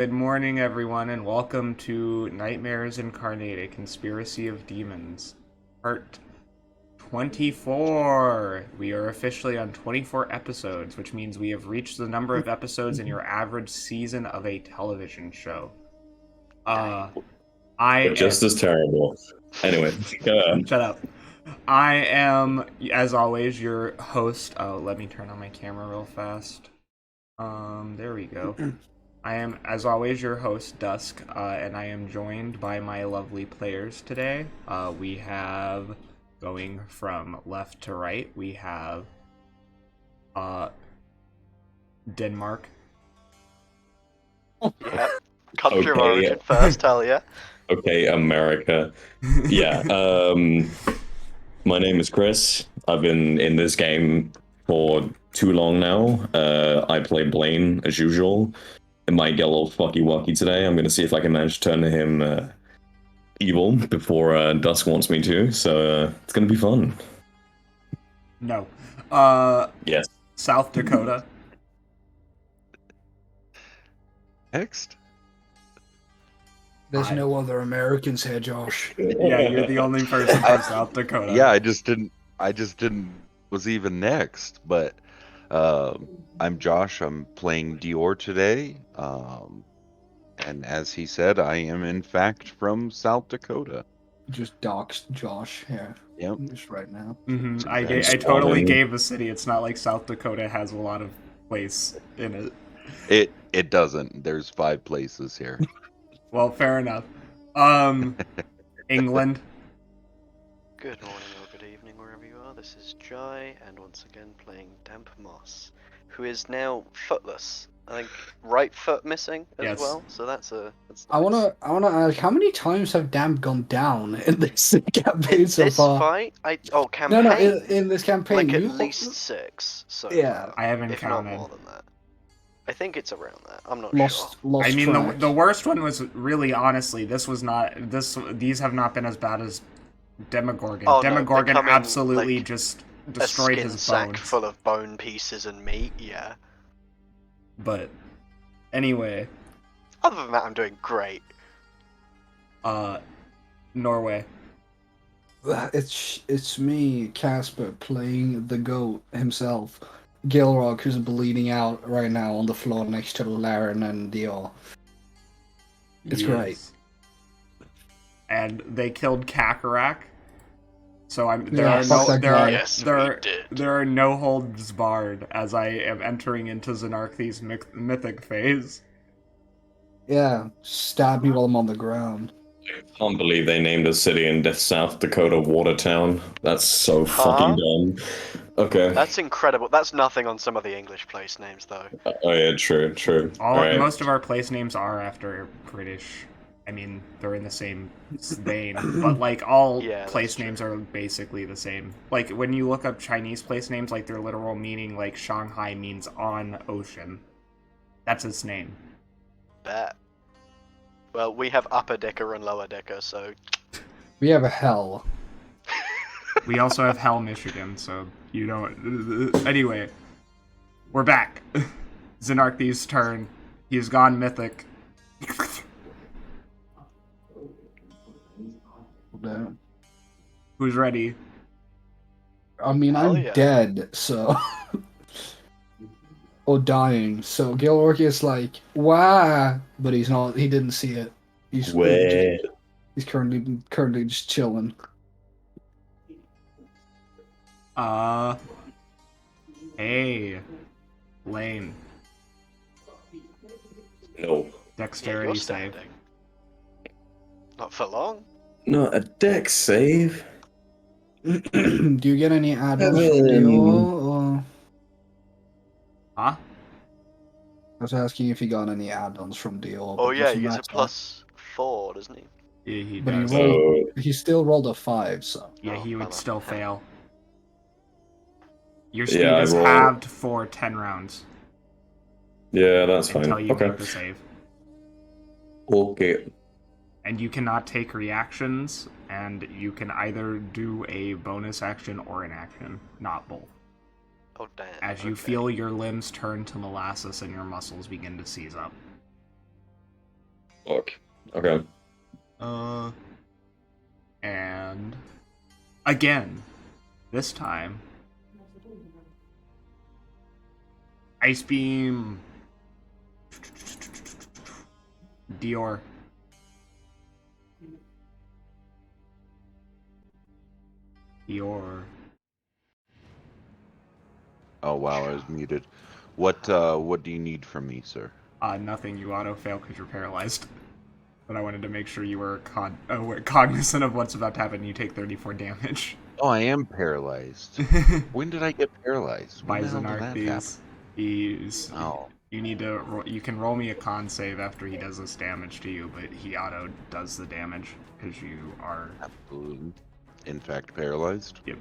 Good morning, everyone, and welcome to Nightmares Incarnate, a Conspiracy of Demons, Part 24. We are officially on 24 episodes, which means we have reached the number of episodes in your average season of a television show. Uh, I But just as terrible. Anyway, go ahead. Shut up. I am, as always, your host. Oh, let me turn on my camera real fast. There we go. I am, as always, your host, Dusk, and I am joined by my lovely players today. We have, going from left to right, we have Denmark. Yep. Country of Okay. origin first, hell yeah. Okay, America. Yeah. My name is Chris. I've been in this game for too long now. I play Blaine as usual. It might get a little fucky wucky today. I'm gonna see if I can manage to turn him evil before Dusk wants me to. So it's gonna be fun. No. Yes. South Dakota. Next? There's no other Americans here, Josh. Yeah, you're the only person from South Dakota. Yeah, I just didn't was even next, but I'm Josh. I'm playing Dior today. And as he said, I am in fact from South Dakota. Just doxed Josh here. Yep. Just right now. Mm-hmm. I Thanks, totally Robin. gave the city. It's not like South Dakota has a lot of place in it. It doesn't. There's 5 places here. Well, fair enough. England. Good morning or good evening wherever you are. This is Jai, and once again playing Damp Moss, who is now footless. I think right foot missing as Yes. well. So that's nice. I wanna ask, how many times have Damp gone down in this campaign In so this far? fight, campaign. No, in this campaign. like at you- least 6. So Yeah. far, I haven't if counted. not more than that. I think it's around that. I'm not lost sure. I mean, track. the worst one was really, honestly, this was not this. These have not been as bad as Demogorgon. Oh, no, Demogorgon becoming, absolutely like, just A destroyed skin his sack bones. full of bone pieces and meat. Yeah. But anyway, Other than that, I'm doing great. Norway. It's me, Casper, playing the goat himself. Gilrock, who's bleeding out right now on the floor next to Laren and Dior. It's great. And they killed Kakorak. So Yeah, fuck that guy. Yes, we did. there are no holds barred as I am entering into Xenarkthes' mythic phase. Yeah, stab me while I'm on the ground. I can't believe they named a city in South Dakota Watertown. That's so fucking dumb. Okay. That's incredible. That's nothing on some of the English place names, though. Oh yeah, true. Alright. Most of our place names are after British. I mean, they're in the same vein, but like all Yeah, that's place true. names are basically the same. Like when you look up Chinese place names, like their literal meaning, like Shanghai means on ocean. That's its name. Bet. Well, we have upper decker and lower decker, so We have a hell. We also have Hell, Michigan, so you don't. Anyway, we're back. Xenarkthes' turn. He's gone mythic. No. Who's ready? I mean, Hell I'm yeah. dead, so. Or dying, so Gilrock is like, wah! But he's not, he didn't see it. He's currently just chilling. Hey. Blaine. No. Dexterity you're save. standing. Not for long. Not a dex save. Do you get any add-ons from Heaven. Dior, or... Huh? I was asking if he got any add-ons from Dior. Oh but yeah, doesn't he gets a matter. +4, doesn't he? Yeah, he But does. he still rolled a 5, so... Yeah, Oh, he would bummer. still fail. Your speed Yeah, I is rolled- halved for 10 rounds Yeah, that's fine. until you Okay. make the save. Okay. And you cannot take reactions, and you can either do a bonus action or an action, not both. Oh damn. As you okay. feel your limbs turn to molasses and your muscles begin to seize up. Fuck. Okay. And again, this time, Ice Beam. Dior. Dior. Oh wow, I was muted. What do you need from me, sir? Nothing. You auto fail because you're paralyzed. But I wanted to make sure you were cognizant of what's about to happen. You take 34 damage. Oh, I am paralyzed. When did I get paralyzed? By When the hell did that happen? Xenarkthes. He's. Oh, You need to. You can roll me a con save after he does this damage to you, but he auto does the damage because you are. absolutely. In fact, paralyzed. Yep.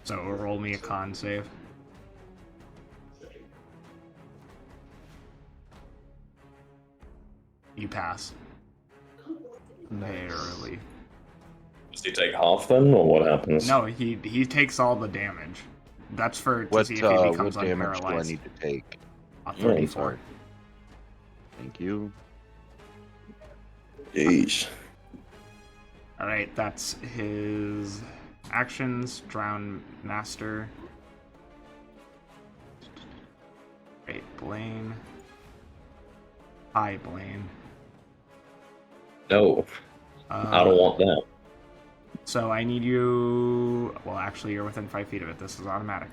So roll me a con save. You pass. Barely. Does he take half then, or what happens? No, he takes all the damage. That's for to What see if he becomes what damage do I unparalyzed. need to take? A Oh, 34. sorry. Thank you. Jeez. Alright, that's his actions. Drown Master. Right, Blaine. Hi, Blaine. No, I don't want that. So I need you. Well, actually, you're within 5 feet of it. This is automatic.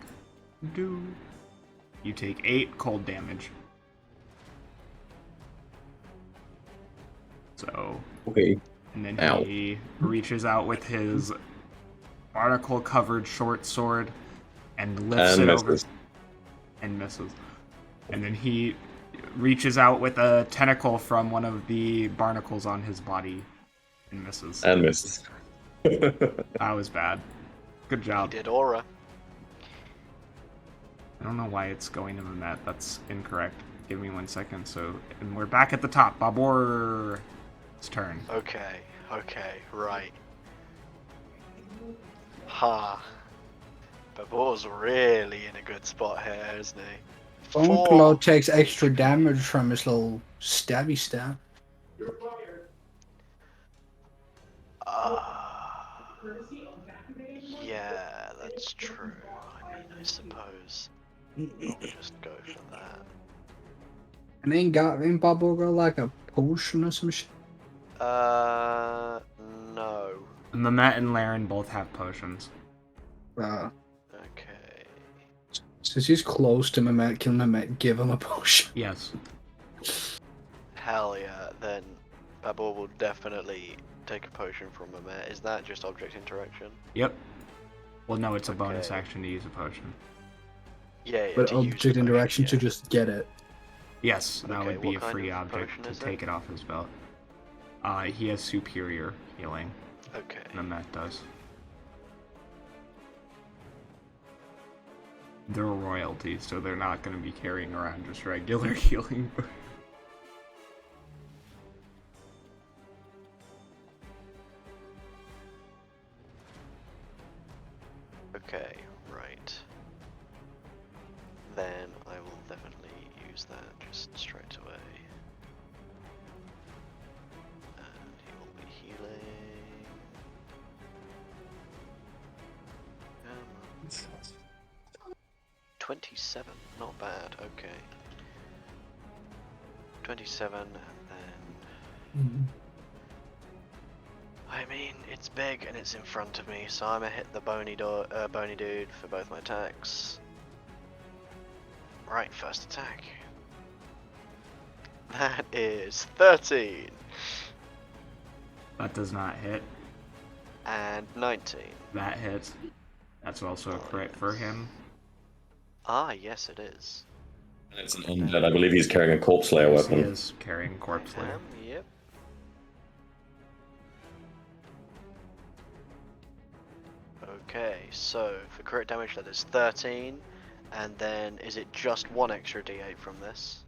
You take 8 cold damage. So, Okay. and then Ow. he reaches out with his barnacle-covered short sword and lifts And it over misses. and misses. And then he reaches out with a tentacle from one of the barnacles on his body and misses. And misses. That was bad. Good He job. did aura. I don't know why it's going to the net. That's incorrect. Give me 1 second. So, and we're back at the top. Babor's turn. Okay, right. Ha. Babor's really in a good spot here, isn't he? Boneclaw takes extra damage from his little stabby stab. Yeah, that's true. I mean, I suppose I'll just go for that. And ain't Babor got like a potion or some shit? No. Mehmet and Laren both have potions. Okay. Since he's close to Mehmet, can Mehmet give him a potion? Yes. Hell yeah, then Babor will definitely take a potion from Mehmet. Is that just object interaction? Yep. Well, no, it's a bonus Okay. action to use a potion. Yeah, But to use the object potion, interaction yeah. to just get it. Yes, that Okay, would be a what kind free of object potion to is take it off his belt. He has superior healing. Okay. Mehmet does. They're royalty, so they're not going to be carrying around just regular healing. Okay, right. Then I will definitely use that just straight away. And he will be healing. Come on. 27, not bad, okay. 27 and then... I mean, it's big and it's in front of me, so I'm gonna hit the bony dude for both my attacks. Right, first attack. That is 13 That does not hit. and 19. That hits. That's also a crit for him. Ah, yes, it is. It's an undead. I believe he's carrying a corpse slayer Yes, he weapon. is carrying corpse slayer. Yep. Okay, so for crit damage that is 13, and then is it just one extra d8 from this?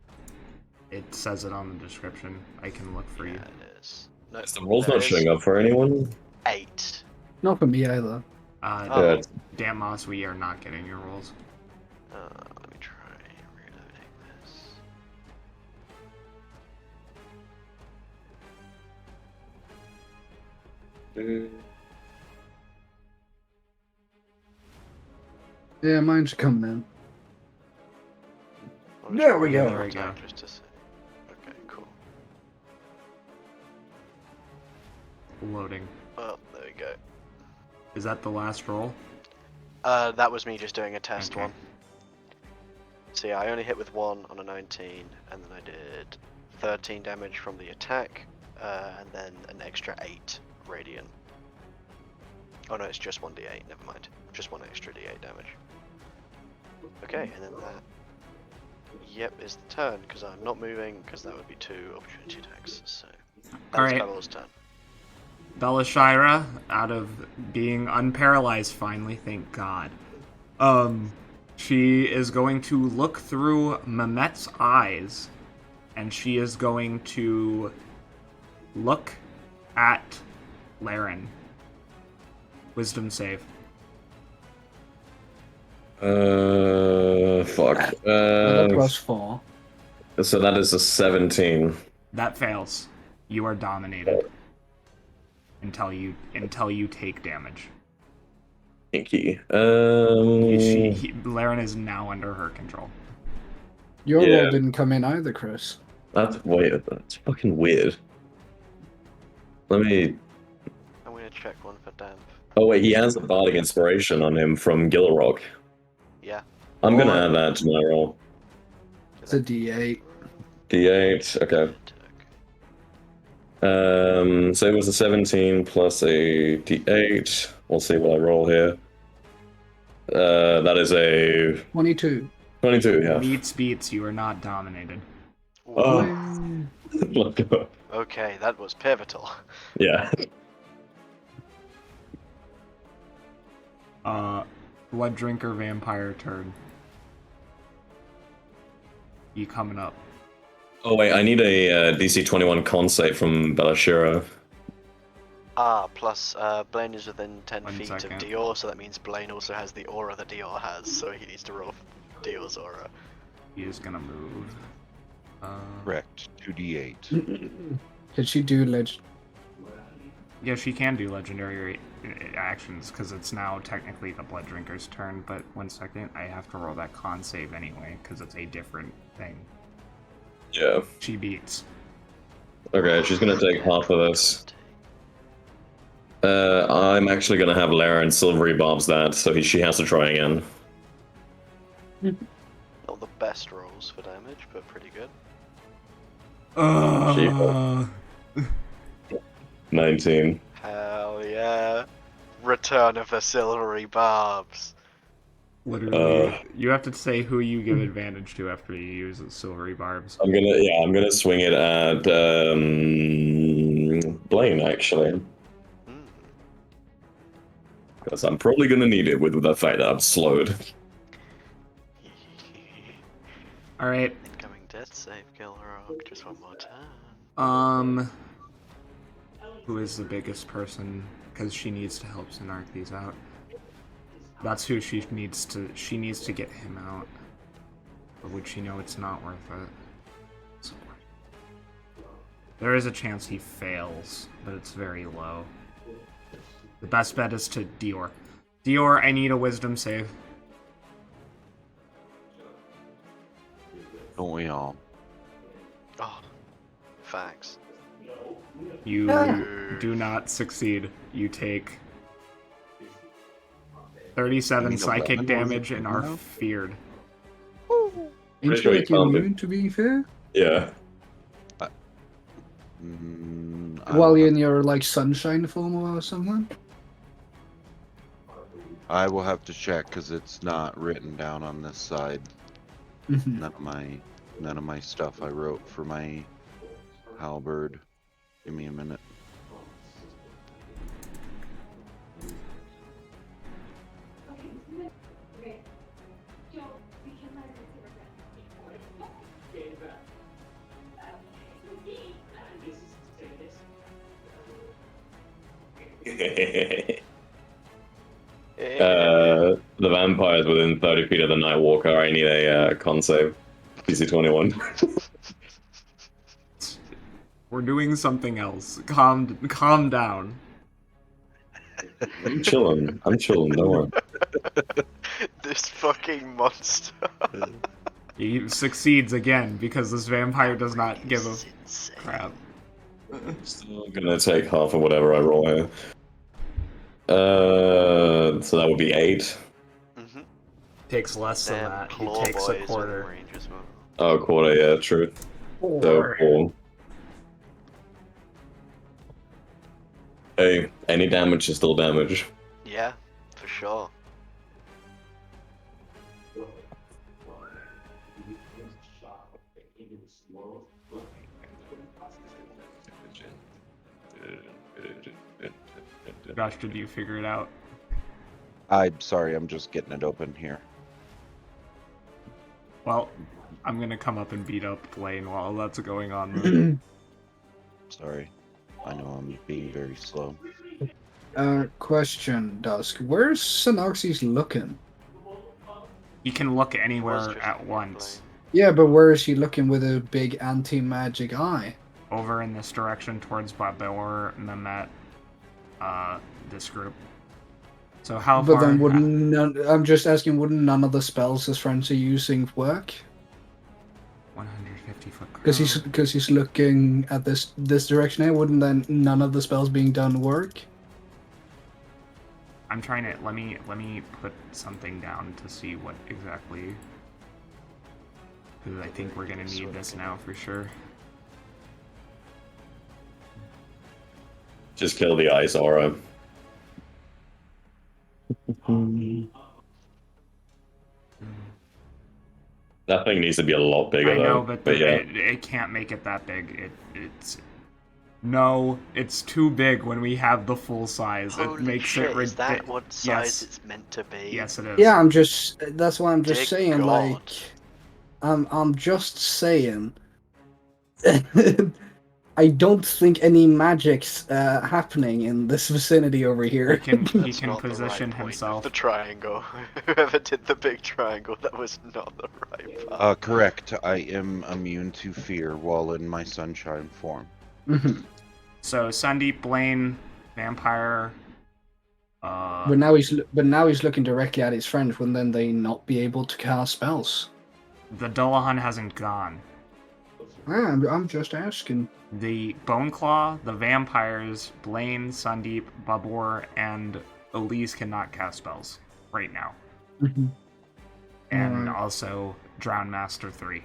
It says it on the description. I can look for Yeah, you. it is. No, Is the roll's there not is showing up for anyone? 8. Not for me either. Oh. Yeah. Damn Moss, we are not getting your rolls. Let me try reloading this. Yeah, mine's coming in. I'll just There we roll go. another There we attack go. just to see. Okay, cool. Loading. Well, there we go. Is that the last roll? That was me just doing a test Okay. one. So yeah, I only hit with 1 on a 19, and then I did 13 damage from the attack, and then an extra 8 radiant. Oh no, it's just 1d8, never mind. Just 1 extra d8 damage. Okay, and then that, yep, is the turn, because I'm not moving, because that would be 2 opportunity attacks, so that was Alright. Bella's turn. Belashira, out of being unparalyzed finally, thank God. She is going to look through Mehmet's eyes, and she is going to look at Laren. Wisdom save. Fuck. Another +4. So that is a 17. That fails. You are dominated until you take damage. Thank you. Laren is now under her control. Your Yeah. roll didn't come in either, Chris. That's weird. That's fucking weird. Let me. I'm going to check one for damp. Oh wait, he has a bardic inspiration on him from Gilrock. Yeah. I'm gonna add that to my roll. It's a D8. D8. Okay. So it was a 17 plus a D8. We'll see what I roll here. That is a 22. 22. Yeah. Beats. You are not dominated. Oh. Whee! Let's go. Okay, that was pivotal. Yeah. Blood drinker vampire turn. You coming up? Oh wait, I need a DC 21 con save from Belashira. Plus Blaine is within 10 1 feet second. of Dior, so that means Blaine also has the aura that Dior has, so he needs to roll Dior's aura. He is gonna move. Correct. 2d8. Can she do legend? Yeah, she can do legendary actions because it's now technically the blood drinker's turn. But 1 second, I have to roll that con save anyway because it's a different thing. Yeah. She beats. Okay, she's gonna take half of this. I'm actually gonna have Laren silvery barbs that, so she has to try again. Not the best rolls for damage, but pretty good. 19. Hell yeah. Return of the silvery barbs. Literally, you have to say who you give advantage to after you use the silvery barbs. I'm gonna swing it at Blaine actually, Hmm. because I'm probably gonna need it with the fact that I'm slowed. All right. Incoming death save, Gilrock. Just one more turn. Who is the biggest person? Because she needs to help Xenarkthes out. That's who she needs to. She needs to get him out. But would she know it's not worth it? So, there is a chance he fails, but it's very low. The best bet is to Dior. Dior, I need a wisdom save. Don't we all? Oh, facts. You do not succeed. You take 37 You mean psychic 11? damage What was it and are now? feared. Ain't Pretty she sure you like found it. immune, to be fair? Yeah. While you're in your like sunshine form or something? I will have to check because it's not written down on this side. Mhm. None of my stuff I wrote for my halberd. Give me a minute. The vampire's within 30 feet of the Nightwalker. I need a con save. DC 21. We're doing something else. Calm down. I'm chilling. I'm chilling. Don't worry. This fucking monster. He succeeds again because this vampire does not give a It's insane. crap. Still gonna take half of whatever I roll here. So that would be 8. Mm-hmm. Takes less than Damn, that. He claw takes boy a is in quarter. range as well. Oh, a quarter, yeah, true. So 4. Hey, any damage is still damage. Yeah, for sure. Josh, did you figure it out? I'm sorry, I'm just getting it open here. Well, I'm gonna come up and beat up Blaine while that's going on. Sorry. I know I'm being very slow. Question, Dusk. Where's Xenarkthes looking? He can look Was anywhere just at looking once. Yeah, but where is he looking with a big anti-magic eye? Over in this direction towards Babor, Mehmet, this group. So how But far? then wouldn't none, I'm just asking, wouldn't none of the spells his friends are using work? 150 foot. Because he's looking at this direction here. Wouldn't then none of the spells being done work? I'm trying to let me put something down to see what exactly. Because I think we're gonna need this now for sure. Just kill the ice aura. That thing needs to be a lot bigger, I know, though. but yeah. it can't make it that big. It's too big when we have the full size. Holy it makes shit, it is that what size yes. it's meant to be? Yes, it is. Yeah, that's why I'm just Dear saying, God. like, I'm just saying. I don't think any magic's happening in this vicinity over here. He can That's not the position right point himself. of the triangle. Whoever did the big triangle, that was not the right part. Correct. I am immune to fear while in my sunshine form. Mhm. So Sandeep, Blaine, vampire. But now he's looking directly at his friends. Wouldn't then they not be able to cast spells? The Dullahan hasn't gone. I'm just asking. The Boneclaw, the vampires, Blaine, Sandeep, Babor, and Elyse cannot cast spells right now. Mhm. And Alright. also Drown Master 3.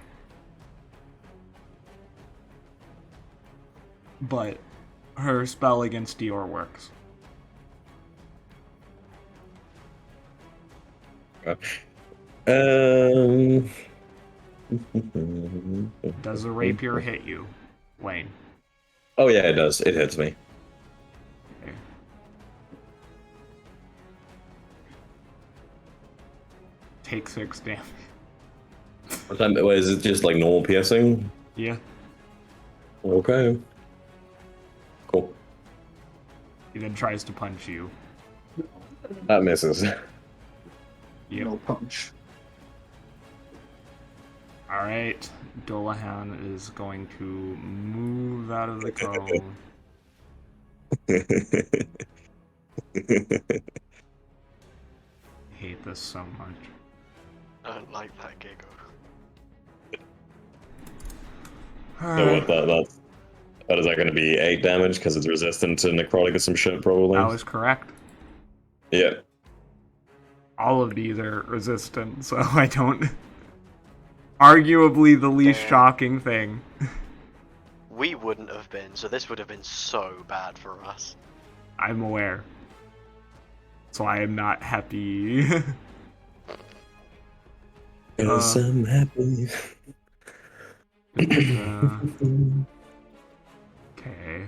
But her spell against Dior works. Does the rapier hit you, Blaine? Oh yeah, it does. It hits me. Okay. Take 6 damage. Is it just like normal piercing? Yeah. Okay. Cool. He then tries to punch you. That misses. Yep. No punch. Alright. Dullahan is going to move out of the cone. Hate this so much. I don't like that giggle. So what is that going to be? 8 damage because it's resistant to necrotic or some shit, probably. That was correct. Yeah. All of these are resistant, so I don't. Arguably the least Damn. shocking thing. We wouldn't have been, so this would have been so bad for us. I'm aware. So I am not happy. Because I'm happy. Okay.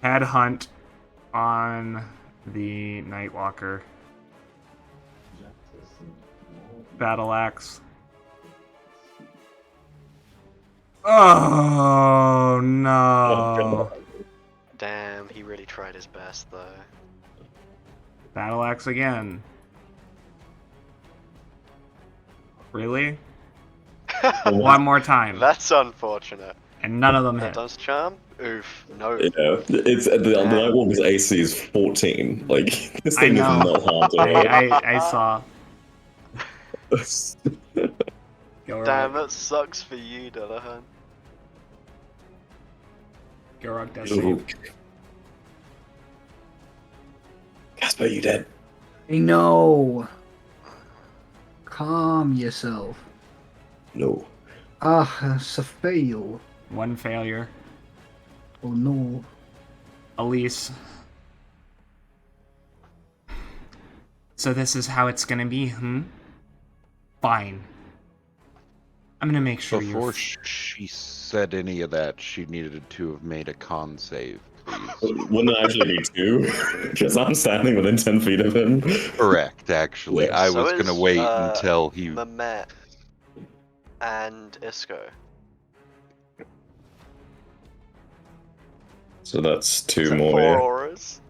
Headhunt on the Nightwalker. Battle axe. Oh no! Damn, he really tried his best though. Battle axe again. Really? One more time. That's unfortunate. And none of them That hit. does charm. Oof, no. Yeah, it's the Nightwalker's AC is 14. Like this thing is know. not hard to hit. I saw. Gilrock. Damn, that sucks for you, Delahan. Gilrock does Ooh. save. Casper, you dead? I know. Calm yourself. No. Ah, it's a fail. One failure. Oh no. Elyse. So this is how it's gonna be, Fine. I'm gonna make sure Before you're... she said any of that, she needed to have made a con save, please. Wouldn't it actually be 2? Because I'm standing within 10 feet of him. Correct, actually. Yeah. I So was going to is, wait until he... Mehmet and Isco. So that's 2 Is that more. 4 Yeah. auras?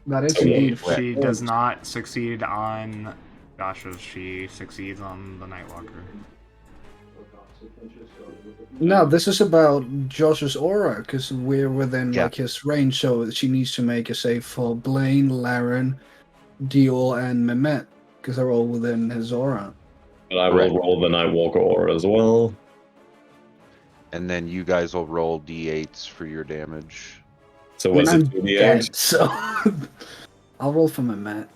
That is Okay. indeed She fair. does not succeed on Josh's, she succeeds on the Nightwalker. No, this is about Josh's aura, because we're within Yeah. like his range, so she needs to make a save for Blaine, Laren, Dior, and Mehmet, because they're all within his aura. But I will Right. roll the Nightwalker aura as well. And then you guys will roll d8s for your damage. So I mean, was I'm it 2d8? dead, so I'll roll for Mehmet.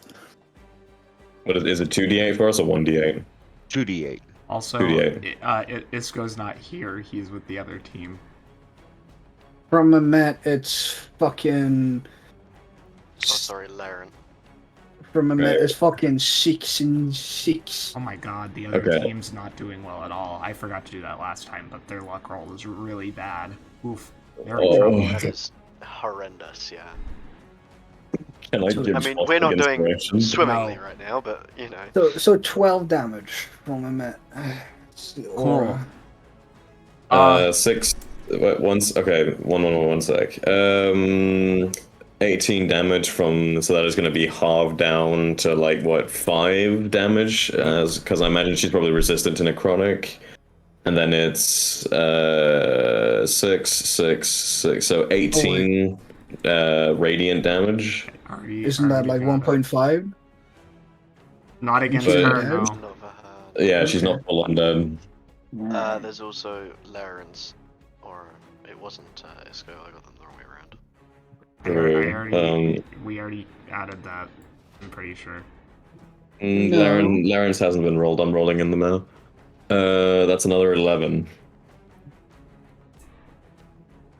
What is it 2d8 for us or 1d8? 2d8. Also, 2d8. Isco's not here, he's with the other team. From Mehmet, it's fucking. Oh, sorry, Laren. From Mehmet, Okay. it's fucking 6 and 6. Oh my god, the other Okay. team's not doing well at all. I forgot to do that last time, but their luck roll is really bad. Oof. They're in Oh. trouble. That is horrendous, yeah. Can I give I mean, Josh we're not like doing inspiration? swimmingly No. right now, but, you know. So 12 damage from Mehmet. It's the aura. Cool. 6. Wait, okay, one sec. 18 damage from, so that is going to be halved down to like what, 5 damage, because I imagine she's probably resistant to necrotic, and then it's 6, so 18 radiant damage. Isn't that like 1.5? Not against But- her, Yeah. no. None of her. Yeah, she's Okay. not full undead. There's also Laren's, or it wasn't Isco, I got them the wrong way around. We already added that, I'm pretty sure. Mm, No. Laren's hasn't been rolled. I'm rolling in them now. That's another 11.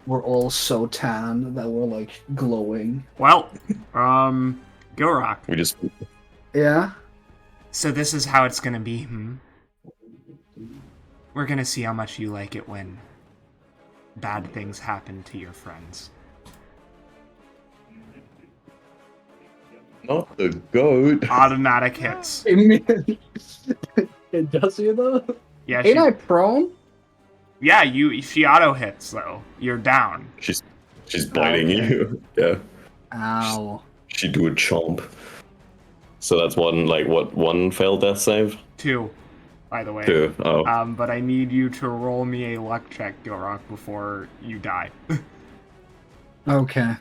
We're all so tan that we're like glowing. Well, Gilrock. We just Yeah? So this is how it's gonna be, We're gonna see how much you like it when bad things happen to your friends. not the goat. Automatic hits. It does you though? Yeah, Ain't I prone? yeah, she auto hits though. You're down. She's biting Okay. you. Yeah, Ow. she do a chomp. So that's one failed death save? 2, by the way. 2. Oh. But I need you to roll me a luck check, Gilrock, before you die. Okay.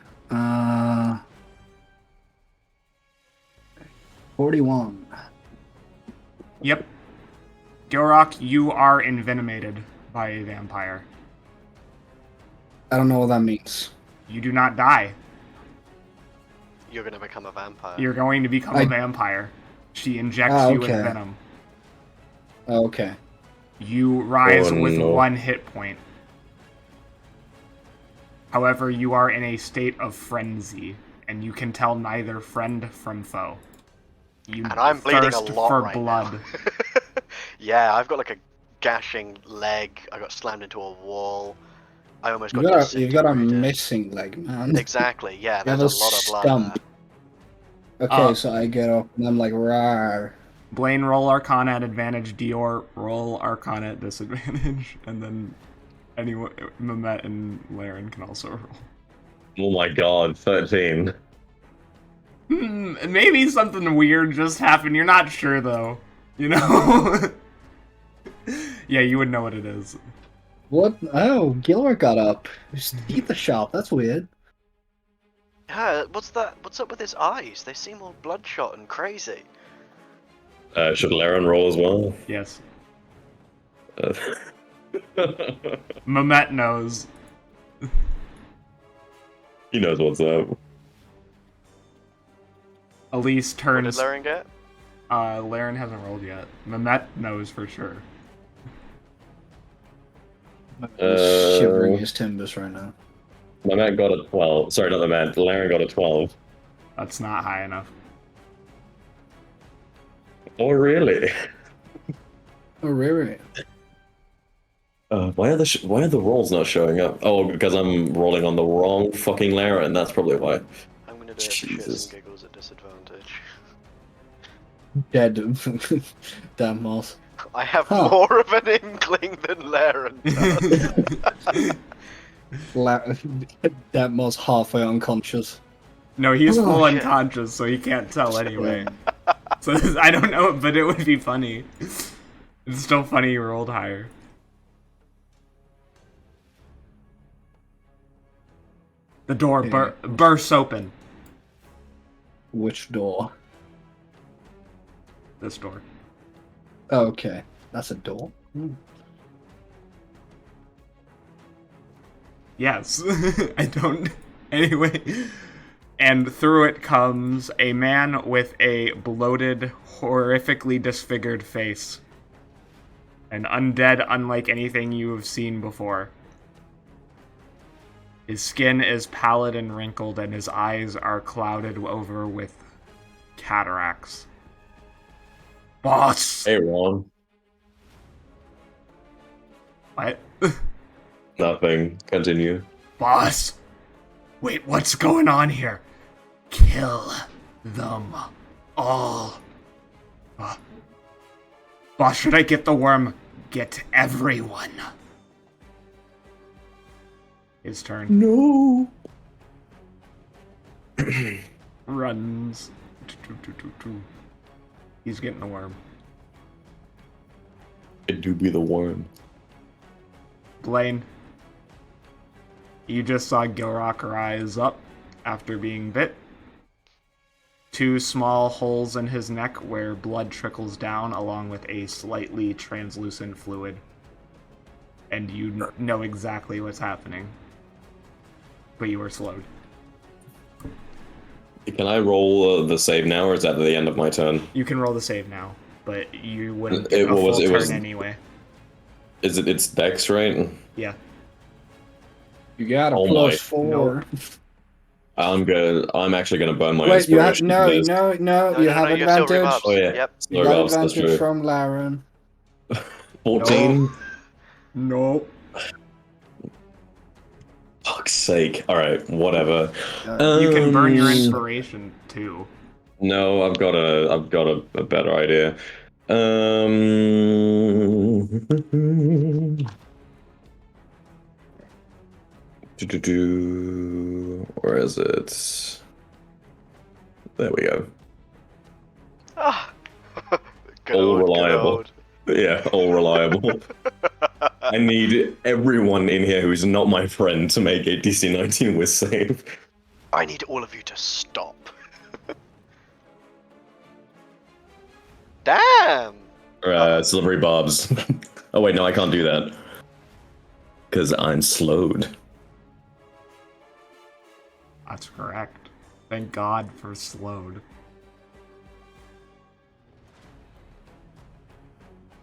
41. Yep. Gilrock, you are envenomated by a vampire. I don't know what that means. You do not die. You're gonna become a vampire. You're going to become a vampire. She injects you with okay. venom. Okay. You rise Oh, with no. 1 hit point. However, you are in a state of frenzy, and you can tell neither friend from foe. You And I'm bleeding a thirst lot for right blood. now. Yeah, I've got like a gashing leg. I got slammed into a wall. I almost got You've got a disintegrated. missing leg, man. Exactly, yeah, You there's have a a lot of blood stump. there. Okay, so I get up and I'm like, rawr. Blaine, roll Arcana at advantage. Dior, roll Arcana at disadvantage. And then anyone, Mehmet and Laren can also roll. Oh my god, 13. Maybe something weird just happened. You're not sure, though. You know? Yeah, you would know what it is. What? Oh, Gilrock got up. His teeth are sharp. That's weird. Yeah, what's that? What's up with his eyes? They seem all bloodshot and crazy. Should Laren roll as well? Yes. Uh, Mehmet knows. he knows what's up. Elyse What did turns. Laren get? Laren hasn't rolled yet. Mehmet knows for sure. He's shivering his timbers right now. My man got a 12. Sorry, not the man. Laren got a 12. That's not high enough. Oh, really? Oh, really? Why are the rolls not showing up? Oh, because I'm rolling on the wrong fucking Laren. That's probably why. I'm gonna do it for shits Jesus. and giggles at disadvantage. Dead. Damn moss. I have Huh. more of an inkling than Laren does. That moss halfway unconscious. No, he's Oh, full shit. unconscious, so he can't tell anyway. So I don't know, but it would be funny. It's still funny you rolled higher. The door bursts open. Which door? This door. Okay, that's a door. Yes. I don't. Anyway. And through it comes a man with a bloated, horrifically disfigured face. An undead unlike anything you have seen before. His skin is pallid and wrinkled, and his eyes are clouded over with cataracts. Boss! Hey, Ron. What? Nothing. Continue. Boss! Wait, what's going on here? Kill them all. Boss, should I get the worm? Get everyone. His turn. No. Runs. He's getting the worm. It do be the worm. Blaine. You just saw Gilrock rise up after being bit. 2 small holes in his neck where blood trickles down along with a slightly translucent fluid. And you know exactly what's happening. But you were slowed. Can I roll the save now, or is that at the end of my turn? You can roll the save now, but you wouldn't It get a was- full it turn was- anyway. It's Dex, right? Yeah. You got a Oh plus my. 4. I'm actually gonna burn my Wait, you have inspiration no, for this. no, no. You have you're still advantage. rebuffed. Oh yeah. Yep. You Sorry, got Ross, that's advantage true. from Laren. 14. Nope. Fuck's sake. All right, whatever. You can burn your Um, inspiration too. No, I've got a better idea. Where is it? There we go. Ah. Good All old, good reliable. old. Yeah, all reliable. I need everyone in here who's not my friend to make a DC 19 with save. I need all of you to stop. Damn! Silvery barbs. Oh wait, no, I can't do that. Because I'm slowed. That's correct. Thank God for slowed.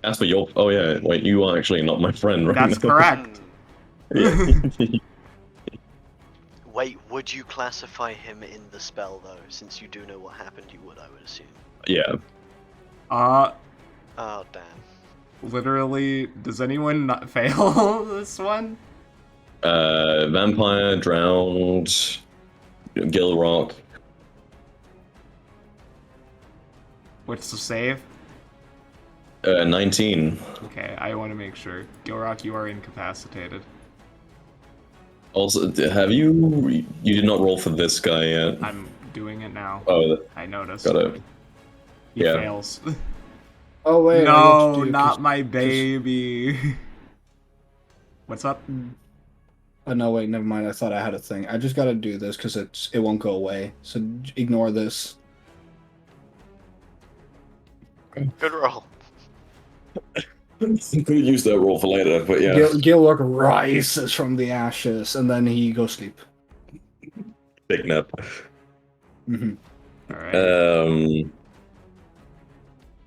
As for your... Oh yeah, wait, you are actually not my friend right That's now. correct. Yeah. Wait, would you classify him in the spell though? Since you do know what happened, you would, I would assume. Yeah. Oh damn. Literally, does anyone not fail this one? Vampire, drowned, Gilrock. What's the save? 19. Okay, I want to make sure. Gilrock, you are incapacitated. Also, have you... You did not roll for this guy yet. I'm doing it now. Oh, I noticed. got it. He Yeah. fails. Oh wait. I No, need to do- not my baby. What's up? Oh, no, wait, never mind. I thought I had a thing. I just gotta do this because it won't go away. So ignore this. Good roll. Could use that roll for later, but yeah. Gilrock rises from the ashes, and then he goes sleep. Big nap. Mm-hmm. All right.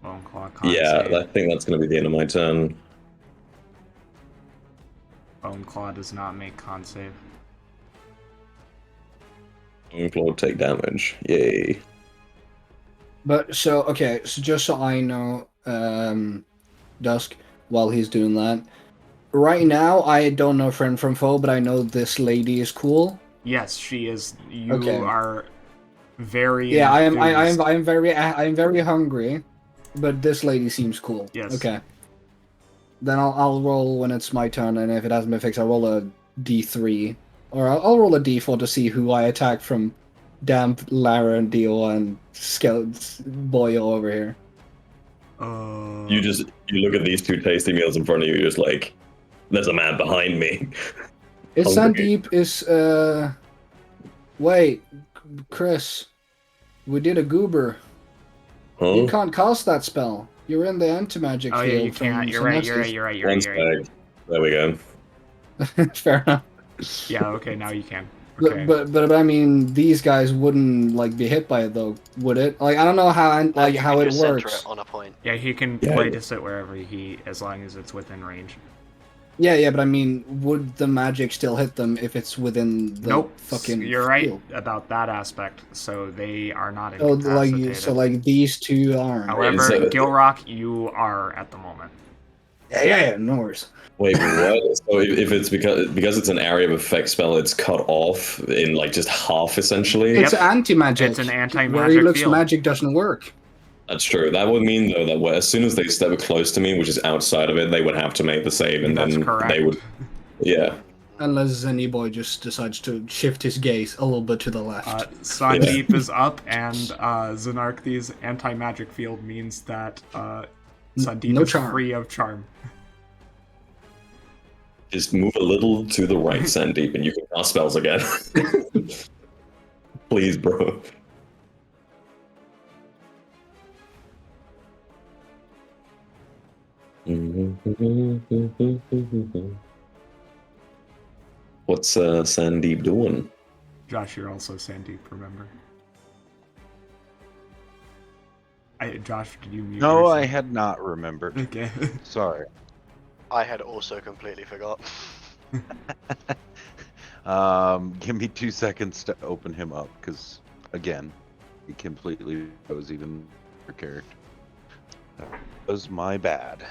Bone Claw con Yeah, save. I think that's going to be the end of my turn. Bone Claw does not make con save. Bone Claw take damage. Yay. But so okay, so just so I know, Dusk, while he's doing that, right now I don't know friend from foe, but I know this lady is cool. Yes, she is. You Okay. are very. Yeah, I enthused. am very hungry, but this lady seems cool. Yes. Okay. Then I'll roll when it's my turn, and if it hasn't been fixed, I'll roll a d3, or I'll roll a d4 to see who I attack from Damp, Lara, and Dio, and Boyle over here. You look at these two tasty meals in front of you, you're just like, there's a man behind me. It's Hungry. Sandeep is wait, Chris, we did a goober. Huh? You can't cast that spell. You're in the anti-magic Oh field. yeah, you can't. You're right. You're right. You're right. You're One right. You're right. spag. There we go. Fair enough. Yeah. Okay. Now you can. Okay. But I mean, these guys wouldn't like be hit by it though, would it? Like I don't know how You how can it just center works. it on a point. Yeah, he can Yeah. play to sit wherever as long as it's within range. Yeah, but I mean, would the magic still hit them if it's win the Nope. fucking You're right field? about that aspect. So they are not Oh, incapacitated. like these two aren't. However, So- Gilrock, you are at the moment. Yeah, no worries. Wait, what? So if it's because it's an area of effect spell, it's cut off in like just half essentially. It's anti-magic. It's an Where he anti-magic looks, field. magic doesn't work. That's true. That would mean though that as soon as they step close to me, which is outside of it, they would have to make the save, and That's then correct. they would. Yeah. Unless Zenny Boy just decides to shift his gaze a little bit to the left. Sandeep is up, and Xenarkthes' anti-magic field means that Sandeep no is charm. free of charm. Just move a little to the right, Sandeep, and you can cast spells again. Please, bro. What's Sandeep doing? Josh, you're also Sandeep, remember? Josh, did you mute No, yourself? I had not remembered. Okay. Sorry. I had also completely forgot. Give me 2 seconds to open him up, because again, he completely was even for character. That was my bad.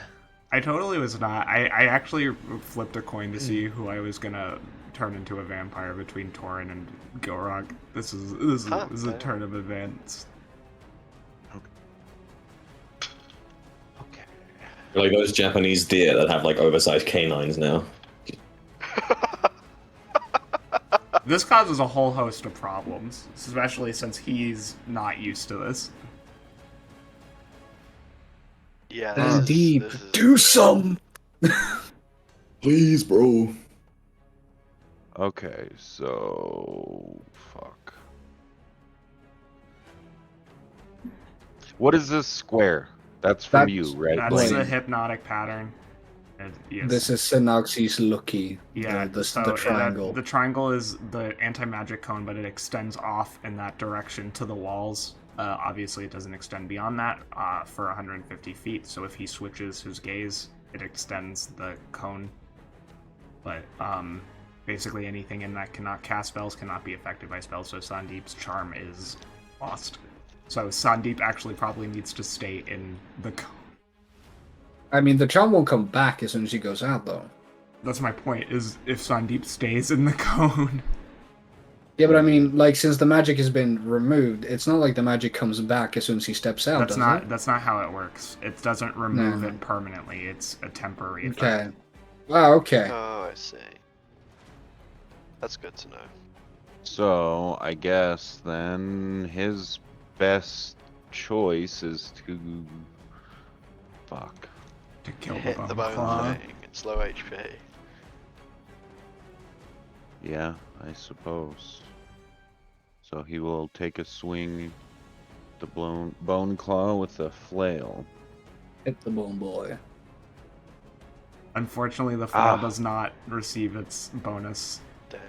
I totally was not. I actually flipped a coin to see who I was gonna turn into a vampire between Torin and Gilrock. This is a turn of events. Okay. Like those Japanese deer that have like oversized canines now. This causes a whole host of problems, especially since he's not used to this. Yeah, Sandeep, this is do some. Please, bro. Okay, so fuck. What is this square? That's from you, right? That's Blaine. the hypnotic pattern. Yes. This is Xenarkthes Lucky. Yeah, the so triangle. the triangle is the anti-magic cone, but it extends off in that direction to the walls. Obviously, it doesn't extend beyond that for 150 feet, so if he switches his gaze, it extends the cone. But basically anything in that cannot cast spells cannot be affected by spells, so Sandeep's charm is lost. So Sandeep actually probably needs to stay in the cone. I mean, the charm won't come back as soon as he goes out, though. That's my point, is if Sandeep stays in the cone. Yeah, but I mean, like, since the magic has been removed, it's not like the magic comes back as soon as he steps out, That's not how it works. It doesn't remove it permanently. It's a temporary effect. Okay. Wow, okay. Oh, I see. That's good to know. So I guess then his best choice is to fuck. To kill Hit the bone claw. thing. It's low HP. Yeah, I suppose. So he will take a swing, the bone claw with the flail. Hit the bone boy. Unfortunately, the flail does not receive its bonus. Damn.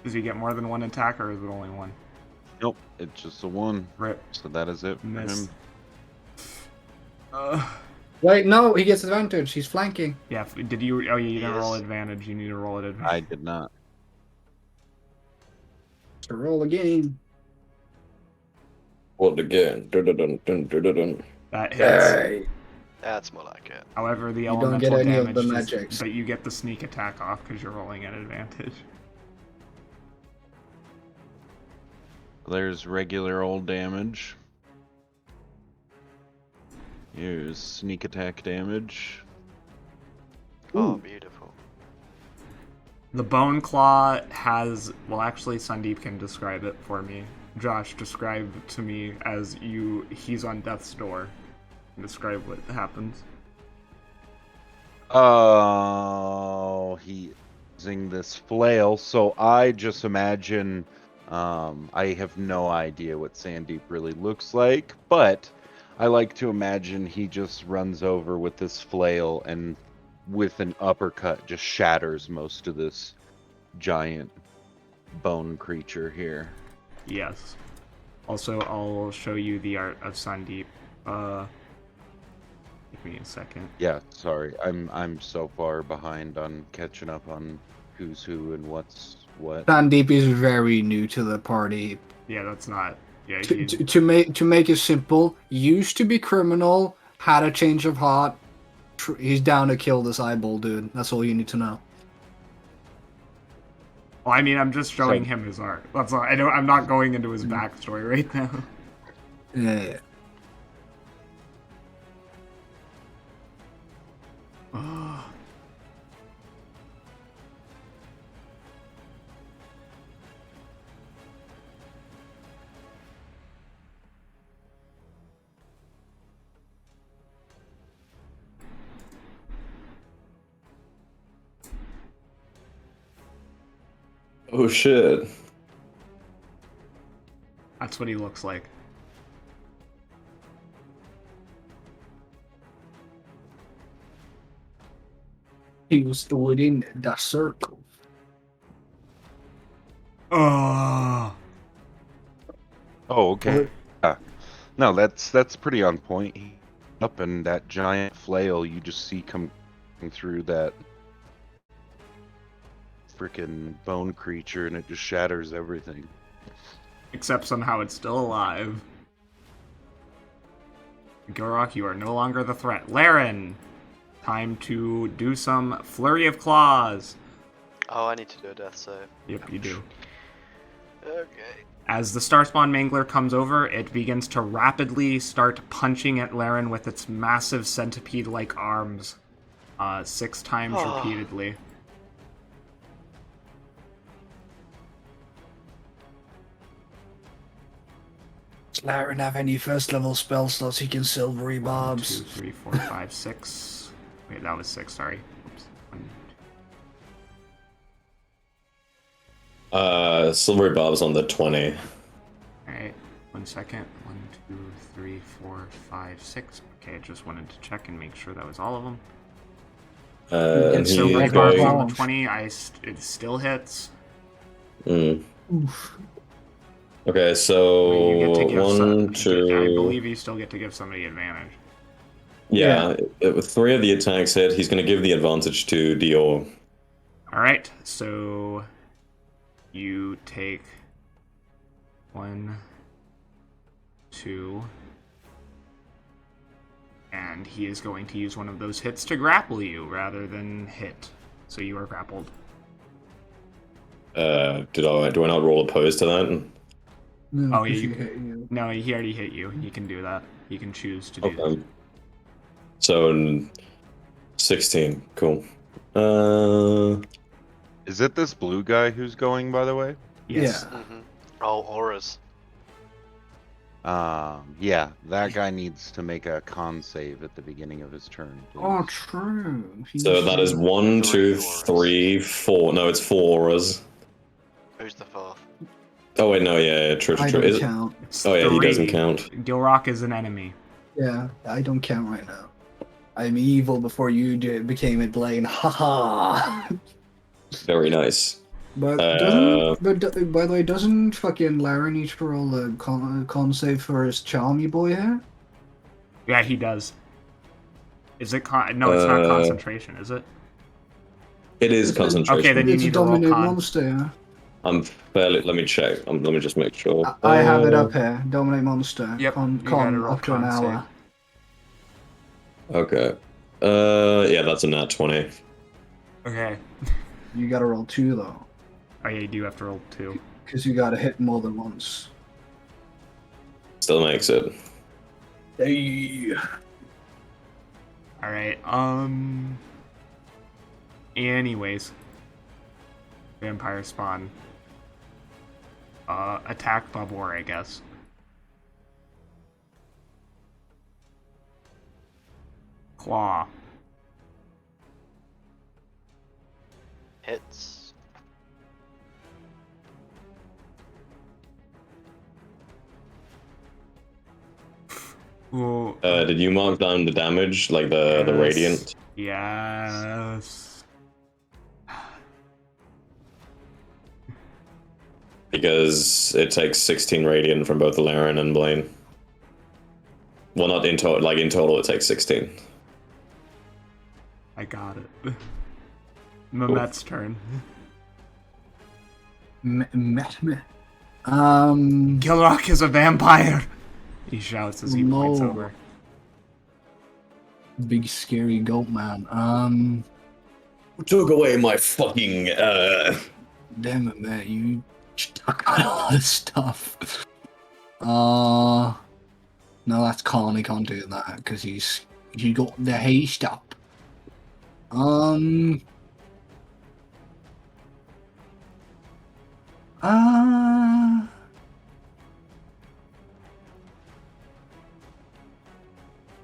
Does he get more than one attack, or is it only one? Nope, it's just a 1. Rip. So that is it for Miss. him. Wait, no, he gets advantage. He's flanking. Yeah, did you... Oh, yeah, you didn't roll Yes. advantage. You need to roll it advantage. I did not. To roll again. What again? Dun-dun-dun-dun-dun-dun. That hits. Hey. That's more like it. However, the You don't elemental get any of damage... the just- magics. but you get the sneak attack off because you're rolling at advantage. There's regular old damage. Here's sneak attack damage. Oh, Ooh. beautiful. The bone claw has... Well, actually, Sandeep can describe it for me. Josh, describe to me as he's on death's door. Describe what happens. Oh, he using this flail. So I just imagine. I have no idea what Sandeep really looks like, but I like to imagine he just runs over with this flail and with an uppercut just shatters most of this giant bone creature here. Yes. Also, I'll show you the art of Sandeep. Give me a second. Yeah, sorry. I'm so far behind on catching up on who's who and what's what. Sandeep is very new to the party. Yeah, that's not... Yeah, To make it simple, used to be criminal, had a change of heart. He's down to kill this eyeball dude. That's all you need to know. Well, I mean, I'm just showing him his art. That's all. I'm not going into his backstory right now. Yeah. Oh shit. That's what he looks like. He was within the circle. Oh. Oh, okay. No, that's pretty on point. Up in that giant flail you just see come through that freaking bone creature, and it just shatters everything. Except somehow it's still alive. Gilrock, you are no longer the threat. Laren! Time to do some Flurry of Claws. Oh, I need to do a death save. Yep, you do. Okay. As the Starspawn Mangler comes over, it begins to rapidly start punching at Laren with its massive centipede-like arms. 6 times repeatedly. Does Laren have any first level spell slots he can silvery 1, bobs? 2, 3, 4, 5, 6. Wait, that was 6, sorry. Oops. Silvery Bob's on the 20. Alright, 1 second. 1, 2, 3, 4, 5, 6. Okay, I just wanted to check and make sure that was all of them. And It's he's so Silvery like Barbs going- on the 20, it still hits. Mm. Oof. Okay, so You get to give I 1, 2. believe you still get to give somebody advantage. Yeah, with 3 of the attacks hit, he's going to give the advantage to Dior. Alright, so you take 1, 2, and he is going to use one of those hits to grapple you rather than hit. So you are grappled. Do I not roll opposed to that? No, Oh, yeah, if you he can- hit you. No, he already hit you. You can do that. You can choose to do that. Okay. So 16, cool. Is it this blue guy who's going, by the way? Yes. Yeah. Oh, auras. Yeah, that guy needs to make a con save at the beginning of his turn. Please. Oh, true. So that is 1, 2, Three auras. 3, 4. No, it's 4 auras. Who's the fourth? Oh wait, no, yeah, true. I Is don't it? count. It's Oh yeah, he doesn't 3. count. Gilrock is an enemy. Yeah, I don't count right now. I'm evil before you became it, Blaine. Haha. Very nice. But by the way, doesn't fucking Lara need to roll a con save for his charm, you boy here? Yeah, he does. Is it no, it's not concentration, is it? It is concentration. Okay, then you It's a need to roll dominant con. monster. Yeah? I'm fairly. Let me check. Let me just make sure. I have it up here. Dominate monster. Yep, Con you gotta roll up to an con save. hour. Okay. Yeah, that's a nat 20. Okay. You gotta roll 2 though, Oh yeah, you do have to roll 2. because you gotta hit more than once. Still makes it. Hey. Alright, anyways. Vampire spawn. Attack Babor, I guess. Claw. Hits. Ooh, Did you mark down the damage, like the Yes. radiant? yes. Because it takes 16 radiant from both Laren and Blaine. Well, not in total. Like in total, it takes 16. I got it. Mehmet's turn. Gilrock is a vampire! He shouts as he points No. over. Big scary goat man. Took away my fucking. Damn it, man, you stuck on all this stuff. No, that's Khan. He can't do that because he got the haste up.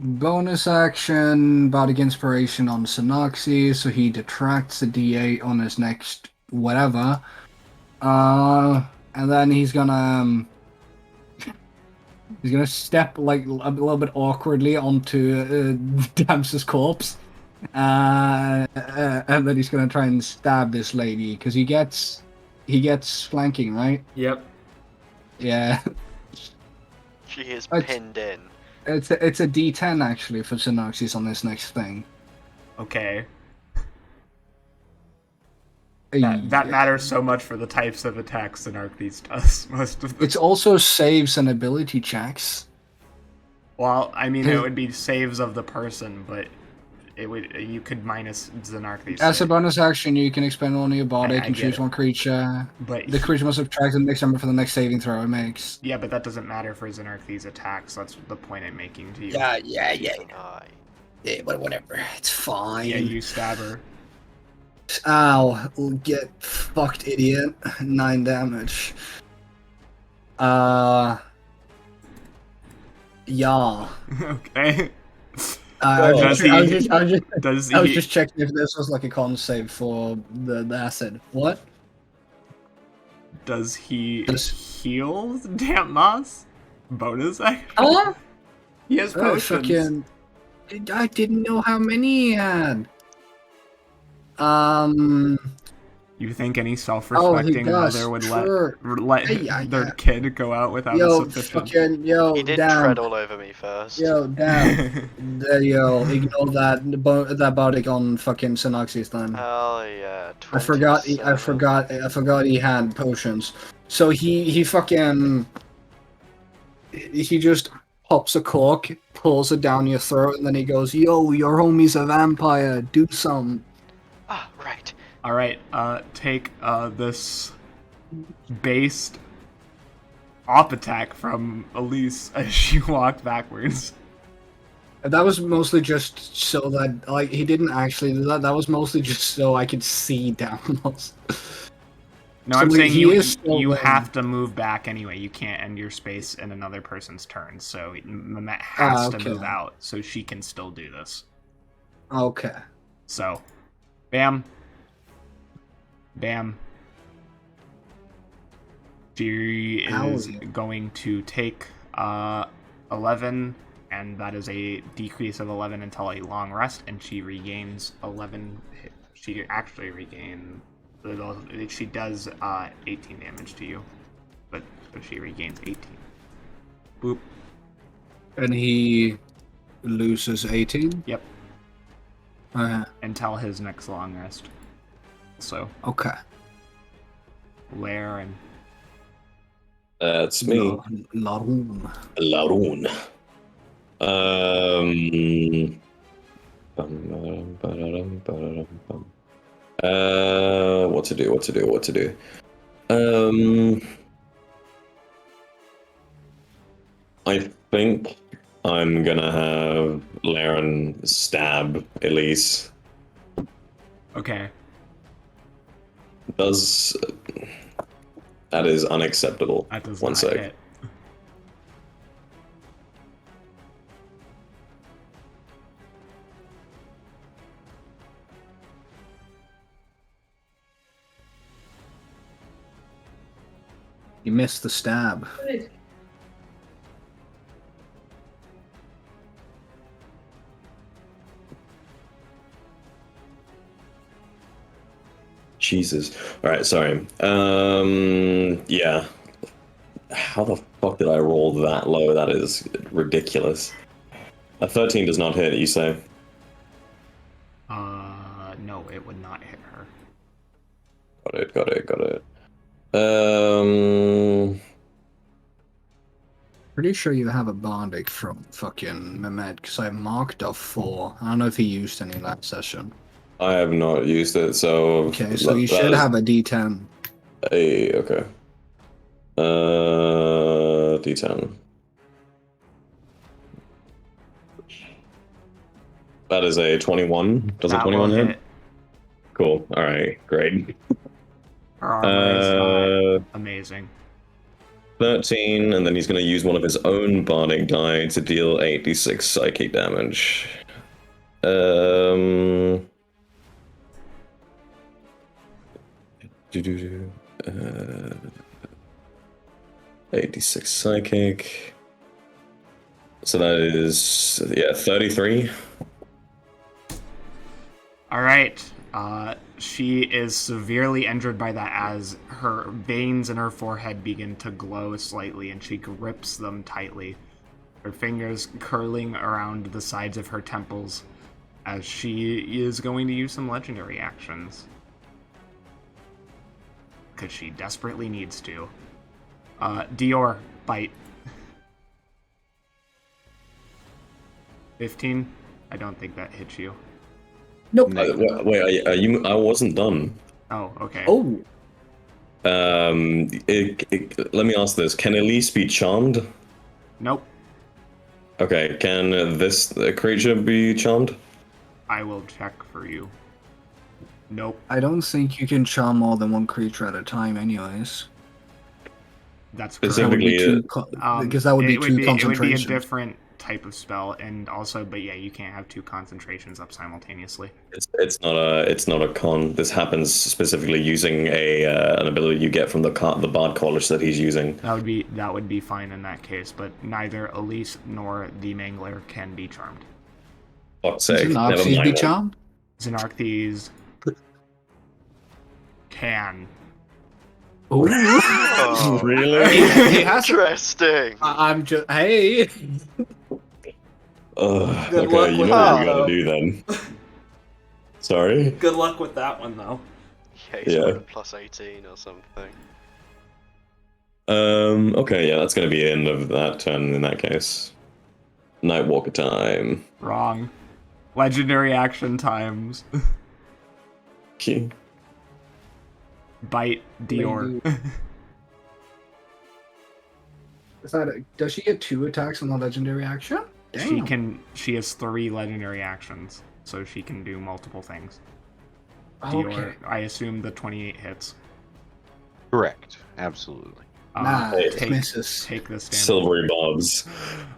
Bonus action, Bardic Inspiration on Xenarkthes, so he detracts the D8 on his next whatever. And then he's gonna step like a little bit awkwardly onto Dams's corpse, and then he's gonna try and stab this lady because he gets flanking, right? Yep. Yeah. She is It's- pinned in. It's a D10 actually for Xenarkthes on this next thing. Okay. That matters so much for the types of attacks Xenarkthes does. Most of them. It's also saves and ability checks. Well, I mean, it would be saves of the person, but you could minus Xenarkthes. As a bonus action, you can expend one of your Bardic I and get choose it. one creature. But The creature must subtract the next number for the next saving throw it makes. yeah, but that doesn't matter for Xenarkthes attacks. That's the point I'm making to you. Yeah. Keep an eye. Yeah, but whatever. It's fine. Yeah, you stab her. Ow. Get fucked, idiot. 9 damage. Yeah. Okay. I was Does he? just checking if this was like a con save for the acid. What? Does he Does- heal Damp Moss? Bonus action? Oh, He has potions. fucking. I didn't know how many he had. You think any self-respecting does, mother would sure. let Yeah, their yeah. kid go out without Yo, a sufficient? fucking, yo, He did damn. tread all over me first. Yo, damn. Yo, ignore that Bardic on fucking Xenarkthes then. Hell yeah. I forgot 27. I forgot he had potions. So he fucking he just pops a cork, pulls it down your throat, and then he goes, "Yo, your homie's a vampire. Do something." Ah, right. All right, take this based op attack from Elyse as she walked backwards. That was mostly just so that like he didn't actually do that. That was mostly just so I could see Damos. No, So I'm saying he is still you there. have to move back anyway. You can't end your space in another person's turn. So Mehmet has to move okay. out so she can still do this. Okay. So, bam. Bam. She is Owie. going to take 11, and that is a decrease of 11 until a long rest, and she regains 11. She actually regains. She does 18 damage to you, but she regains 18. Boop. And he loses 18? Yep. Okay. Until his next long rest. So, Okay. Laren. That's me. Laroon. Laroon. What to do? I think I'm gonna have Laren stab Elyse. Okay. That is unacceptable. That does One not sec. hit. You missed the stab. Jesus. Alright, sorry. Yeah. How the fuck did I roll that low? That is ridiculous. A 13 does not hit, you say? No, it would not hit her. Got it. Pretty sure you have a Bardic from fucking Mehmet, because I marked off 4. I don't know if he used any last session. I have not used it, so... Okay, so you should have a D10. Okay. D10. That is a 21. Does a That 21 will hit? Cool. Alright, great. Her armor is not amazing. 13, and then he's going to use one of his own Bardic die to deal 8d6 psychic damage. 8d6 psychic. So that is, 33. Alright. She is severely injured by that as her veins in her forehead begin to glow slightly and she grips them tightly. Her fingers curling around the sides of her temples as she is going to use some legendary actions. Because she desperately needs to. Dior, bite. 15? I don't think that hits you. Nope. Wait, are you? I wasn't done. Oh, okay. Oh. Let me ask this: can Elyse be charmed? Nope. Okay, can this creature be charmed? I will check for you. Nope. I don't think you can charm more than one creature at a time, anyways. That's Specifically, because that would be two concentrations. It would be a different type of spell, and also, but yeah, you can't have two concentrations up simultaneously. it's not a con. This happens specifically using an ability you get from the Bard College that he's using. That would be fine in that case, but neither Elyse nor the Mangler can be charmed. Fuck's sake! Never Xenarkthes mind. be charmed? Xenarkthes can. Oh, Really? He has to, interesting. I'm just hey. Good Okay, luck you with know what that, you gotta though. do then. Sorry? Good luck with that one, though. Yeah, he's Yeah. got a plus 18 or something. Okay, yeah, that's gonna be the end of that turn in that case. Nightwalker time. Wrong. Legendary action times. Okay. Bite Dior. Does she get 2 attacks on the legendary action? Damn. She has 3 legendary actions, so she can do multiple things. Okay. Dior, I assume the 28 hits. Correct. Absolutely. Nah, it take, misses. take this damage. Silvery bobs.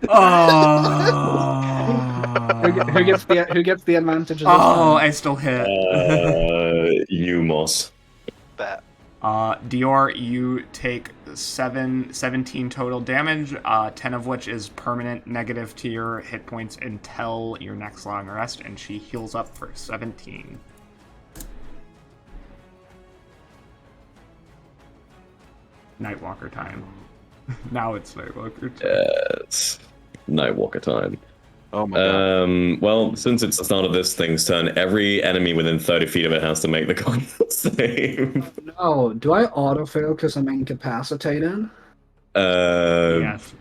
Oh. Who gets the advantage of this Oh, time? I still hit. You, Moss. Bet. Dior, you take 17 total damage, 10 of which is permanent negative to your hit points until your next long rest, and she heals up for 17. Nightwalker time. Now it's Nightwalker time. Yes. Nightwalker time. Oh my god. Well, since it's the start of this thing's turn, every enemy within 30 feet of it has to make the con save. No, do I auto fail because I'm incapacitated? Yes.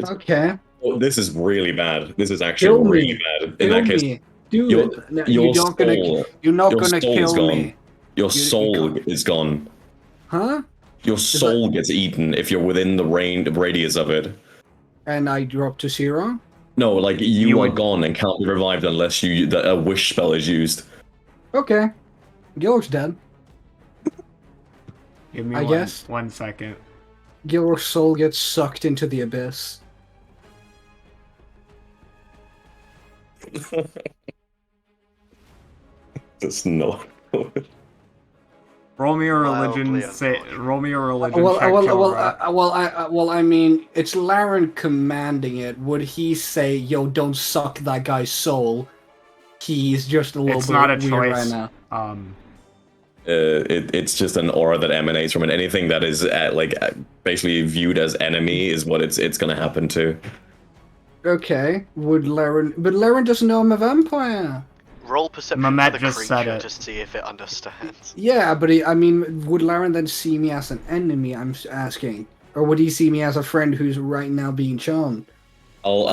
Okay. Oh, this is really bad. This is Kill actually me. really bad. In Kill that case, me. Do your- it. No, your you're not gonna. soul- You're not your gonna soul's kill gone. me. your you soul can't- is gone. Huh? Your soul gets eaten if you're within the radius of it. And I drop to 0? No, like you You are would- gone and can't be revived unless a wish spell is used. Okay. Gilrock's dead. Give me I one, guess. 1 second. Gilrock's soul gets sucked into the abyss. That's not. Roll me a Mildly religion. Roll me a religion Well, check. I mean, it's Laren commanding it. Would he say, "Yo, don't suck that guy's soul"? He's just a little It's bit not a weird choice. right now. It's just an aura that emanates from it. Anything that is basically viewed as enemy is what it's gonna happen to. Okay, would Laren? But Laren doesn't know I'm a vampire. Roll perception Mamet for the just said creature it. to see if it understands. Yeah, but I mean, would Laren then see me as an enemy? I'm asking, or would he see me as a friend who's right now being charmed? I'll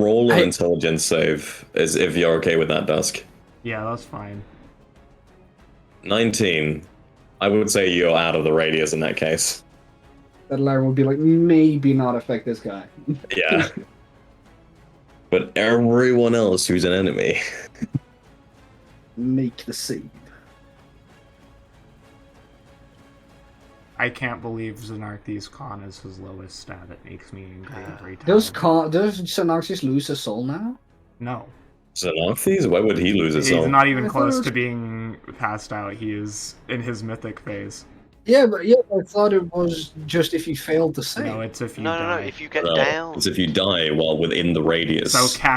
roll an intelligence save as if you're okay with that, Dusk. Yeah, that's fine. 19. I would say you're out of the radius in that case. That Laren would be like, maybe not affect this guy. Yeah. But everyone else who's an enemy. Make the save. I can't believe Xenarkthes Khan is his lowest stat. It makes me incredibly tired. Does Xenarkthes lose a soul now? No. Xenarkthes? Why would he lose his He's soul? not even I thought close it was- to being passed out. He is in his mythic phase. Yeah, but I thought it was just if you failed to save. No, it's if you No, die. if you get No, down. it's if you die while within the radius. So okay.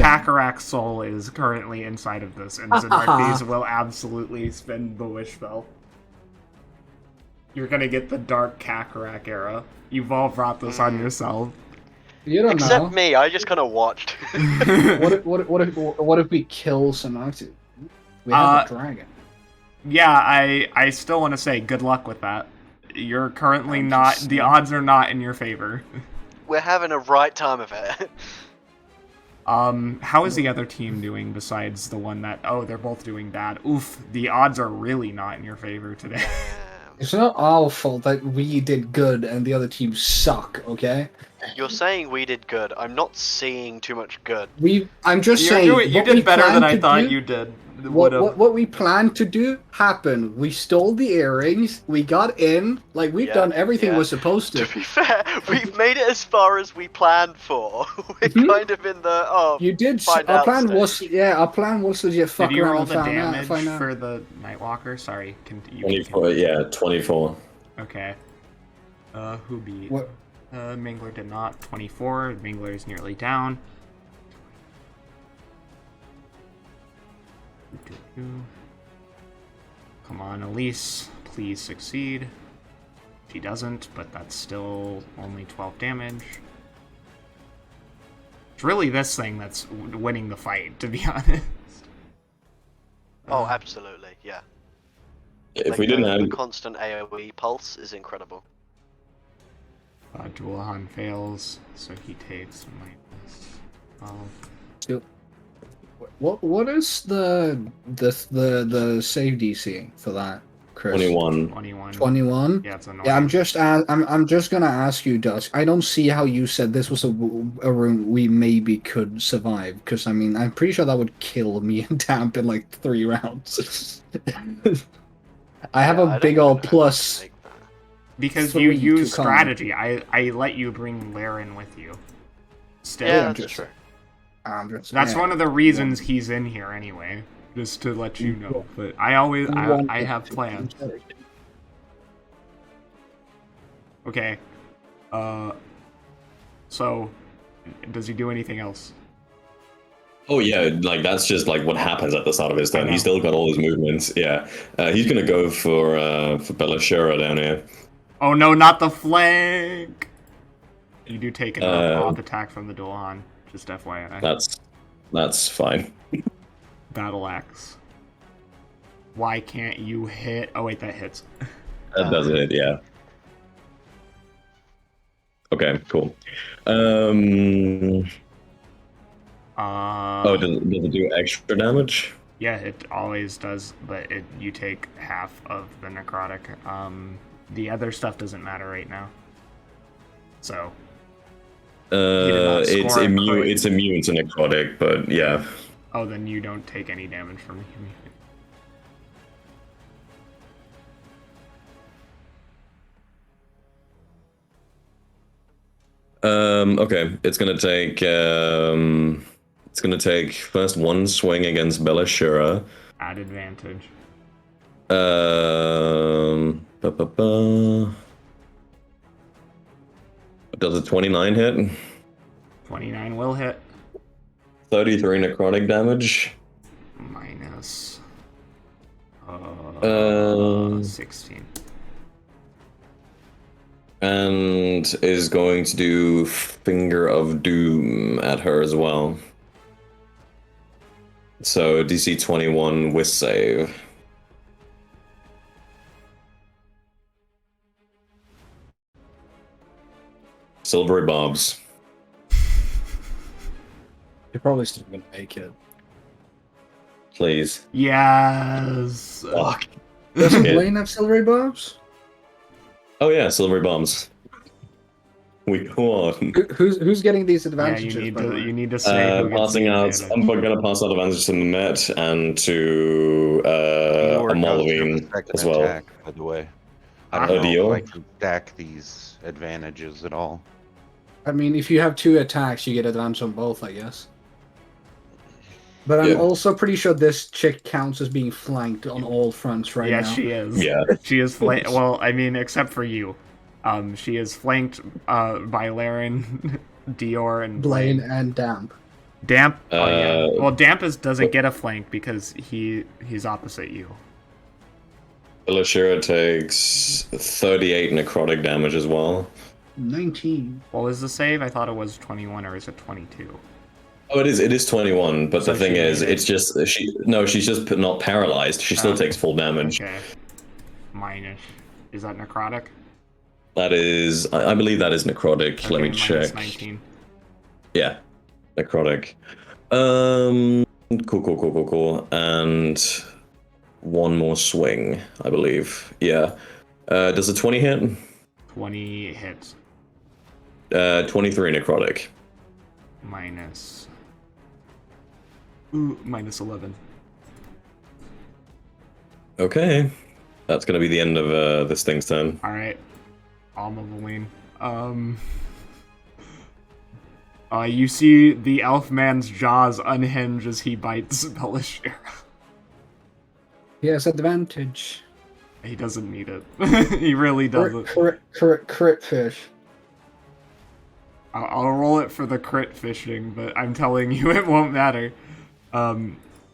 Kakorak's soul is currently inside of this, and Xenarkthes will absolutely spin the wish spell. You're gonna get the dark Kakorak era. You've all brought this on yourself. You don't Except know. me, I just kind of watched. What if we kill Xenarkthes? We have a dragon. Yeah, I still want to say good luck with that. You're currently I'm not. just The saying. odds are not in your favor. We're having a right time of it. How is the other team doing besides the one that? Oh, they're both doing bad. Oof, the odds are really not in your favor today. Damn. It's not our fault that we did good and the other team suck. Okay. You're saying we did good. I'm not seeing too much good. I'm just You saying. what we did better than planned I to thought do- you did. What we planned to do happened. We stole the earrings. We got in. Like we've Yeah, done everything yeah. we're supposed To to. be fair, we've made it as far as we planned for. We're Mhm. kind of in the You did. Find Our out plan stage. was our plan was to just fuck Did you around roll and the find damage out. for the Nightwalker? Sorry, you 24, yeah, 24. Okay. Who beat? What? Mingler did not. 24. Mingler is nearly down. Come on, Elyse. Please succeed. She doesn't, but that's still only 12 damage. It's really this thing that's winning the fight, to be honest. Oh, absolutely, yeah. If Like, we didn't the have... constant AoE pulse is incredible. Dualhan fails, so he takes minus 12. What is the save DC for that, Chris? 21. 21. 21. Yeah, it's annoying. Yeah, I'm just gonna ask you, Dusk. I don't see how you said this was a room we maybe could survive, because I mean, I'm pretty sure that would kill me and Damp in like 3 rounds. I have Yeah, a don't big even old know how to plus. make that. Because 3 you to use con. strategy. I let you bring Laren with you. Still. Yeah, I'm that's just- true. That's yeah, one of the reasons he's in here anyway. Just to let you know. But I have plans. Okay. So does he do anything else? Oh yeah, like that's just like what happens at the start of his turn. know. He's still got all his movements. Yeah, he's gonna go for Belashira down here. Oh no, not the flank! You do take an Uh, off attack from the Dulan, just FYI. That's fine. Battle axe. Why can't you hit? Oh wait, that hits. That does it. Yeah. Okay. Cool. Oh, does it do extra damage? Yeah, it always does, but you take half of the necrotic. The other stuff doesn't matter right now. So. did not It's score a immune. crit. It's immune to necrotic, but yeah. Oh, then you don't take any damage from me. Okay. It's gonna take first one swing against Belashira. At advantage. Does a 29 hit? 29 will hit. 33 necrotic damage. Minus 16. And is going to do Finger of Doom at her as well. So DC 21 with save. Silvery Bobs. You're probably still gonna make it. Please. Yes. Fuck. Doesn't Shit. Blaine have silvery bobs? Oh yeah, Silvery Bombs. We go on. Who's getting these Yeah, advantages? you need by the to way? say who gets Passing the out. advantage. I'm gonna pass out advantage to Net and to Dior a does have Molovine a second as well. attack, by the way. I Oh, don't know Dior? if I can stack these advantages at all. I mean, if you have 2 attacks, you get advantage on both, I guess. But I'm Yeah. also pretty sure this chick counts as being flanked on all fronts right Yeah, now. she is. Yeah. She is flanked. Well, I mean, except for you. She is flanked by Laren, Dior, and Blaine Blaine. and Damp. Damp. Oh yeah. Uh, Well, Damp doesn't get a flank because he's opposite you. Belashira takes 38 necrotic damage as well. 19. What was the save? I thought it was 21, or is it 22? Oh, it is 21, but So the thing she is, made it. it's just she's just not paralyzed. She still Oh, takes full damage. Okay. Minus. Is that necrotic? That is, I believe that is necrotic. Let me Okay, check. minus 19. Yeah, necrotic. Cool. And one more swing, I believe. Yeah. Does a 20 hit? 20 hits. 23 necrotic. Minus 11. Okay. That's gonna be the end of this thing's turn. Alright. Almavaline. You see the elf man's jaws unhinge as he bites Belashira. He has advantage. He doesn't need it. He really doesn't. Crit fish. I'll roll it for the crit fishing, but I'm telling you it won't matter.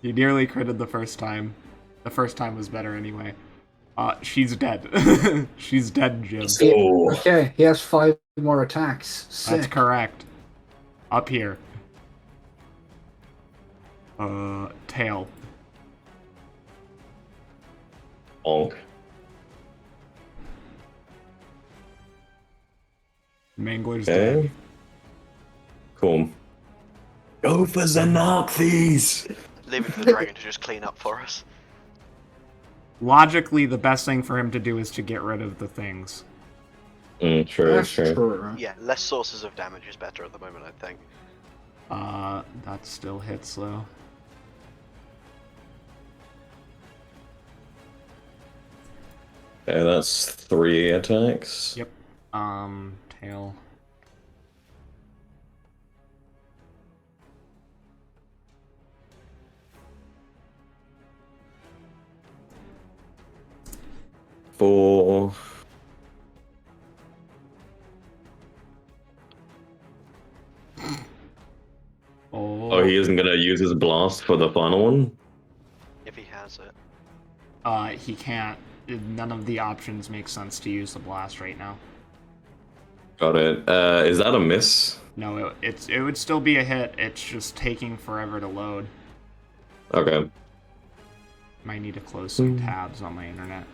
He nearly critted the first time. The first time was better anyway. She's dead. She's dead, Jim. So, Okay, he has 5 more attacks. Sick. That's correct. Up here. Tail. bonk. Mangler's Okay. dead. Cool. Go for Xenarkthes! Leave it to the dragon to just clean up for us. Logically, the best thing for him to do is to get rid of the things. True. That's true. Yeah, less sources of damage is better at the moment, I think. That still hits though. Okay, that's 3 attacks. Yep. Tail. Four. Oh, he isn't gonna use his blast for the final one? If he has it. He can't. None of the options make sense to use the blast right now. Got it. Is that a miss? No, it would still be a hit. It's just taking forever to load. Okay. Might need to close some tabs on my internet.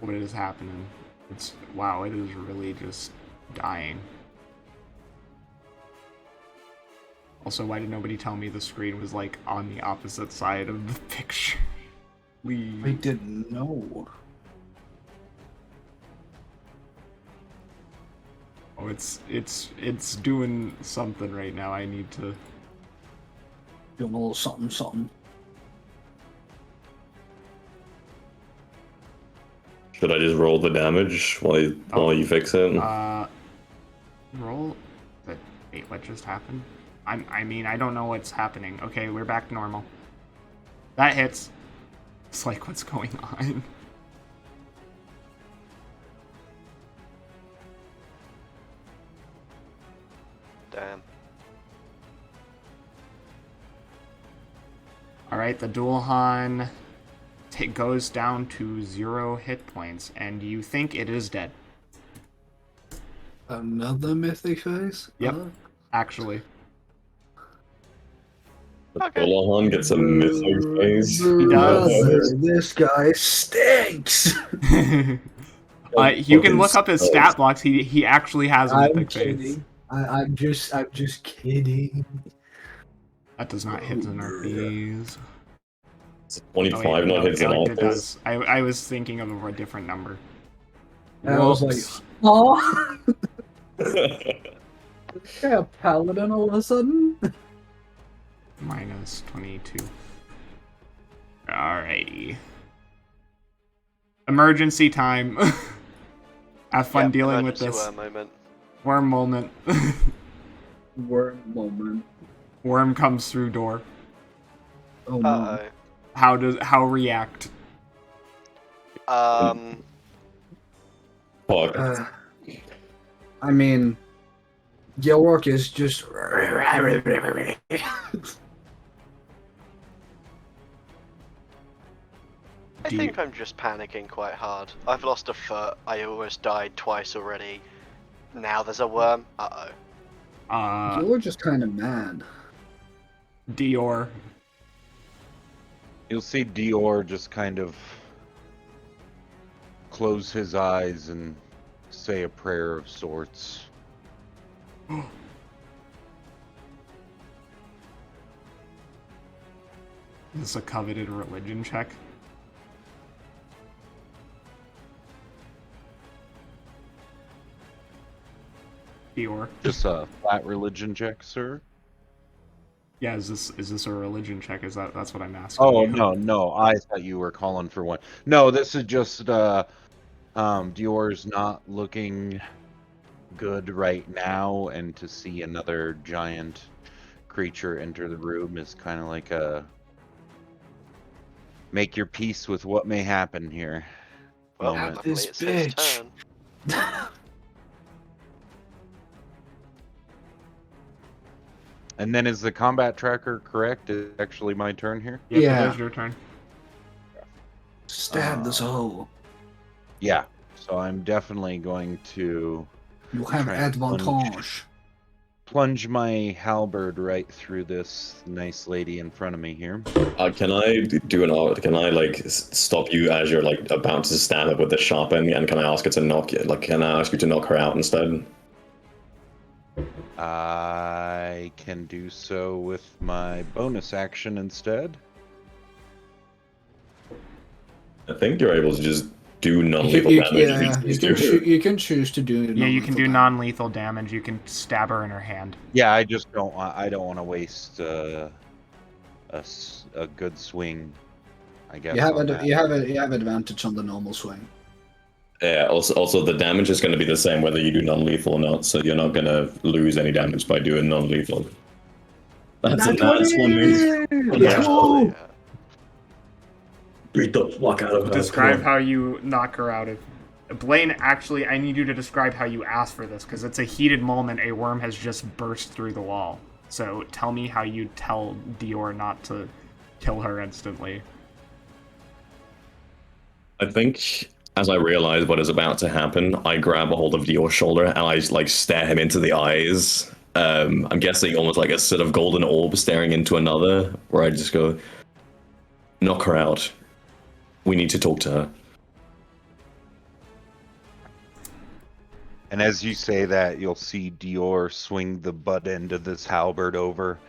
What is happening? It's wow, it is really just dying. Also, why did nobody tell me the screen was like on the opposite side of the picture? I didn't know. Oh, it's doing something right now. I need to. Doing a little something, something. Should I just roll the damage while you fix it? Roll. Wait, what just happened? I mean, I don't know what's happening. Okay, we're back to normal. That hits. It's like, what's going on? Damn. Alright, the Dualhan goes down to 0 hit points, and you think it is dead. Another mythic phase? Yep, actually. Okay. Dualhan gets a mythic phase. He does. This guy stinks. You can look up his stat blocks. He actually has a I'm mythic phase. kidding. I'm just kidding. That does not hit Xenarkthes. It's 25, Oh, wait, not hit it Xenarkthes. does. I was thinking of a different number. And I was Whoops. like, oh, yeah, paladin all of a sudden. Minus 22. Alrighty. Emergency time. Have fun Yep, dealing with emergency this. worm moment. Worm moment. Worm moment. Worm comes through door. Oh no. Uh-oh. How react? Fuck. I mean, Gilrock is just. I think I'm just panicking quite hard. I've lost a foot. I almost died twice already. Now there's a worm. Uh-oh. Gilrock's just kind of mad. Dior. You'll see Dior just kind of close his eyes and say a prayer of sorts. Is this a coveted religion check? Dior. Just a flat religion check, sir. Yeah, is this a religion check? That's what I'm asking? Oh, you? no. I thought you were calling for one. No, this is just Dior's not looking good right now, and to see another giant creature enter the room is kind of like a make your peace with what may happen here. Well, moment. luckily This it's his bitch. turn. And then is the combat tracker correct? Is it actually my turn here? Yep, Yeah. it is your turn. Stab this hole. Yeah. So I'm definitely going to You have Try and advantage. plunge my halberd right through this nice lady in front of me here. Can I do an art? Can I like stop you as you're like about to stab her with the sharp end? And can I ask her to knock you? Like, can I ask you to knock her out instead? I can do so with my bonus action instead. I think you're able to just do non-lethal damage. Yeah, you can choose to do. Yeah, you can do non-lethal non-lethal damage. You can stab her in her hand. Yeah, I just don't want. I don't want to waste a good swing. I guess. You have on that. you have advantage on the normal swing. Yeah. Also, the damage is going to be the same whether you do non-lethal or not. So you're not going to lose any damage by doing non-lethal. That's a nice one, man. Let's go! Yeah. Beat the fuck out of her. Describe how you knock her out. Blaine, actually, I need you to describe how you asked for this, because it's a heated moment. A worm has just burst through the wall. So tell me how you tell Dior not to kill her instantly. I think as I realize what is about to happen, I grab a hold of Dior's shoulder and I stare him into the eyes. I'm guessing almost like a sort of golden orb staring into another, where I just go, knock her out. We need to talk to her. And as you say that, you'll see Dior swing the butt end of this halberd over,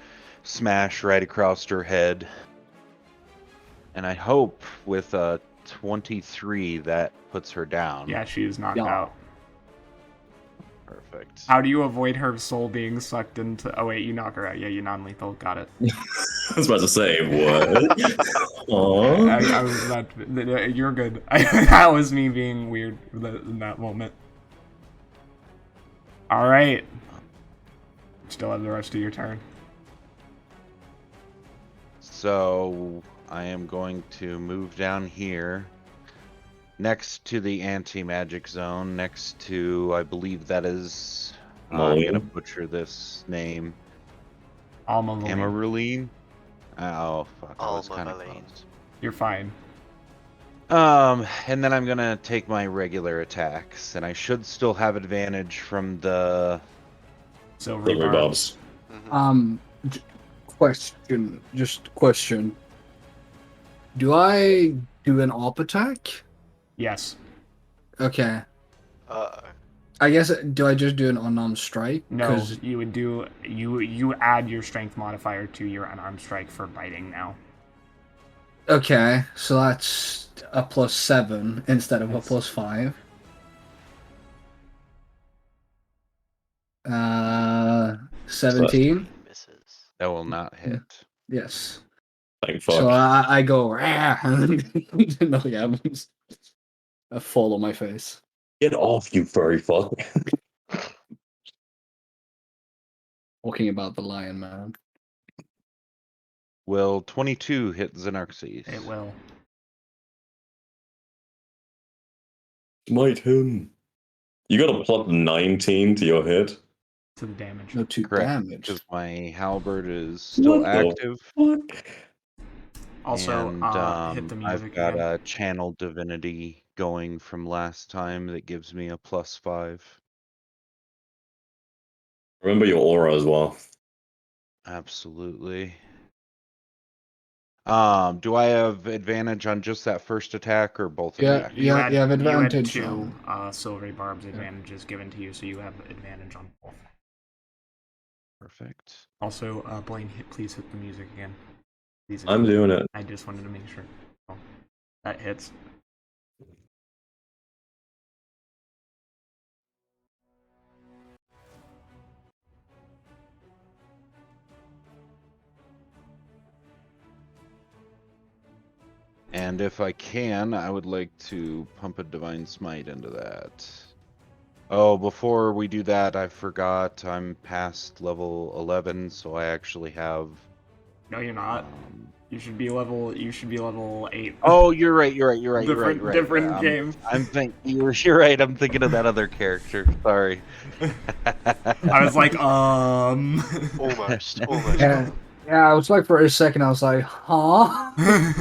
smash right across her head. And I hope with a 23 that puts her down. Yeah, she is knocked out. Perfect. How do you avoid her soul being sucked into... Oh, wait, you knock her out. Yeah, you non-lethal. Got it. I was about to say, what? Aww. I was not... You're good. That was me being weird in that moment. Alright. Still have the rest of your turn. So I am going to move down here next to the anti-magic zone, next to, I believe that is, I'm going to butcher this name. Amaruline? Oh, fuck, I was kind of close. You're fine. And then I'm going to take my regular attacks, and I should still have advantage from the... Silvery Barbs. Question. Do I do an AWP attack? Yes. Okay. Uh-oh. I guess, do I just do an unarmed strike? No, you would do... You add your strength modifier to your unarmed strike for biting now. Okay, so that's a +7 instead of a +5. 17. Misses. That will not hit. Yes. Thank fuck. So I go, and then nothing happens. I fall on my face. Get off, you furry fuck. Walking about the lion man. Will 22 hit Xenarkthes? It will. Smite him. You got a +19 to your hit. To the damage. No 2 Correct, damage. because my halberd is still active. Fuck? Also, And hit the music I've got again. a channel divinity going from last time that gives me a +5. Remember your aura as well. Absolutely. Do I have advantage on just that first attack or both attacks? You have advantage. You had 2 Silvery Barbs advantages given to you, so you have advantage on both. Perfect. Also, Blaine, please hit the music again. I'm doing it. I just wanted to make sure. Oh, that hits. And if I can, I would like to pump a Divine Smite into that. Oh, before we do that, I forgot I'm past level 11, so I actually have... No, you're not. You should be level 8. Oh, you're right. Different game. You're right. I'm thinking of that other character. Sorry. I was like, Almost. Yeah, I was like for a second, I was like, huh?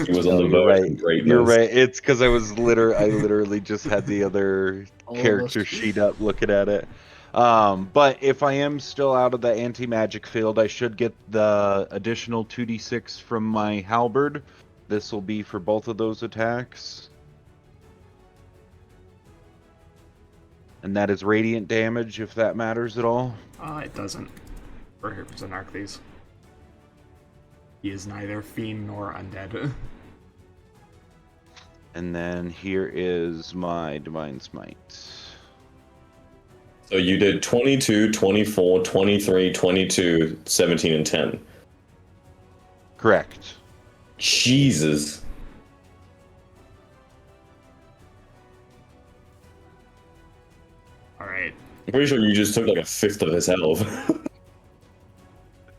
He was on the You're verge right. of greatness. You're right. It's because I literally just had the other character sheet up looking at it. But if I am still out of the anti-magic field, I should get the additional 2d6 from my halberd. This will be for both of those attacks. And that is radiant damage, if that matters at all. it doesn't. For Xenarkthes. He is neither fiend nor undead. And then here is my Divine Smite. So you did 22, 24, 23, 22, 17, and 10. Correct. Jesus. All right. I'm pretty sure you just took like a fifth of his health.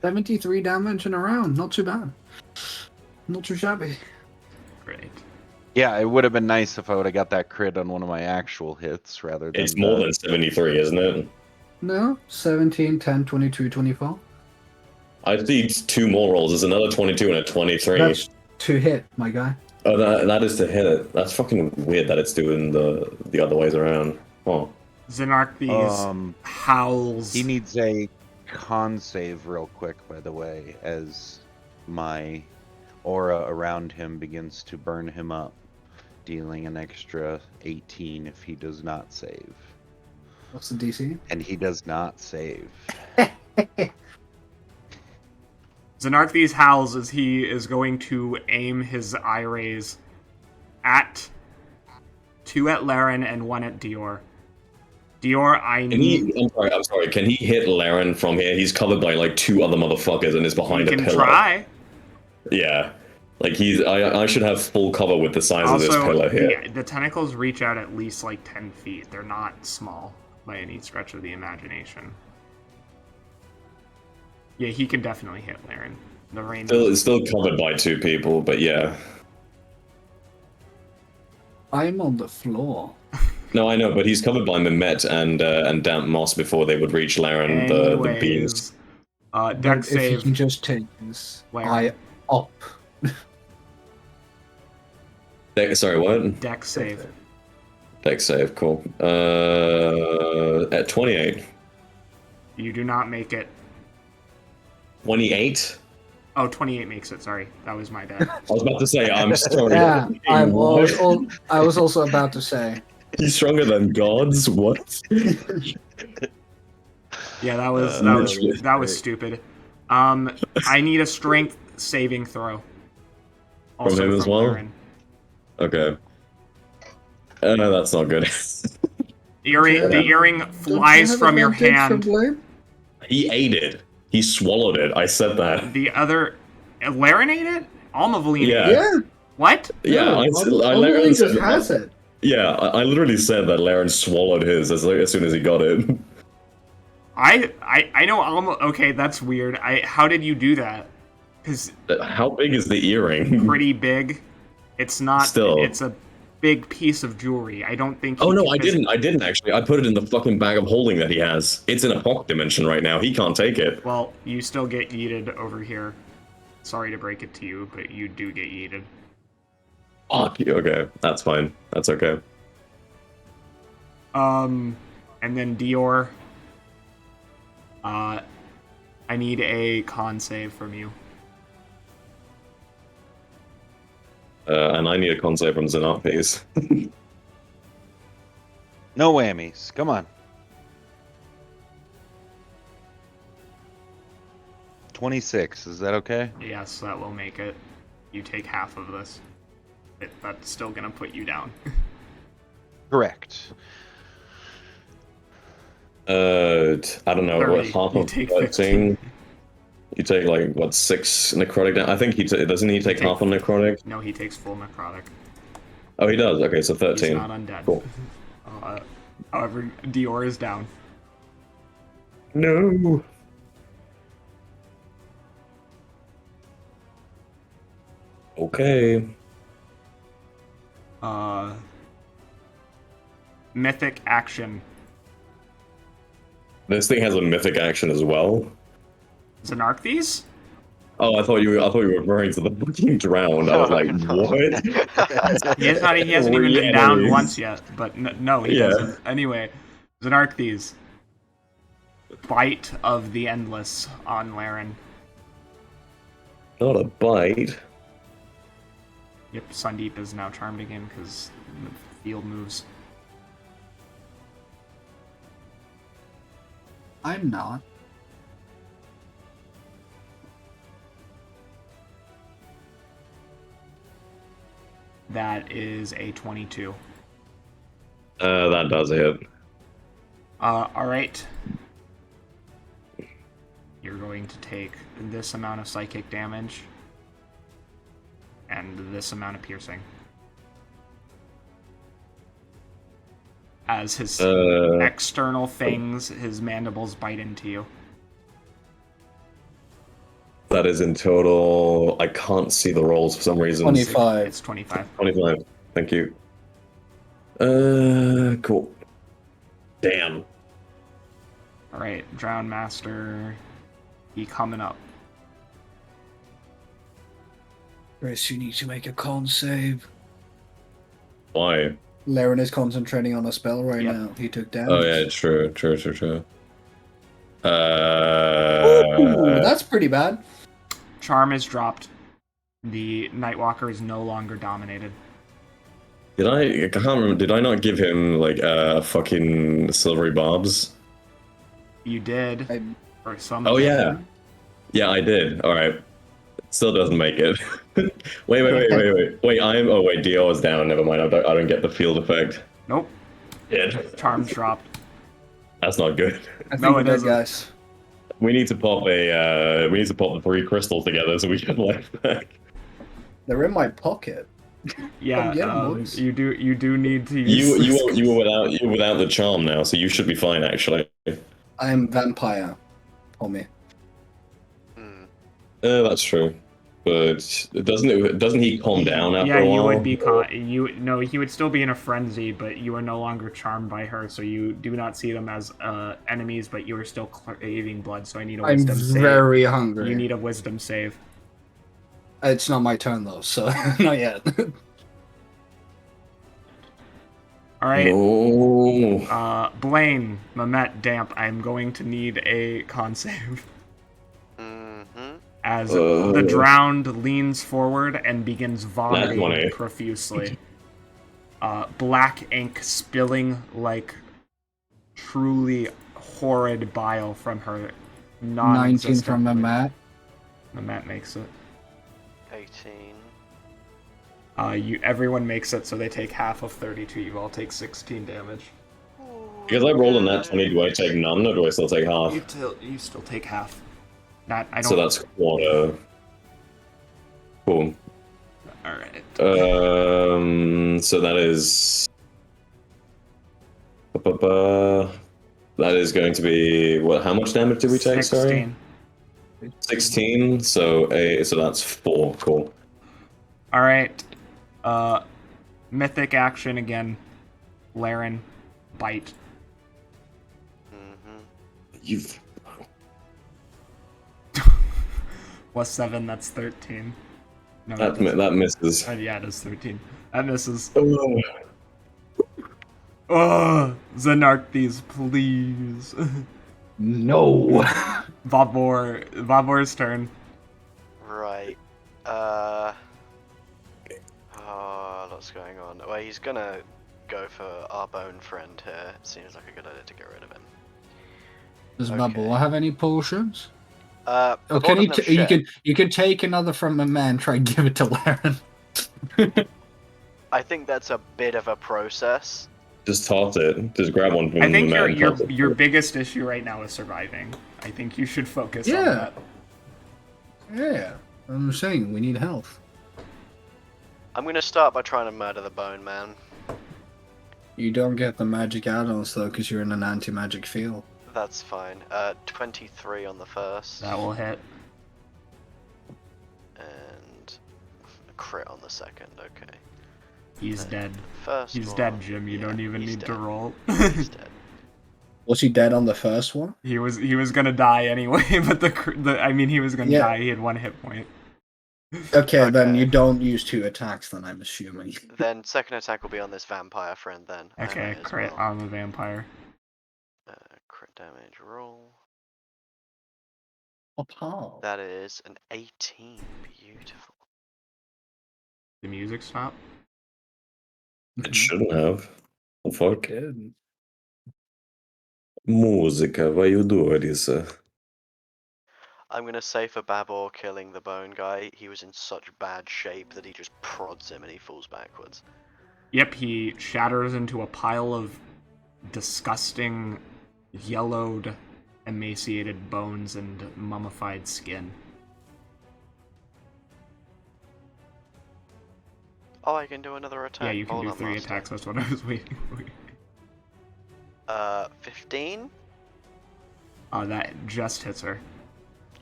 73 damage in a round. Not too bad. Not too shabby. Great. Yeah, it would have been nice if I would have got that crit on one of my actual hits rather than. It's more than 73, isn't it? No, 17, 10, 22, 24. I see 2 more rolls. There's another 22 and a 23. That's to hit, my guy. Oh, that is to hit it. That's fucking weird that it's doing the other ways around. Oh. Xenarkthes howls. He needs a con save real quick, by the way, as my aura around him begins to burn him up, dealing an extra 18 if he does not save. What's the DC? And he does not save. Xenarkthes howls as he is going to aim his eye rays at 2 at Laren and 1 at Dior. Dior, I need. I'm sorry. Can he hit Laren from here? He's covered by like 2 other motherfuckers and is behind a You can pillar. try. Yeah. Like I should have full cover with the size of this pillar here. The tentacles reach out at least like 10 feet. They're not small by any stretch of the imagination. Yeah, he can definitely hit Laren. The range. It's still covered by 2 people, but yeah. I'm on the floor. No, I know, but he's covered by Mehmet and Damp Moss before they would reach Laren, the beams. Deck If save. he can just take his Where? eye up. Sorry, what? Deck save. Deck save, cool. At 28. You do not make it. 28? Oh, 28 makes it. Sorry, that was my bad. I was about to say, I'm sorry. Yeah, I was also about to say. He's stronger than gods? What? Yeah, that was stupid. I need a strength saving throw. From him as well? Laren. Okay. No, that's not good. The earring flies from your hand. He ate it. He swallowed it. I said that. The other... Laren ate it? Almavalina. Yeah. What? Yeah, No, I Almavalina literally said just has it. Yeah, I literally said that Laren swallowed his as soon as he got it. I know Alma... Okay, that's weird. How did you do that? Because... How big is the earring? Pretty big. It's not... Still. It's a big piece of jewelry. I don't think... Oh, no, I didn't actually. I put it in the fucking bag of holding that he has. It's in a pocket dimension right now. He can't take it. Well, you still get yeeted over here. Sorry to break it to you, but you do get yeeted. Fuck you. Okay, that's fine. That's okay. And then Dior. I need a con save from you. And I need a con save from Xenarkthes. No whammies. Come on. 26. Is that okay? Yes, that will make it. You take half of this. That's still gonna put you down. Correct. I don't know, 30. what, half You of take 13? You take, like, what, 6 necrotic damage? I think doesn't he take half on necrotic? No, he takes full necrotic. Oh, he does? Okay, so He's 13. not undead. Cool. However, Dior is down. No! Okay. Mythic action. This thing has a mythic action as well? Xenarkthes? Oh, I thought you were referring to the fucking drowned. I was like, what? He hasn't even been down once yet, but no, he Yeah. doesn't. Anyway, Xenarkthes. Bite of the Endless on Laren. Not a bite. Yep, Sundeep is now charmed again because the field moves. I'm not. That is a 22. That does hit. Alright. You're going to take this amount of psychic damage and this amount of piercing. As his external fangs, his mandibles bite into you. That is in total. I can't see the rolls for some reason. 25. It's 25. 25. Thank you. Cool. Damn. Alright, Drown Master. He coming up. Chris, you need to make a con save. Why? Laren is concentrating on a spell right Yep. now. He took damage. Oh yeah, true. Ooh, that's pretty bad. Charm is dropped. The Nightwalker is no longer dominated. I can't remember. Did I not give him like fucking silvery barbs? You did. Or some. Oh yeah, yeah, I did. All right, still doesn't make it. wait. Oh wait, Dior is down. Never mind. I don't get the field effect. Nope. Yeah, Charm's dropped. that's not good. I think No, we're it dead, isn't. guys. We need to pop the 3 crystals together so we get life back. They're in my pocket. Yeah, get 'em, boys. you do need to use. You were without the charm now, so you should be fine actually. I'm vampire. Call me. That's true, but doesn't he calm down after Yeah, a while? you would be he would still be in a frenzy, but you are no longer charmed by her, so you do not see them as enemies, but you are still craving blood. So I need a I'm wisdom save. very hungry. You need a wisdom save. It's not my turn though, so not yet. All right. Oh. Blaine, Mamet, Damp. I'm going to need a con save. As the drowned leans forward and begins vomiting profusely. Black ink spilling like truly horrid bile from her 19 from the mat. Mamet makes it. 18. Everyone makes it, so they take half of 32. You all take 16 damage. Because I rolled on that 20, do I take none or do I still take half? You still take half. I don't. So that's quarter. Cool. All right. So that is. That is going to be what? How much damage did we take? 16. Sorry. 16. So that's 4. Cool. All right. Mythic action again. Laren, bite. You've. Plus 7, that's 13. No, That misses. yeah, it is 13. That misses. Oh. Oh, Xenarkthes, please. No. Vabor's turn. Right. What's going on? Well, he's gonna go for our bone friend here. Seems like a good idea to get rid of him. Does Okay. Bubble have any potions? Oh, can you can take another from a man. Try and give it to Laren. I think that's a bit of a process. Just toss it. Just grab one from I think the man and toss it. your biggest issue right now is surviving. I think you should focus on Yeah. that. Yeah, I'm saying we need health. I'm gonna start by trying to murder the bone man. You don't get the magic add-ons though, because you're in an anti-magic field. That's fine. 23 on the first. That will hit. And a crit on the second, okay. He's dead. First He's one, dead, Jim. You yeah, don't even he's need dead. to roll. He's dead. Was he dead on the first one? He was gonna die anyway, but he was gonna Yeah. die. He had 1 hit point. Okay, then Okay. you don't use 2 attacks. Then I'm assuming. Then second attack will be on this vampire friend then. Okay, as crit well. on the vampire. Crit damage roll. Oh, That is an 18. Beautiful. The music stop. It shouldn't have. Oh, fuck. good. Музика, vad gjorde du, Elyse? I'm gonna say for Babor killing the bone guy, he was in such bad shape that he just prods him and he falls backwards. Yep, he shatters into a pile of disgusting, yellowed, emaciated bones and mummified skin. Oh, I can do another attack. Yeah, you can Hold do on, 3 Master. attacks, that's what I was waiting for. 15? That just hits her.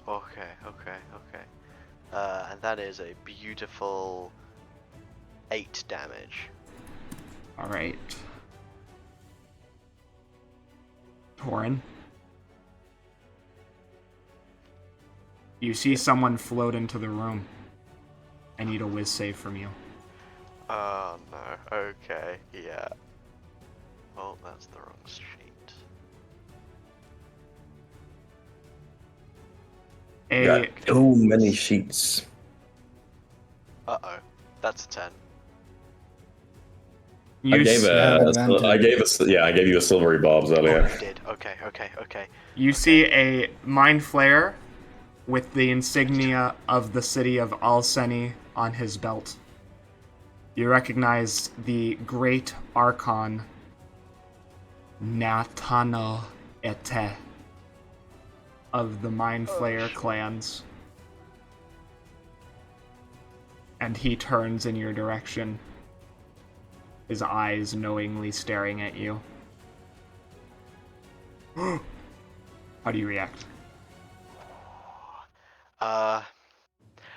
Okay. And that is a beautiful 8 damage. Alright. Torin. You see someone float into the room. I need a whiz save from you. Oh no, okay, yeah. Well, that's the wrong sheet. Got too many sheets. Uh-oh, that's a 10. You I gave you a silvery bobs earlier. Oh, you did. Okay. You see a mind flare with the insignia of the city of Alseni on his belt. You recognize the great archon Natano Ete of the Mind Flayer clans. And he turns in your direction, his eyes knowingly staring at you. How do you react? I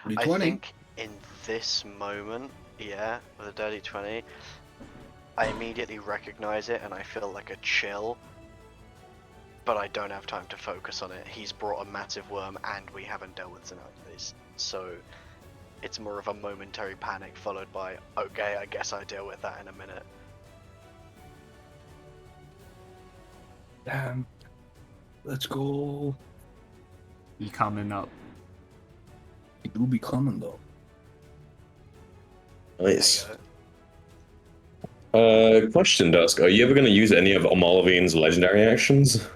20. think in this moment, yeah, with a dirty 20, I immediately recognize it and I feel like a chill. But I don't have time to focus on it. He's brought a massive worm and we haven't dealt with Xenarkthes. So it's more of a momentary panic followed by, okay, I guess I deal with that in a minute. Damn. Let's go. He coming up. He do be coming though. Nice. There you Question, Dusk. Are you ever going to use any of Omalavine's legendary actions?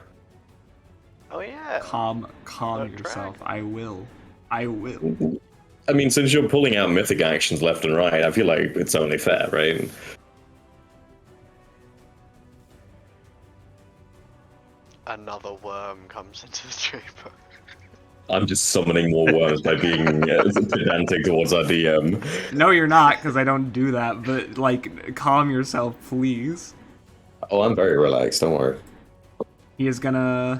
go. Oh yeah. Calm Look, yourself. drag. I will. I mean, since you're pulling out mythic actions left and right, I feel like it's only fair, right? Another worm comes into the chamber. I'm just summoning more worms by being pedantic towards our DM. No, you're not, because I don't do that. But, like, calm yourself, please. Oh, I'm very relaxed, don't worry. He is gonna...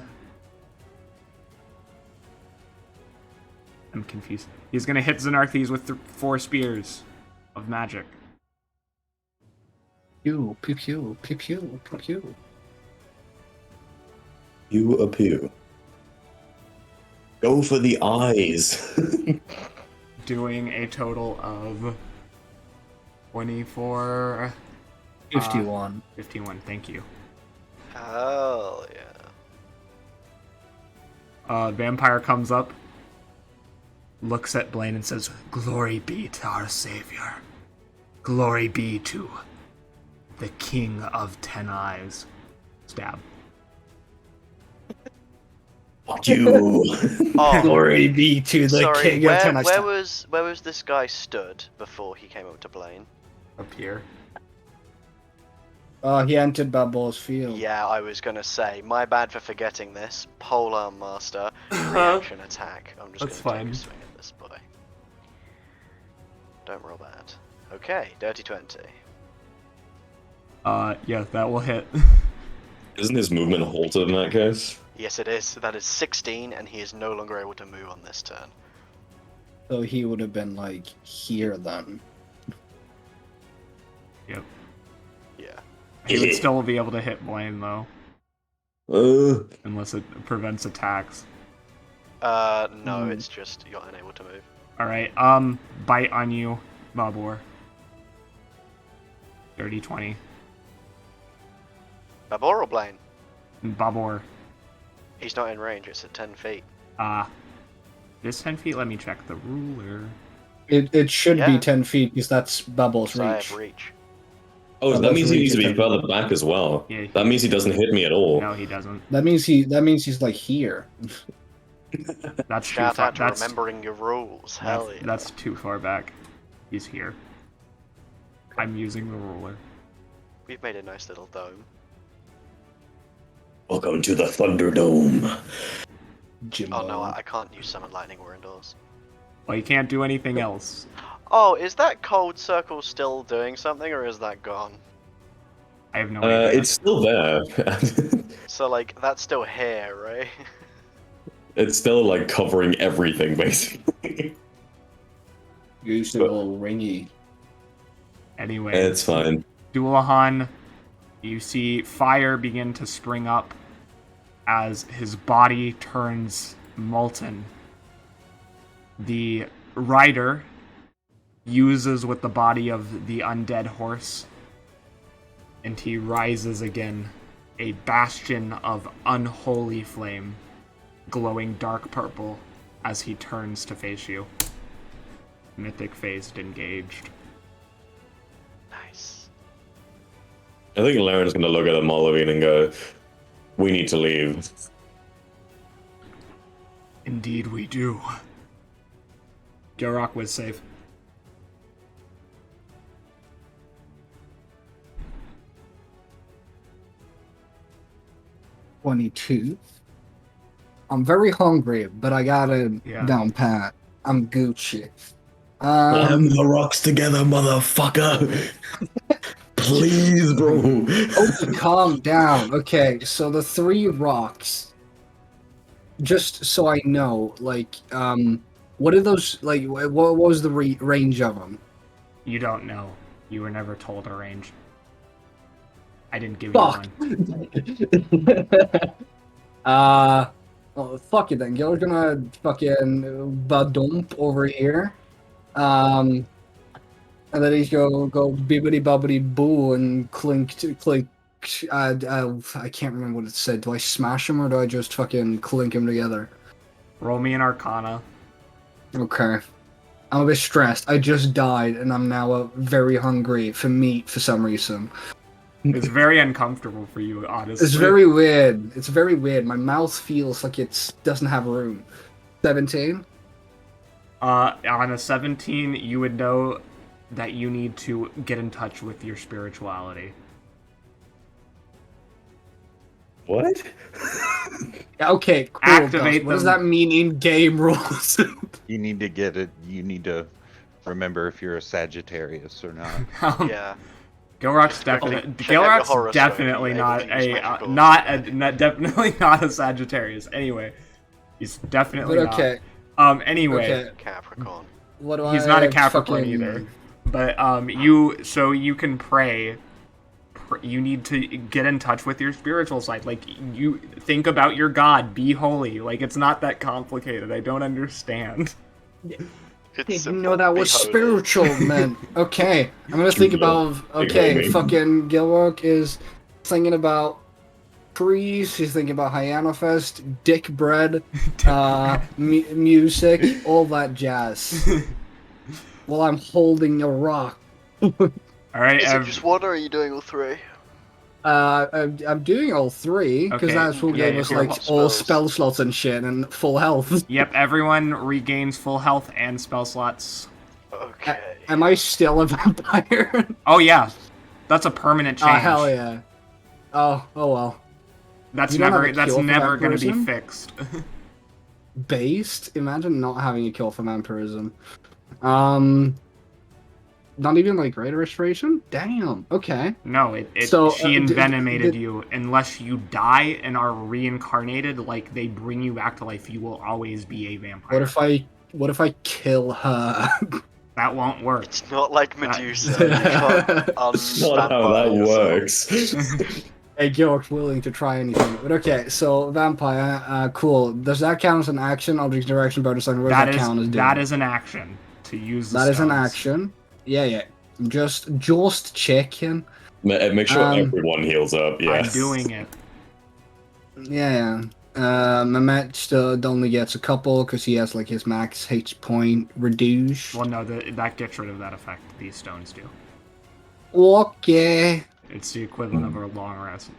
I'm confused. He's gonna hit Xenarkthes with 4 spears of magic. Pew, pew, pew, pew, pew, pew, pew. You appear. Go for the eyes. Doing a total of 24... 51. 51, thank you. Hell yeah. Vampire comes up, looks at Blaine and says, "Glory be to our savior. Glory be to the King of 10 Eyes." Stab. Fuck you. Oh, Glory be to the sorry. king of Ten. Where was this guy stood before he came up to Blaine? Up here. He entered Babel's field. Yeah, I was gonna say, my bad for forgetting this. Polearm Master, reaction attack. I'm just That's gonna fine. take a swing at this boy. Don't roll bad. Okay, dirty 20. Yeah, that will hit. Isn't his movement halted in that case? Yes, it is. That is 16, and he is no longer able to move on this turn. So he would have been like here then. Yep. Yeah. He would still be able to hit Blaine, though. Unless it prevents attacks. No, it's just you're unable to move. Alright, bite on you, Babor. 30-20. Babor or Blaine? Babor. He's not in range, it's at 10 feet. This 10 feet, let me check the ruler. It should Yeah. be 10 feet because that's Babel's So I reach. have reach. Oh, Oh, that means he that's needs to be really further back as well. Yeah, That means he doesn't hit me at all. No, he doesn't. That means he's like here. That's too Shout far. out to remembering your rules. Hell yeah. That's too far back. He's here. I'm using the ruler. We've made a nice little dome. Welcome to the Thunderdome. Jimbo. Oh no, I can't use summon lightning. We're indoors. Well, you can't do anything else. Oh, is that cold circle still doing something, or is that gone? I have no idea. It's still there. So like, that's still here, right? It's still like covering everything, basically. Used it all ringy. Anyway, It's fine. Dullahan, you see fire begin to spring up as his body turns molten. The rider uses with the body of the undead horse, and he rises again, a bastion of unholy flame, glowing dark purple as he turns to face you. Mythic phased engaged. Nice. I think Lauren's gonna look at the Molovine and go, "We need to leave." Indeed we do. Gilrock was safe. $22. I'm very hungry, but I got it down pat. I'm Gucci. The rocks together, motherfucker. Please, bro. Oh, calm down. Okay, so the 3 rocks. Just so I know, like, what are those? Like, what was the range of them? You don't know. You were never told a range. I didn't give Fuck. you one. Well, fuck it then. You're gonna fucking badump over here. And then he's go bibbity bobbity boo and clink. I can't remember what it said. Do I smash him or do I just fucking clink him together? Roll me an Arcana. Okay. I'm a bit stressed. I just died and I'm now very hungry for meat for some reason. It's very uncomfortable for you, honestly. It's very weird. It's very weird. My mouth feels like it doesn't have room. 17? On a 17, you would know that you need to get in touch with your spirituality. What? Okay, cool. Activate What does them. that mean in game rules? You need to get it. You need to remember if you're a Sagittarius or not. Yeah. Gilrock's Check out your definitely horoscope, definitely you're not able to use a magical. definitely not a Sagittarius. Anyway, he's definitely But okay. not. Anyway, Okay. Capricorn. What do he's I not a Capricorn fucking... either. But you can pray. You need to get in touch with your spiritual side. Like, you think about your God. Be holy. Like, it's not that complicated. I don't understand. It's Didn't know that was holy. spiritual, man. Okay, I'm gonna think about. Okay, Big fucking Gilrock is thinking about trees. He's thinking about Hyena Fest, dick bread, music, all that jazz. While I'm holding a rock. All right, Is it just one, or are you doing all 3? I'm doing all 3 because Okay, that's who yeah, gave us yeah, like spells. all spell slots and shit and full health. Yep, everyone regains full health and spell slots. Okay. Am I still a vampire? Oh yeah, that's a permanent change. Oh hell yeah! Oh well. That's You don't have never a that's cure for never gonna be vampirism? fixed. Based? Imagine not having a kill for vampirism. Not even like greater restoration? Damn. Okay. No, So, she d- envenomated d- you. Unless you die and are reincarnated, like they bring you back to life, you will always be a vampire. What if I kill her? That won't work. It's not like Medusa. You That- can't That's not how that unvampire yourself. works. Hey, Gilrock's willing to try anything. But okay, so vampire, cool. Does that count as an action, object direction, bonus action? What does that count as doing? That is an action to use. The That is an stones. action. Yeah. Just checking. Make sure everyone heals up. Yeah. I'm doing it. Yeah. Mehmet still only gets a couple because he has like his max H point reduced. Well, no, that gets rid of that effect. These stones do. Okay. It's the equivalent of a long rest.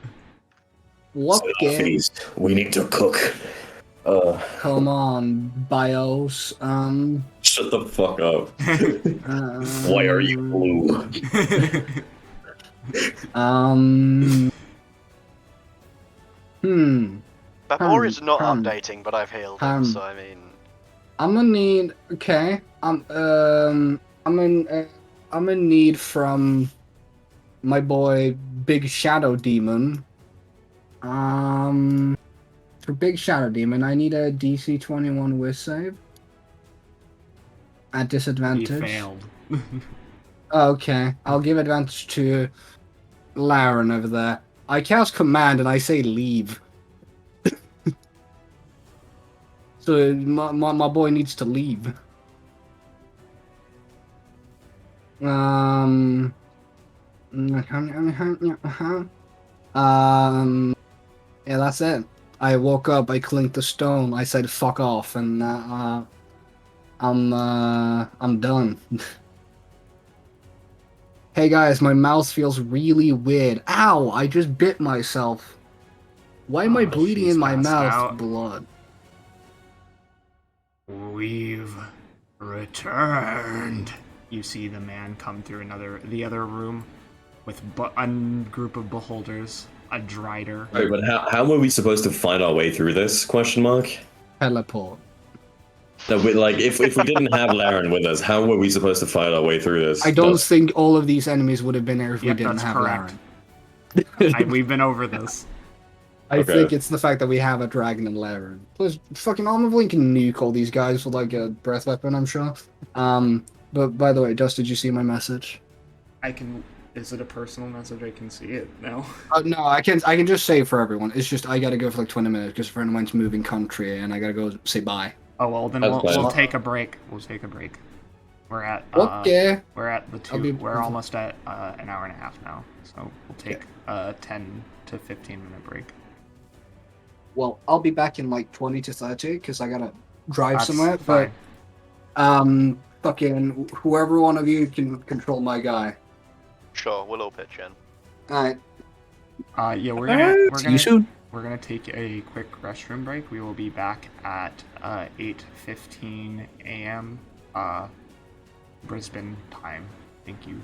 Okay. Feast. We need to cook. Come on, BIOS. Shut the fuck up. Why are you blue? Hmm. Vapori's not Hmm. updating, but I've healed him, so I mean... I'm gonna need. Okay. I'm gonna need from my boy Big Shadow Demon. For Big Shadow Demon, I need a DC 21 Whiz save at He disadvantage. failed. Okay, I'll give advantage to Laren over there. I cast command and I say leave. So my boy needs to leave. Yeah, that's it. I woke up, I clinked the stone, I said fuck off, and I'm done. Hey guys, my mouth feels really weird. Ow! I just bit myself. Why am I Oh, bleeding she's in my passed mouth? out. Blood. We've returned. You see the man come through the other room with a group of beholders, a drider. Wait, but how were we supposed to find our way through this? Question mark. Teleport. No, but like, if we didn't have Laren with us, how were we supposed to find our way through this? I don't think all of these enemies would have been there if we Yep, didn't that's have correct. Laren. We've been over this. I Okay. think it's the fact that we have a dragon and Laren. Plus, fucking Armor of Link can nuke all these guys with like a breath weapon, I'm sure. But by the way, Dust, did you see my message? I can. Is it a personal message? I can see it now. No, I can just say for everyone. It's just I gotta go for like 20 minutes because a friend of mine's moving country and I gotta go say bye. Oh well, then That's we'll fine. take a break. We'll take a break. We're at Okay. we're at the I'll be- two. We're almost at an hour and a half now, so we'll take a 10 to 15 minute break. Well, I'll be back in like 20 to 30 because I gotta drive That's somewhere. fine. But fucking whoever one of you can control my guy. Sure, we'll all pitch in. All right. Yeah, See you soon. we're gonna take a quick restroom break. We will be back at 8:15 a.m. Brisbane time. Thank you.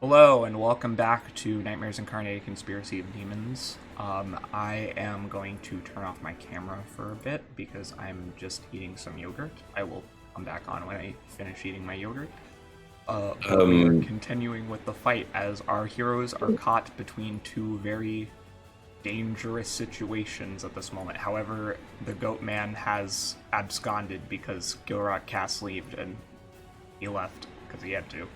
Hello and welcome back to Nightmares Incarnate Conspiracy of Demons. I am going to turn off my camera for a bit because I'm just eating some yogurt. I will come back on when I finish eating my yogurt. But we are continuing with the fight as our heroes are caught between two very dangerous situations at this moment. However, the goat man has absconded because Gilrock cast leave and he left because he had to.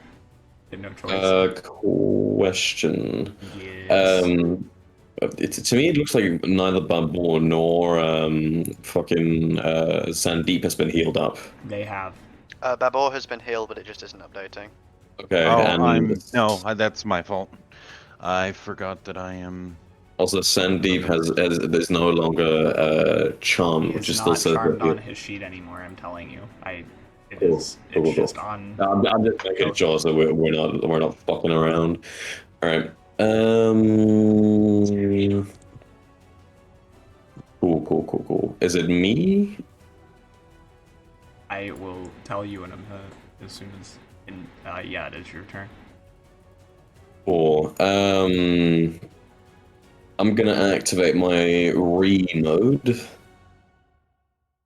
No choice. Question. Yes. To me, it looks like neither Babur nor fucking Sandeep has been healed up. They have. Babor has been healed, but it just isn't updating. Okay, Oh, and that's my fault. I forgot that I am. also Sandeep there's no longer charm, He which is is still not says charmed that on his sheet anymore. I'm telling you. Cool. It's Cool. just on. I'm just making sure so we're not fucking around. All right. Cool. Is it me? I will tell you in as soon as. Yeah, it is your turn. Cool. I'm gonna activate my re-mode.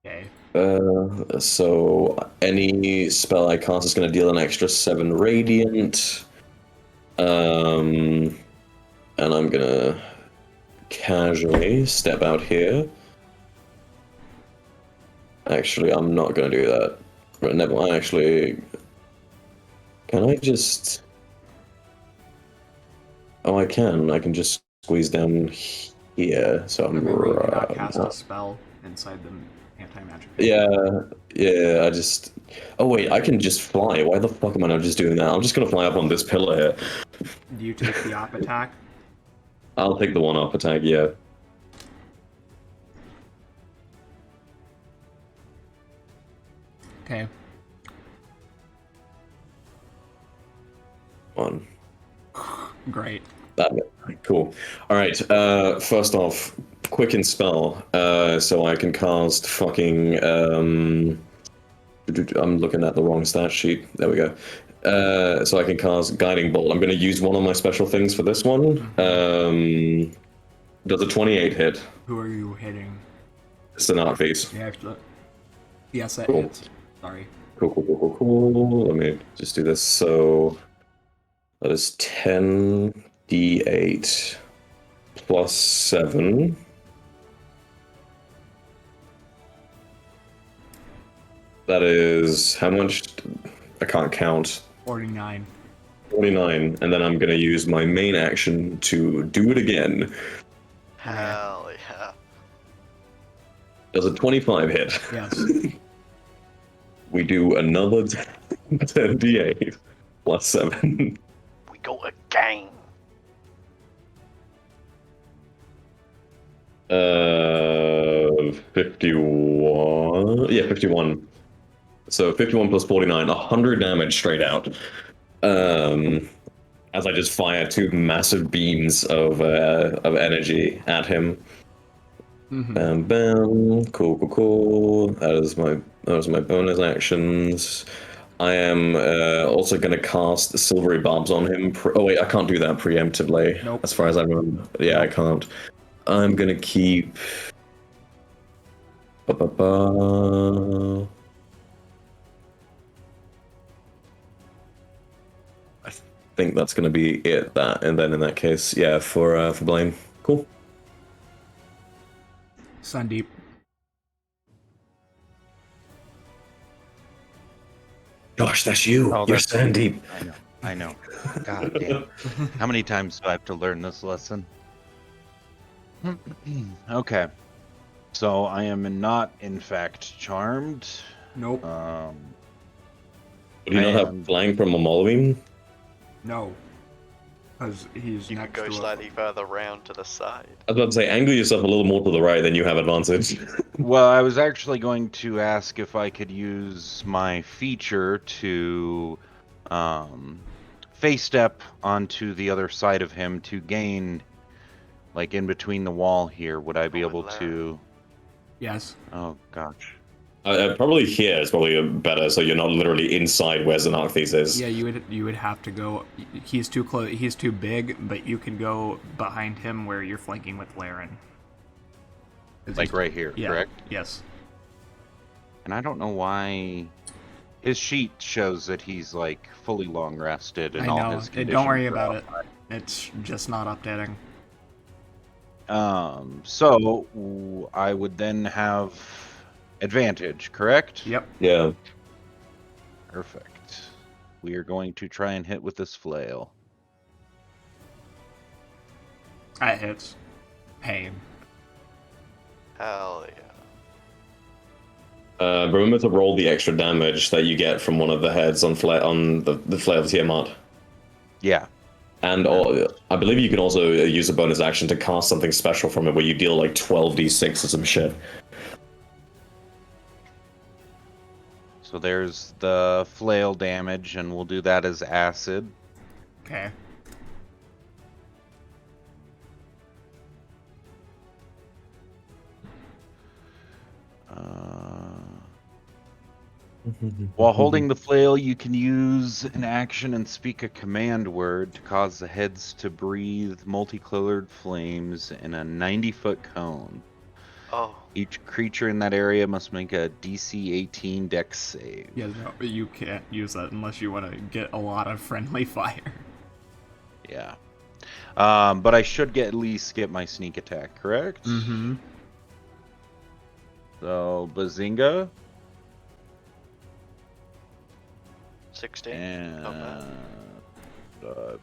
Okay. So any spell I cast is gonna deal an extra 7 radiant. And I'm gonna casually step out here. Actually, I'm not gonna do that. Right, never. Actually, can I just? Oh, I can. I can just squeeze down here. So I'm Remember, you cannot right. cast a spell inside the anti-magic. Yeah. I just. Oh wait, I can just fly. Why the fuck am I not just doing that? I'm just gonna fly up on this pillar here. Do you take the op attack? I'll take the one-up attack. Yeah. Okay. One. Great. Cool. All right. First off, quicken spell. So I can cast fucking. I'm looking at the wrong stat sheet. There we go. So I can cast guiding bolt. I'm going to use one of my special things for this one. Does a 28 hit? Who are you hitting? Xenarkthes. Yes, that Cool. hits. Sorry. Cool. Let me just do this. So that is 10d8 plus 7. That is how much? I can't count. 49. 49, and then I'm gonna use my main action to do it again. Hell yeah. Does a 25 hit? Yes. We do another 10d8 plus 7. We go again. 51. Yeah, 51. So 51 plus 49, 100 damage straight out. As I just fire 2 massive beams of energy at him. Bam. Cool. That was my bonus actions. I am also going to cast Silvery Barbs on him. Oh wait, I can't do that preemptively. Nope. As far as I remember. Yeah, I can't. I'm going to keep. I think that's going to be it. And then in that case, yeah, for Blaine. Cool. Sandeep. Gosh, that's you. Oh, You're that's- Sandeep. I know. God damn. How many times do I have to learn this lesson? Okay. So I am not, in fact, charmed. Nope. Do you not have flying from Mamalwin? No. Because he's You can next go to slightly further round to the side. I was about to say, angle yourself a little more to the right, then you have advantage. Well, I was actually going to ask if I could use my feature to face step onto the other side of him to gain, like, in between the wall here. Would I be able to? Yes. Oh gosh. Probably here is probably better, so you're not literally inside where Xenarkthes is. Yeah, you would have to go. He's too close. He's too big, but you can go behind him where you're flanking with Laren. Like right here, Yeah. correct? Yes. And I don't know why his sheet shows that he's like fully long rested and I all know. his conditions. Don't worry are about up. it. It's just not updating. So I would then have advantage, correct? Yep. Yeah. Perfect. We are going to try and hit with this flail. That hits. Pain. Hell yeah. Remember to roll the extra damage that you get from one of the heads on the flail of Tiamat. Yeah. And I believe you can also use a bonus action to cast something special from it where you deal like 12d6 or some shit. So there's the flail damage, and we'll do that as acid. Okay. While holding the flail, you can use an action and speak a command word to cause the heads to breathe multicolored flames in a 90-foot cone. Oh, Each creature in that area must make a DC 18 Dex save. Yeah, no, you can't use that unless you want to get a lot of friendly fire. Yeah. But I should at least get my sneak attack, correct? Mm-hmm. So, Bazinga. 16. And Not bad. I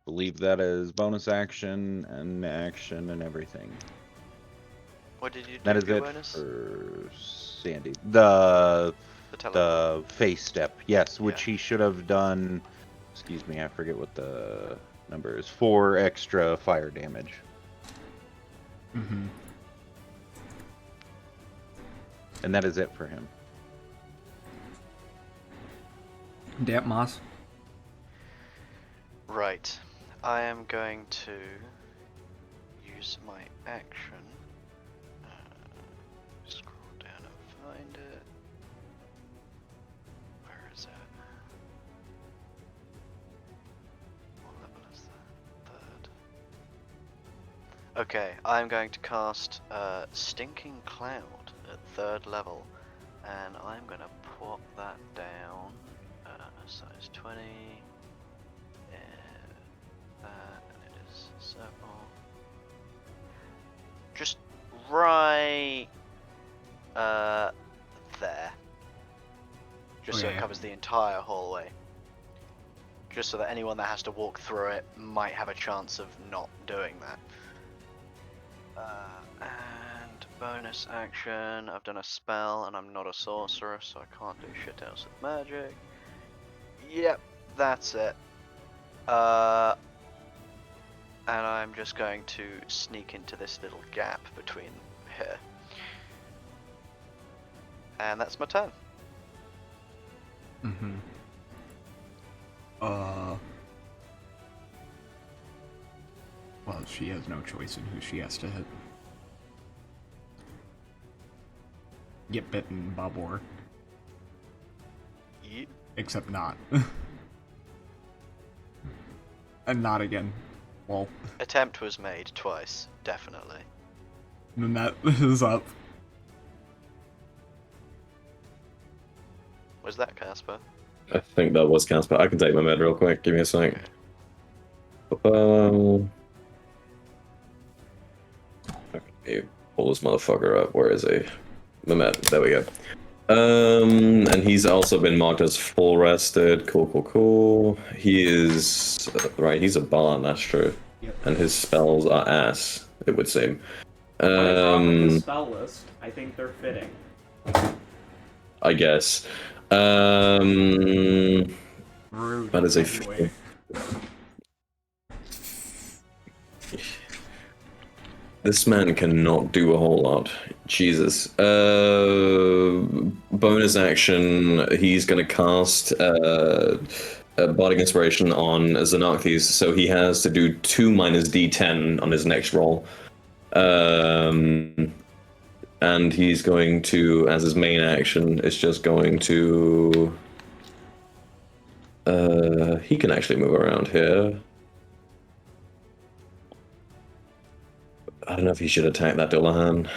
believe that is bonus action and action and everything. What did you do? That is for it bonus? for Sandy. The teleport. face step, yes, which Yeah. he should have done. Excuse me, I forget what the number is. 4 extra fire damage. Mm-hmm. And that is it for him. Damp Moss. Right. I am going to use my action. Scroll down and find it. Where is it? What level is that? 3rd. Okay, I'm going to cast Stinking Cloud at 3rd level, and I'm going to put that down. Size 20. And it is circle. Just right there. Just so it Okay. covers the entire hallway. Just so that anyone that has to walk through it might have a chance of not doing that. And bonus action, I've done a spell and I'm not a sorcerer, so I can't do shit else with magic. Yep, that's it. And I'm just going to sneak into this little gap between here. And that's my turn. Mm-hmm. Well, she has no choice in who she has to hit. Get bitten, Babor. Yep. Except not. And not again. Well, Attempt was made twice, definitely. then that is up. Was that Casper? I think that was Casper. I can take my med real quick. Give me a sec. Okay, pull this motherfucker up. Where is he? My med. There we go. And he's also been marked as full rested. Cool. He is right. He's a barn. That's true. Yep. And his spells are ass. It would seem. When I draw from the spell list, I think they're fitting. I guess. Rude. That is a anyway. This man cannot do a whole lot. Jesus. Bonus action, he's going to cast Bardic Inspiration on Xenarkthes, so he has to do 2 minus d10 on his next roll. And he's going to, as his main action, is just going to. He can actually move around here. I don't know if he should attack that Dillahan.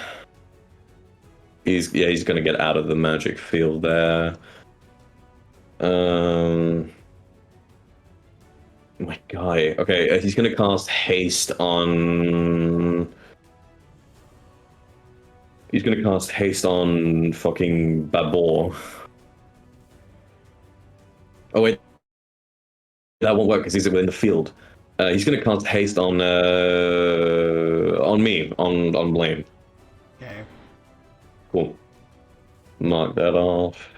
He's going to get out of the magic field there. My guy. Okay, he's going to cast haste on. He's going to cast haste on fucking Babor. Oh wait, that won't work because he's within the field. He's going to cast haste on me, on Blaine. Okay. Cool. Mark that off.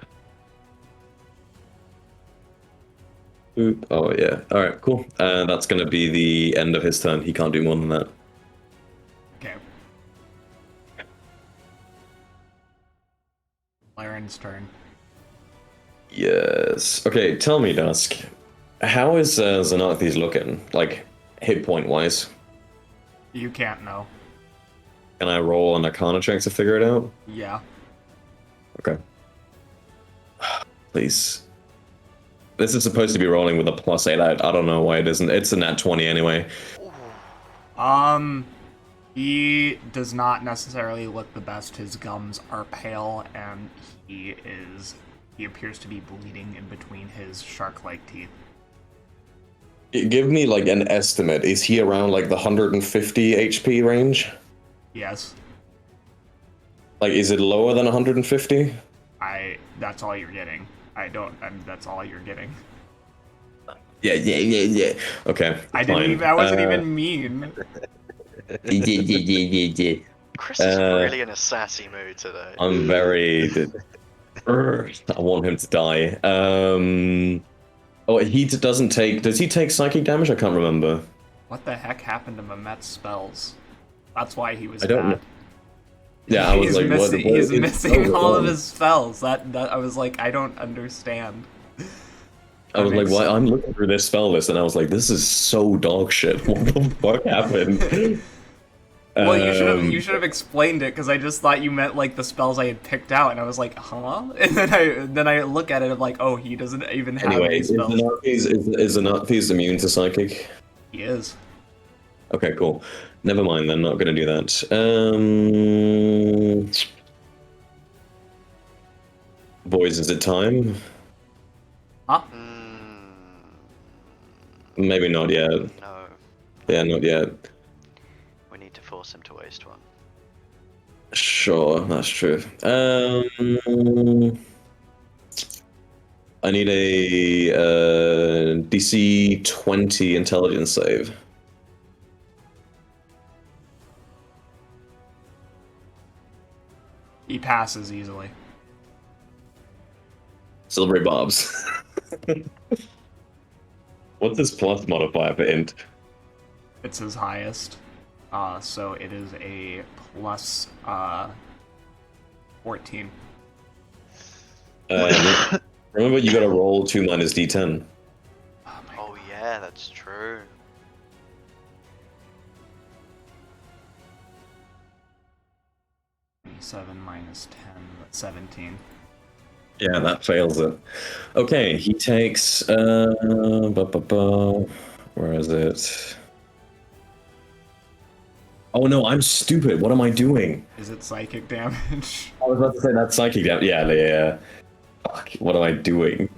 Oop. Oh yeah. All right. Cool. That's going to be the end of his turn. He can't do more than that. Okay. Laren's turn. Yes. Okay. Tell me, Dusk. How is Xenarkthes looking? Like hit point wise? You can't know. Can I roll an Arcana check to figure it out? Yeah. Okay. Please. This is supposed to be rolling with a +8. I don't know why it isn't. It's a nat 20 anyway. He does not necessarily look the best. His gums are pale, and he appears to be bleeding in between his shark-like teeth. Give me like an estimate. Is he around like the 150 HP range? Yes. Like, is it lower than 150? That's all you're getting. That's all you're getting. Yeah. Okay. I wasn't even mean. Chris is really in a sassy mood today. I'm very. I want him to die. Oh, he doesn't take. Does he take psychic damage? I can't remember. What the heck happened to Mehmet's spells? That's why he was I don't bad. know. Yeah, I was like, missing, what he's is missing going all of on? his spells. That I was like, I don't understand. I was like, makes why? I'm looking through this spell list, and I was like, this is so dog shit. What the fuck happened? Well, you should have explained it, because I just thought you meant like the spells I had picked out, and I was like, huh? And then I look at it, I'm like, oh, he doesn't even have Anyway, any is spells. Xenarkthes immune to psychic? He is. Okay, cool. Never mind, then. Not gonna do that. Boys, is it time? Huh? Maybe not yet. No, Yeah, not yet. we need to force him to waste one. Sure, that's true. I need a DC 20 intelligence save. He passes easily. Silvery Bobs. What's his plus modifier for int? It's his highest. So it is a plus 14. Remember, you gotta roll 2 minus d10. Oh yeah, that's true. 7 minus 10, 17. Yeah, that fails it. Okay, he takes. Where is it? Oh no, I'm stupid. What am I doing? Is it psychic damage? I was about to say that's psychic damage. Yeah. Fuck, what am I doing?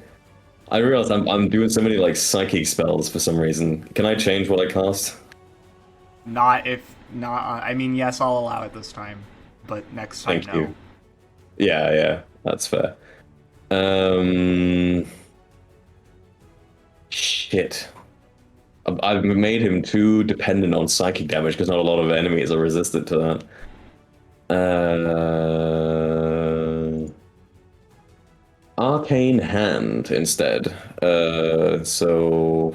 I realized I'm doing so many like psychic spells for some reason. Can I change what I cast? I mean, yes, I'll allow it this time, but next time, Thank no. you. Yeah, that's fair. Shit. I've made him too dependent on psychic damage because not a lot of enemies are resistant to that. Arcane Hand instead. So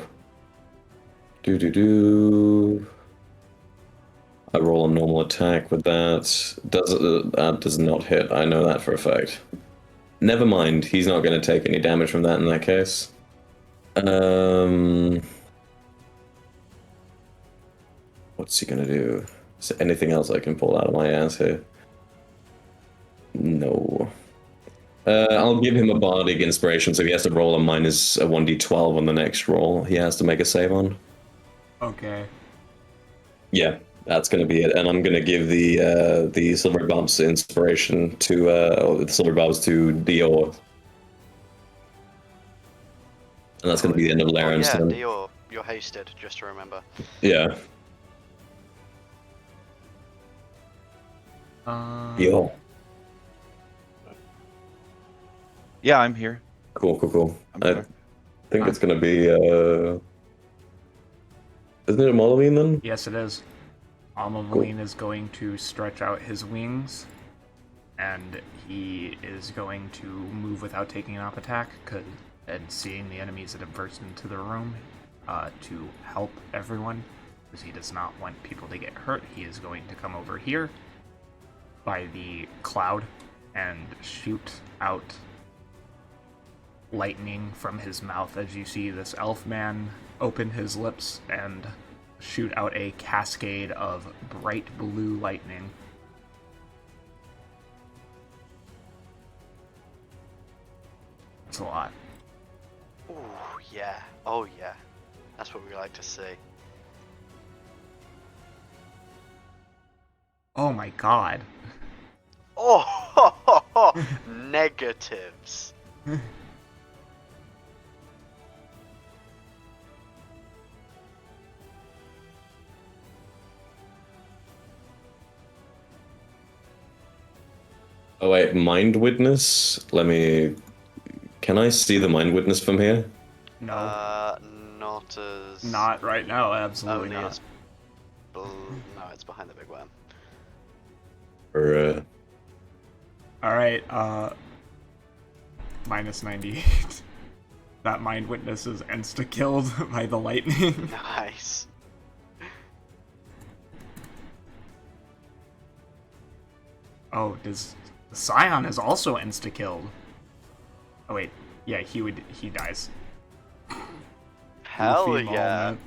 I roll a normal attack with that. That does not hit. I know that for a fact. Never mind. He's not going to take any damage from that in that case. What's he going to do? Is there anything else I can pull out of my ass here? No. I'll give him a bardic inspiration, so he has to roll a minus a 1d12 on the next roll. He has to make a save on. Okay. Yeah, that's going to be it. And I'm going to give the silver bumps inspiration to the silver bumps to Dior. And that's going to be the end of Laren's turn. Dior, you're hasted, just to remember. Yeah. Dior. Yeah, I'm here. Cool. I'm I back. think it's going to be... Isn't it a Molovine then? Yes, it is. Blaine is going to stretch out his wings, and he is going to move without taking an up attack, and seeing the enemies that have burst into the room to help everyone, because he does not want people to get hurt. He is going to come over here by the cloud and shoot out lightning from his mouth as you see this elf man open his lips and shoot out a cascade of bright blue lightning. It's a lot. Ooh, yeah. Oh, yeah. That's what we like to see. Oh my god. Oh, negatives. Oh wait, Mind Witness? Can I see the Mind Witness from here? No. Not as... Not right now, absolutely only not. as... No, it's behind the big worm. Or, Alright, minus 98. That Mind Witness is insta-killed by the lightning. Nice. Oh, Scion is also insta-killed. Oh wait, yeah, he dies. Hell Goofy yeah. moment.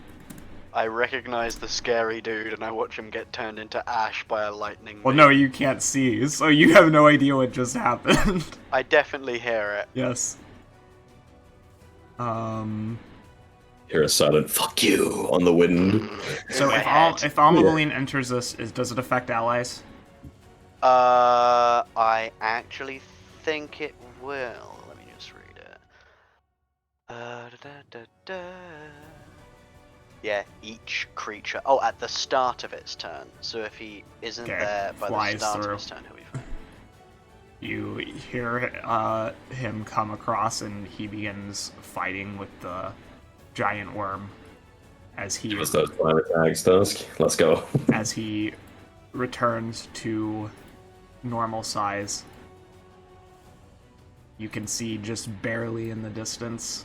I recognize the scary dude and I watch him get turned into ash by a lightning Well, beam. no, you can't see, so you have no idea what just happened. I definitely hear it. Yes. hear a silent "fuck you" on the wind. So my if head. if Almabaline enters this, does it affect allies? I actually think it will. Let me just read it. Yeah, each creature. Oh, at the start of its turn. So if he isn't Okay, there by the flies start through. of his turn, he'll be fine. You hear him come across, and he begins fighting with the giant worm as he Just those fire attacks, Dusk. Let's go. as he returns to normal size. You can see just barely in the distance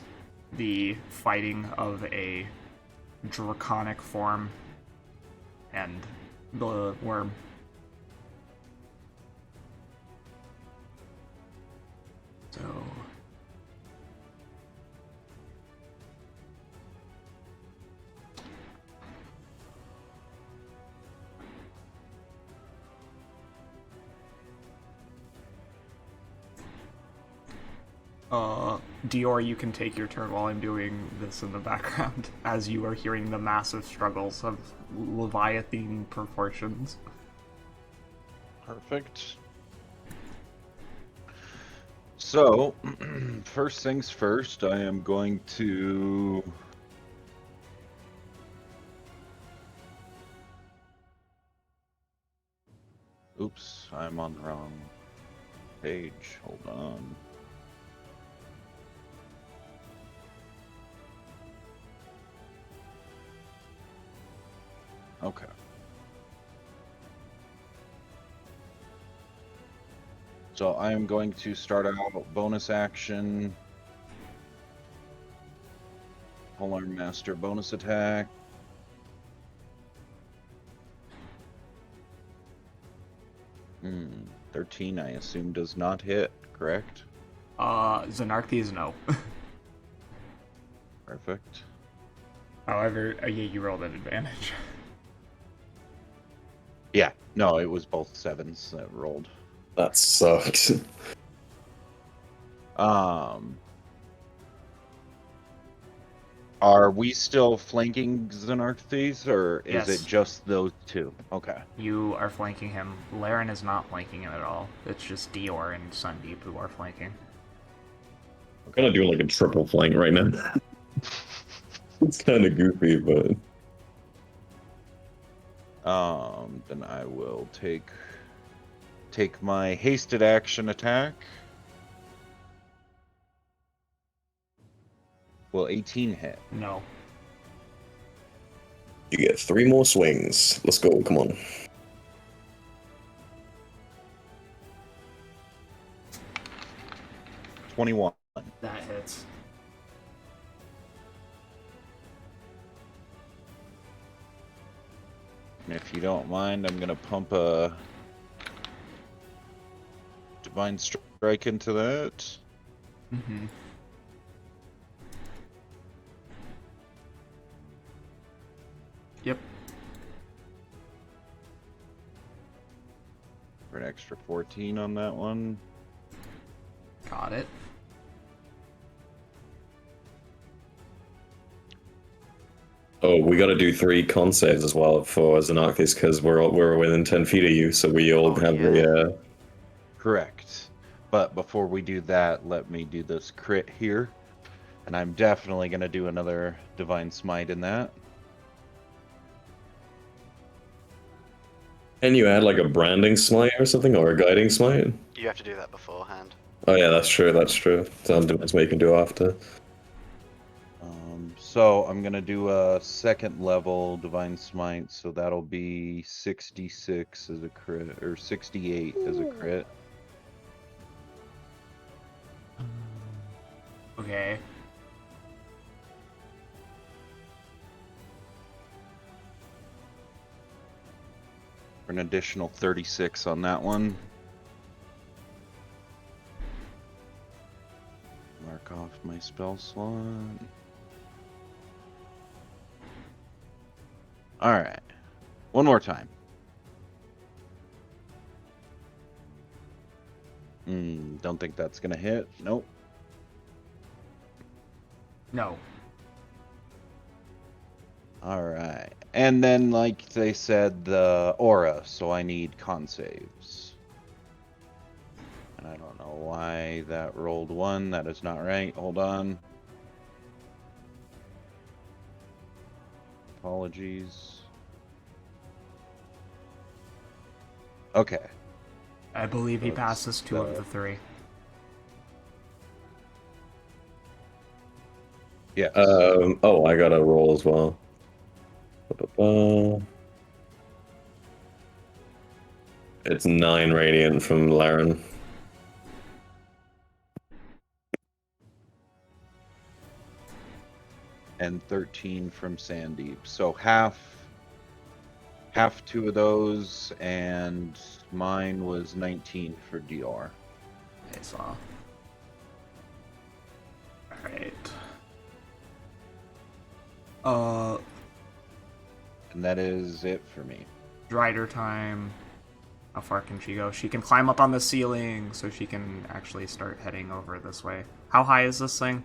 the fighting of a draconic form and the worm. So Dior, you can take your turn while I'm doing this in the background, as you are hearing the massive struggles of Leviathan proportions. Perfect. So, first things first, I am going to... Oops, I'm on the wrong page. Hold on. Okay. So I am going to start out bonus action. Polearm Master bonus attack. 13, I assume, does not hit, correct? Xenarkthes, no. Perfect. However, yeah, you rolled an advantage. Yeah, no, it was both 7s that rolled. That sucked. Are we still flanking Xenarkthes, or is Yes. it just those two? Okay. You are flanking him. Laren is not flanking him at all. It's just Dior and Sundeep who are flanking. I'm kind of doing like a triple flank right now. It's kind of goofy, but Then I will take my hasted action attack. Will 18 hit? No. you get 3 more swings. Let's go. Come on. $21. That hits. And if you don't mind, I'm gonna pump a divine strike into that. Mm-hmm. Yep. For an extra 14 on that one. Got it. Oh, we got to do 3 con saves as well for Xenarkthes because we're within 10 feet of you, so we all have the. Correct. But before we do that, let me do this crit here. And I'm definitely going to do another Divine Smite in that. Can you add like a branding smite or something, or a guiding smite? You have to do that beforehand. Oh yeah, that's true. That's true. That's what you can do after. So I'm going to do a 2nd level Divine Smite. So that'll be 66 as a crit, or 68 as a crit. Okay. For an additional 36 on that one. Mark off my spell slot. Alright. One more time. Don't think that's gonna hit. Nope. No. Alright. And then, like they said, the aura, so I need con saves. And I don't know why that rolled 1. That is not right. Hold on. Apologies. Okay. I believe he That's passes 2 of the 3. Yes. Oh, I got a roll as well. It's 9 radiant from Laren. And 13 from Sandeep. So half 2 of those, and mine was 19 for DR. I saw. Alright. And that is it for me. Drider time. How far can she go? She can climb up on the ceiling, so she can actually start heading over this way. How high is this thing?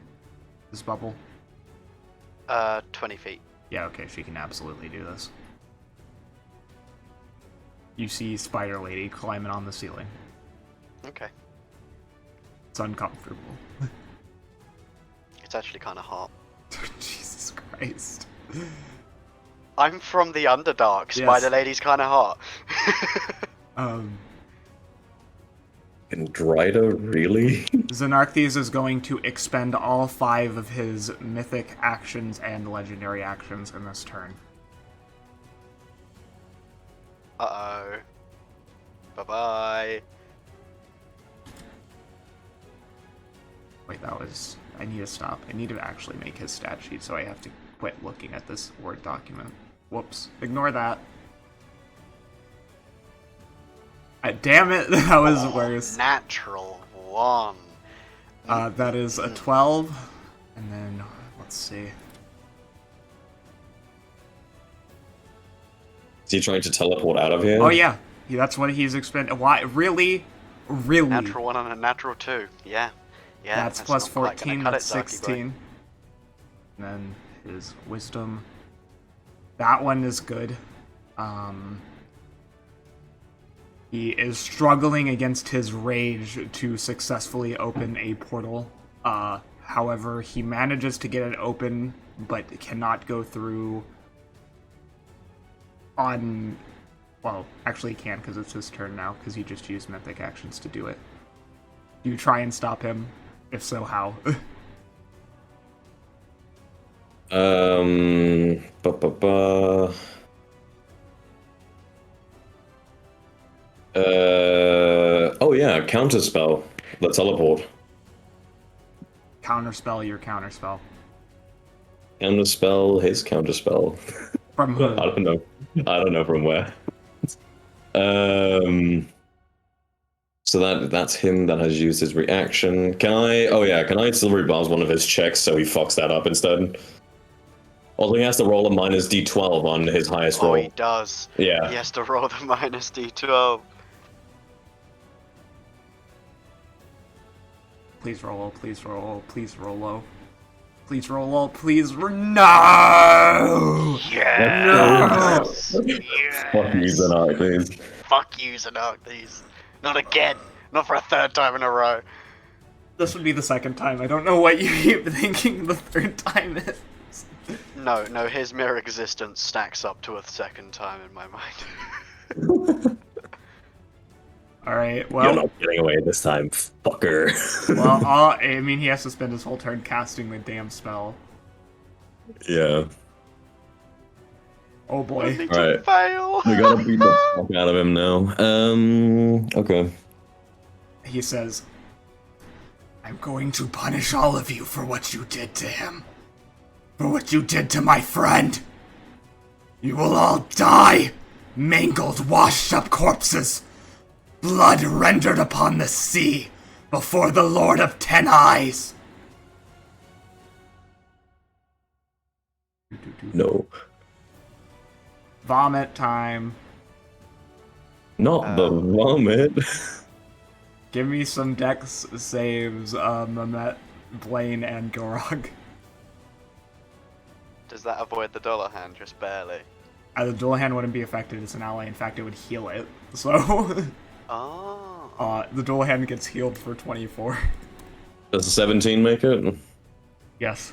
This bubble? 20 feet. Yeah, okay, she can absolutely do this. You see Spider Lady climbing on the ceiling. Okay. It's uncomfortable. It's actually kind of hot. Jesus Christ. I'm from the Underdark. Yes. Spider Lady's kind of hot. And Dryda, really? Xenarkthes is going to expend all 5 of his mythic actions and legendary actions in this turn. Uh-oh. Bye-bye. Wait, that was... I need to stop. I need to actually make his stat sheet, so I have to quit looking at this Word document. Whoops. Ignore that. Damn it, that was worse. Natural 1. That is a 12. And then, let's see. Is he trying to teleport out of here? Oh yeah, that's what he's expending. Why? Really? Natural 1 and a natural 2. Yeah. Yeah. That's plus not quite 14. gonna cut That's it, Darky boy. 16. And then his wisdom. That one is good. He is struggling against his rage to successfully open a portal. However, he manages to get it open, but cannot go through on... Well, actually he can, because it's his turn now, because he just used mythic actions to do it. Do you try and stop him? If so, how? Oh yeah, counterspell. The teleport. Counterspell your counterspell. Counterspell his counterspell. From who? I don't know. I don't know from where. So that's him that has used his reaction. Can I? Oh yeah, can I silvery bars one of his checks so he fucks that up instead? Although he has to roll a minus d12 on his highest roll. Oh, he does. Yeah. He has to roll the minus d12. Please roll low, please roll low, please roll low. Please roll low, please No! Yes! Yes! Fuck you, Xenarkthes. Fuck you, Xenarkthes. Not again! Not for a third time in a row. This would be the second time. I don't know what you keep thinking the third time is. No, his mere existence stacks up to a second time in my mind. Alright, well... You're not getting away this time, fucker. Well, I mean, he has to spend his whole turn casting the damn spell. Yeah. Oh boy. Alright. Fail! We gotta beat the fuck out of him now. Okay. He says, I'm going to punish all of you for what you did to him. For what you did to my friend. You will all die, mangled, washed up corpses. Blood rendered upon the sea before the Lord of Ten Eyes. No. Vomit time. Not the vomit. Give me some dex saves, Mehmet, Blaine, and Gilrock. Does that avoid the dollar hand just barely? The dual hand wouldn't be affected as an ally. In fact, it would heal it. So, Oh. the dual hand gets healed for 24. Does a 17 make it? Yes.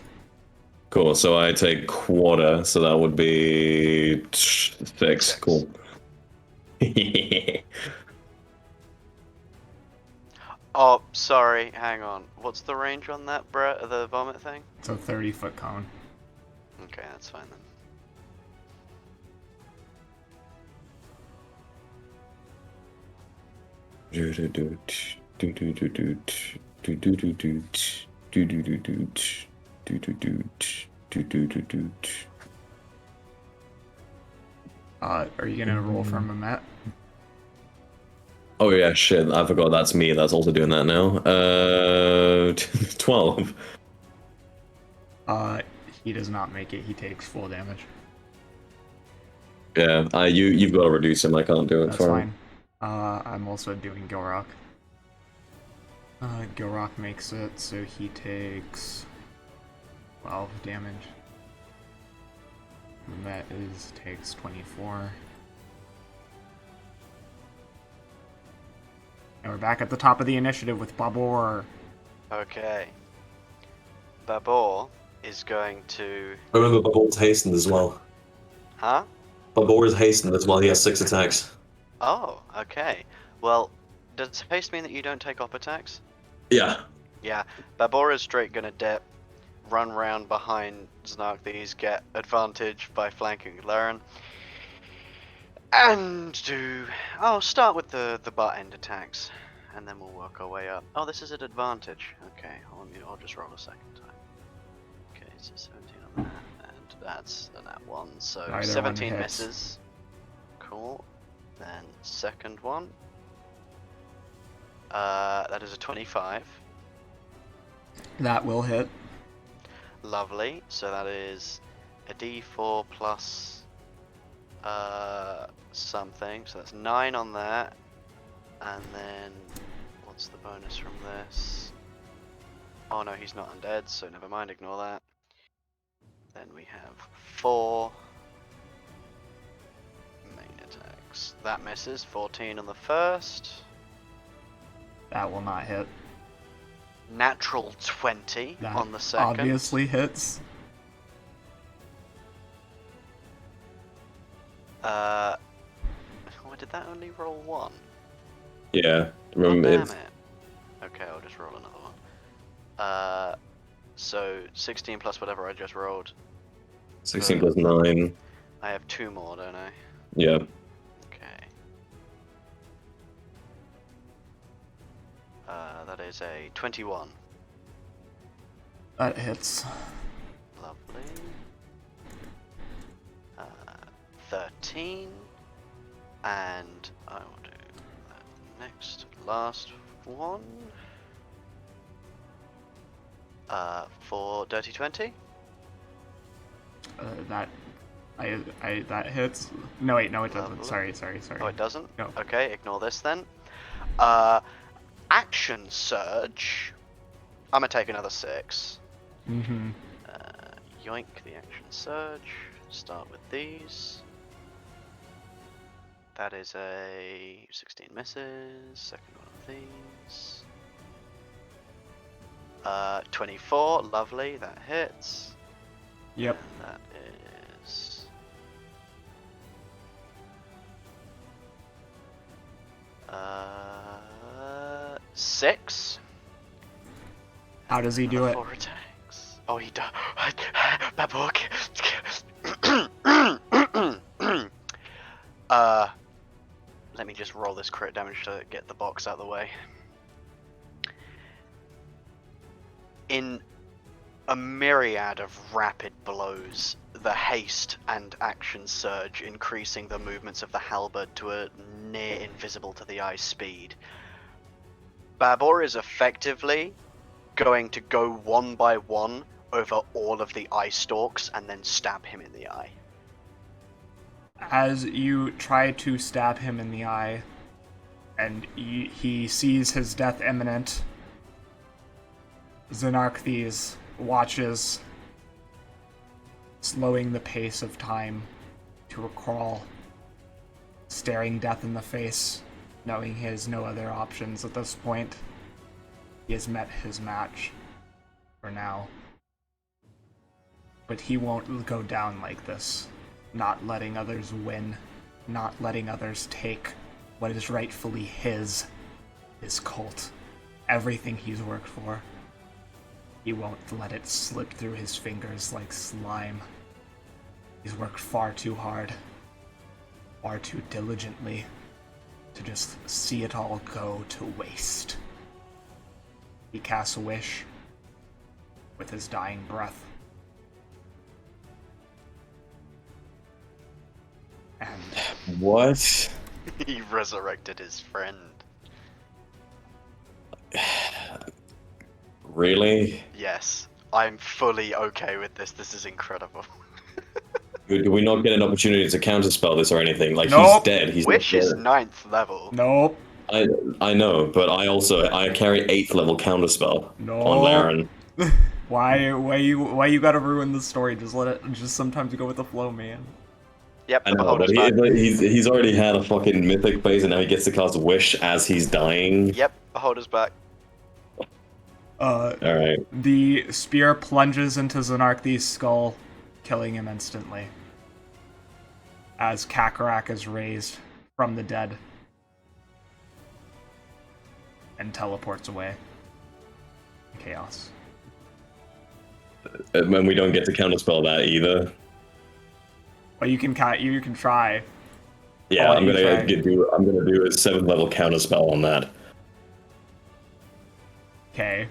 Cool, so I take quarter, so that would be 6. Cool. Oh, sorry, hang on. What's the range on that, the vomit thing? It's a 30-foot cone. Okay, that's fine then. Are you gonna roll for Mehmet? Oh yeah, shit, I forgot that's me that's also doing that now. 12. He does not make it. He takes full damage. Yeah, you've got to reduce him, I can't do it That's for him. fine. I'm also doing Gilrock. Gilrock makes it, so he takes 12 damage. That takes 24. And we're back at the top of the initiative with Babor. Okay. Babor is going to... Remember, Babor's hastened as well. Huh? Babor is hastened as well, he has 6 attacks. Oh, okay. Well, does haste mean that you don't take op attacks? Yeah. Yeah. Babor is straight gonna dip, run round behind Xenarkthes, get advantage by flanking Laren. And I'll start with the butt end attacks, and then we'll work our way up. Oh, this is at advantage. Okay, I'll just roll a second time. Okay, so 17 on that, and that's a nat 1, so Either one 17 hits. misses. Cool. Then second one. That is a 25. That will hit. Lovely. So that is a d4 plus something. So that's 9 on that. And then, what's the bonus from this? Oh no, he's not undead, so never mind, ignore that. Then we have 4 main attacks. That misses, 14 on the first. That will not hit. Natural 20 That on the second. obviously hits. Why did that only roll 1? Yeah. Oh, Remember, damn it's, it. Okay, I'll just roll another one. So 16 plus whatever I just rolled. 16 plus 9. I have 2 more, don't I? Yeah. Okay. That is a 21. That hits. Lovely. 13. And I will do that next. Last one. For Dirty 20. That hits. No wait, no it doesn't. Lovely. Sorry. Oh, it doesn't? No. Okay, ignore this then. Action Surge. I'm gonna take another 6. Mm-hmm. Yoink the Action Surge. Start with these. That is a 16 misses. Second one of these. 24, lovely, that hits. Yep. And that is... Uh, 6. How does he do it? 4 attacks. Oh, he does. Bad book. Let me just roll this crit damage to get the box out of the way. In a myriad of rapid blows, the haste and action surge increasing the movements of the halberd to a near invisible to the eye speed. Babor is effectively going to go one by one over all of the eye stalks and then stab him in the eye. As you try to stab him in the eye, and he sees his death imminent, Xenarkthes watches, slowing the pace of time to a crawl, staring death in the face, knowing he has no other options at this point. He has met his match for now. But he won't go down like this. Not letting others win, not letting others take what is rightfully his cult, everything he's worked for. He won't let it slip through his fingers like slime. He's worked far too hard, far too diligently, to just see it all go to waste. He casts a wish with his dying breath. And What? He resurrected his friend. Really? Yes, I'm fully okay with this. This is incredible. Do we not get an opportunity to counterspell this or anything? Like, Nope. he's dead. He's Wish not is dead. 9th level. nope. I know, but I carry 8th level counterspell No. on Laren. Why you gotta ruin the story? Just sometimes go with the flow, man. Yep, I the know, beholder's but back. he's already had a fucking mythic phase, and now he gets to cast Wish as he's dying. Yep, beholder's back. Alright. The spear plunges into Xenarkthes' skull, killing him instantly. As Kakorak is raised from the dead and teleports away. Chaos. And we don't get to counterspell that either. Well, you can try. Yeah, I'll I'm let you gonna try. do a 7th level counterspell on that. Okay.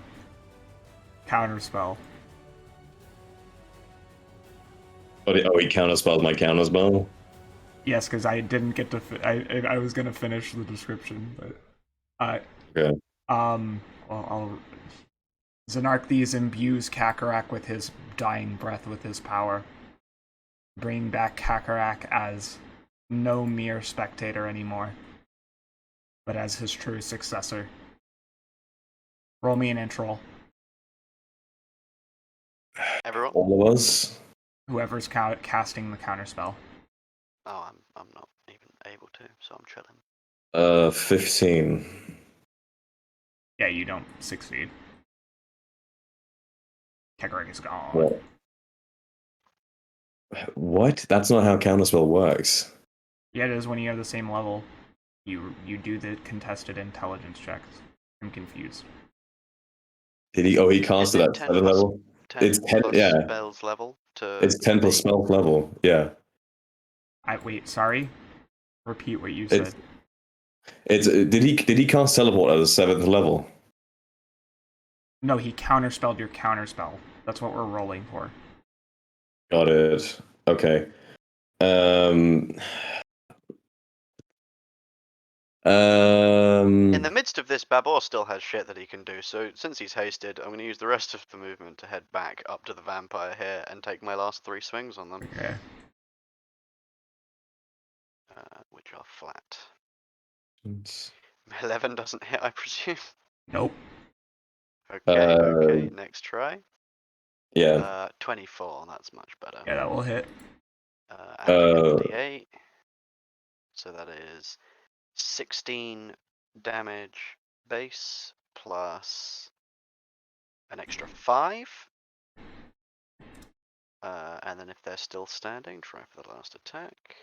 Counterspell. Oh, he counterspelled my counterspell? Yes, because I didn't get to. I was gonna finish the description, but Okay. Well, Xenarkthes imbues Kakorak with his dying breath with his power, bringing back Kakorak as no mere spectator anymore, but as his true successor. Roll me an int roll. Everyone? All of us? Whoever's casting the counterspell. Oh, I'm not even able to, so I'm chilling. 15. Yeah, you don't succeed. Kakorak is gone. What? What? That's not how counterspell works. Yeah, it is when you have the same level. You do the contested intelligence checks. I'm confused. Did he? Oh, he cast Isn't it it at 10 7 plus- level. 10 It's 10. plus Yeah, spells level to. it's 10 plus spell level. Yeah. Wait, sorry? Repeat what you It's said. did he cast teleport at the 7th level? No, he counterspelled your counterspell. That's what we're rolling for. Got it. Okay. In the midst of this, Babor still has shit that he can do, so since he's hasted, I'm going to use the rest of the movement to head back up to the vampire here and take my last 3 swings on them, Okay. which are flat. 11 doesn't hit, I presume. Nope. Okay, next try. Yeah. 24, that's much better. Yeah, that will hit. Adding a d8, so that is 16 damage base plus an extra 5. And then if they're still standing, try for the last attack.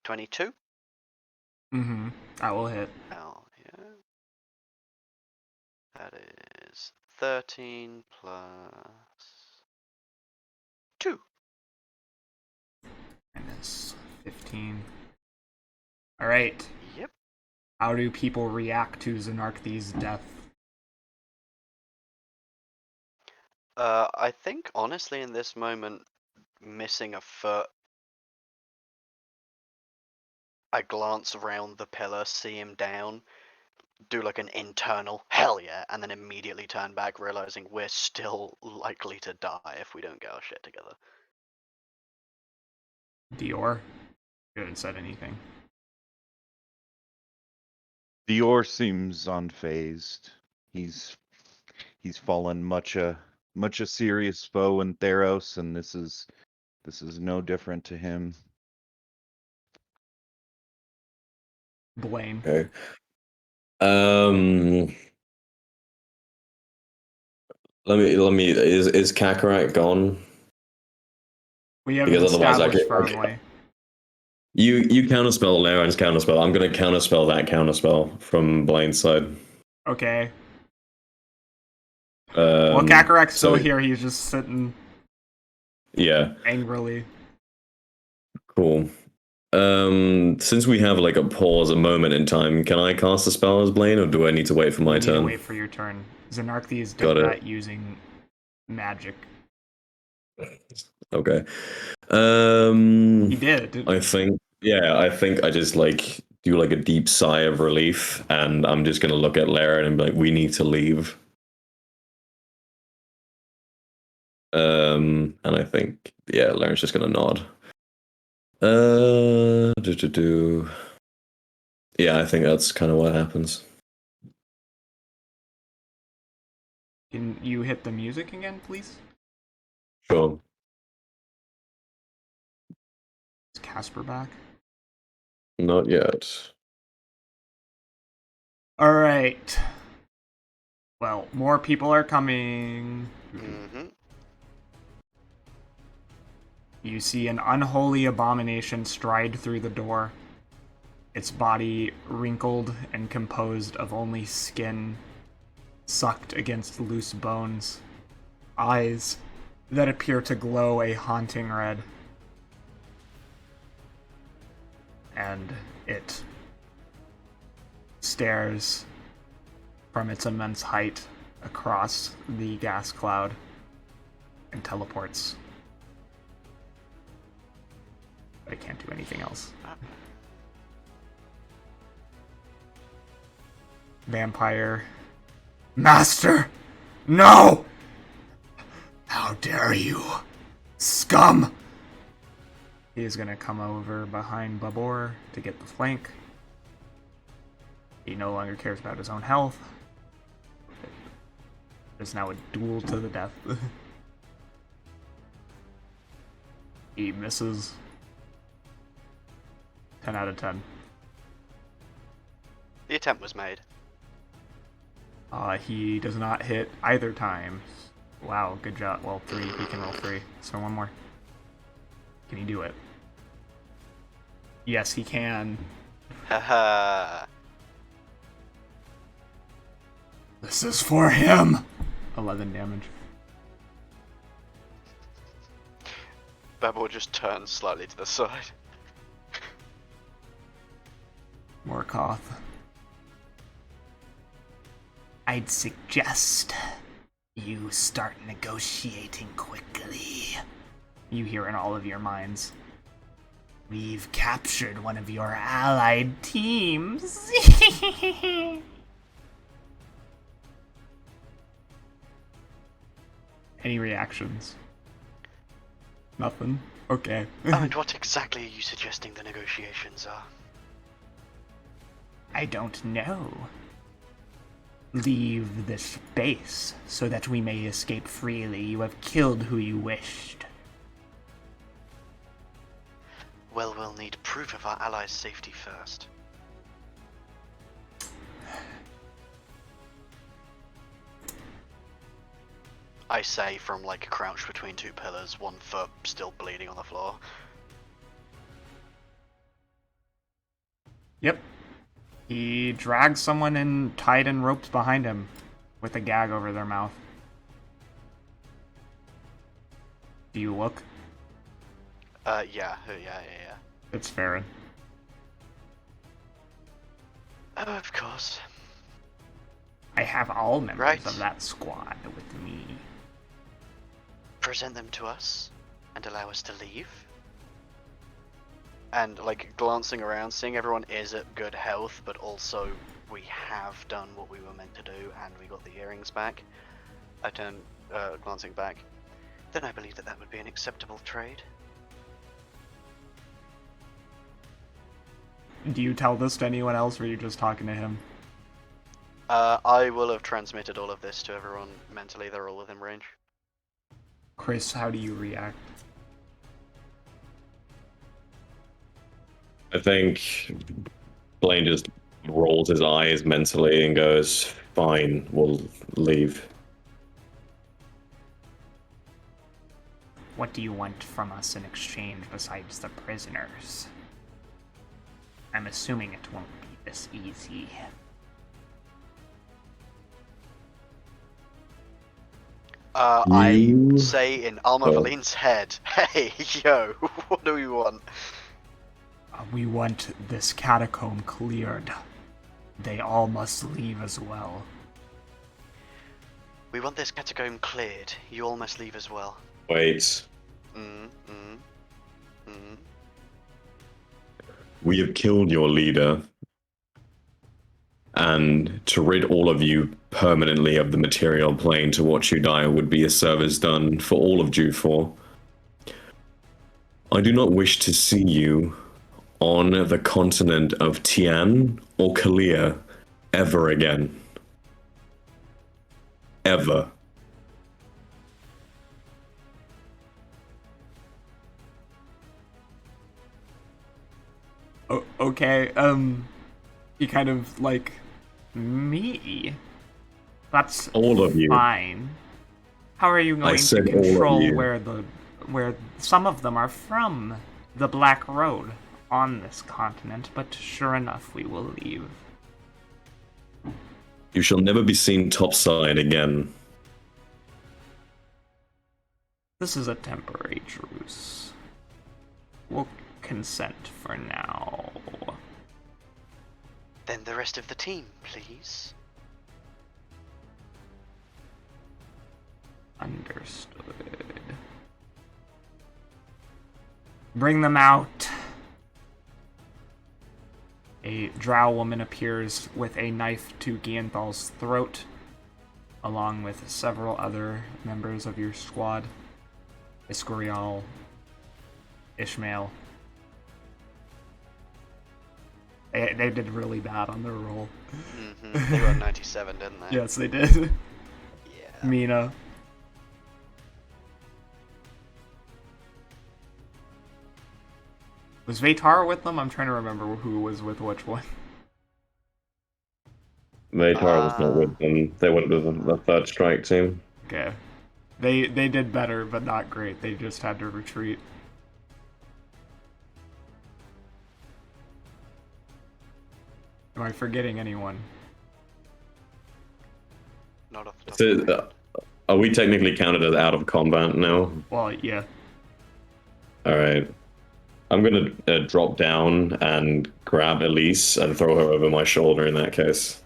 22. Mm-hmm. That will hit. Hell yeah. That is 13 plus 2. Minus 15. Alright. Yep. How do people react to Xenarkthes' death? I think honestly in this moment, missing a foot, I glance around the pillar, see him down, do like an internal hell yeah, and then immediately turn back, realizing we're still likely to die if we don't get our shit together. Dior? You haven't said anything. Dior seems unfazed. He's fallen much a serious foe in Theros, and this is no different to him. Blaine. Okay. Let me. Is Kakorak gone? We haven't Because otherwise I established could- firmly. You counterspell Laren's counterspell. I'm gonna counterspell that counterspell from Blaine's side. Okay. Well, Kakorak's still here. He's just sitting Yeah. angrily. Cool. Since we have like a pause, a moment in time, can I cast a spell as Blaine, or do I need to wait for my You need to turn? wait for your turn. Xenarkthes Got did it. that using magic. Okay. He did. I think I just like do like a deep sigh of relief, and I'm just gonna look at Laren and be like, "We need to leave." And I think Laren's just gonna nod. Yeah, I think that's kind of what happens. Can you hit the music again, please? Sure. Is Casper back? Not yet. Alright. Well, more people are coming. Mm-hmm. You see an unholy abomination stride through the door. Its body wrinkled and composed of only skin, sucked against loose bones. Eyes that appear to glow a haunting red. And it stares from its immense height across the gas cloud and teleports. But I can't do anything else. Vampire. Master! No! How dare you! Scum! He is going to come over behind Babor to get the flank. He no longer cares about his own health. There's now a duel to the death. He misses. 10 out of 10. The attempt was made. He does not hit either time. Wow, good job. Well, 3. He can roll 3. So one more. Can he do it? Yes, he can. Haha. This is for him! 11 damage. Babor just turns slightly to the side. Morkoth. I'd suggest you start negotiating quickly. You hear in all of your minds. We've captured one of your allied teams. Any reactions? Nothing? Okay. Oh, and what exactly are you suggesting the negotiations are? I don't know. Leave this base so that we may escape freely. You have killed who you wished. Well, we'll need proof of our allies' safety first. I say from like crouched between two pillars, 1 foot still bleeding on the floor. Yep. He drags someone in tied in ropes behind him with a gag over their mouth. Do you look? Yeah. It's Farron. Oh, of course. I have all members Right. of that squad with me. Present them to us and allow us to leave. And like glancing around, seeing everyone is at good health, but also we have done what we were meant to do and we got the earrings back. I turn, glancing back. Then I believe that would be an acceptable trade. Do you tell this to anyone else, or are you just talking to him? I will have transmitted all of this to everyone mentally. They're all within range. Chris, how do you react? I think Blaine just rolls his eyes mentally and goes, "Fine, we'll leave." What do you want from us in exchange besides the prisoners? I'm assuming it won't be this easy. I You- say in Almavaline's head, hey, yo, what do we want? We want this catacomb cleared. They all must leave as well. We want this catacomb cleared. You all must leave as well. Wait. We have killed your leader, and to rid all of you permanently of the material plane to watch you die would be a service done for all of Jufor. I do not wish to see you on the continent of Tian or Kaliyaa ever again. Ever. Okay, he kind of like, me? That's All of you. fine. How are you going to said all of control you. where some of them are from? The Black Road on this continent, but sure enough, we will leave. You shall never be seen topside again. This is a temporary truce. We'll consent for now. Then the rest of the team, please. Understood. Bring them out. A drow woman appears with a knife to Gianthal's throat, along with several other members of your squad. Iscorial, Ishmael, They did really bad on their roll. They got 97, didn't they? Yes, they did. Yeah. Mina. Was Vaytara with them? I'm trying to remember who was with which one. Maytar was not with them. They went with the third strike team. Okay. They did better, but not great. They just had to retreat. Am I forgetting anyone? Not off the top So, of my head. are we technically counted as out of combat now? Well, yeah. Alright. I'm gonna drop down and grab Elyse and throw her over my shoulder in that case.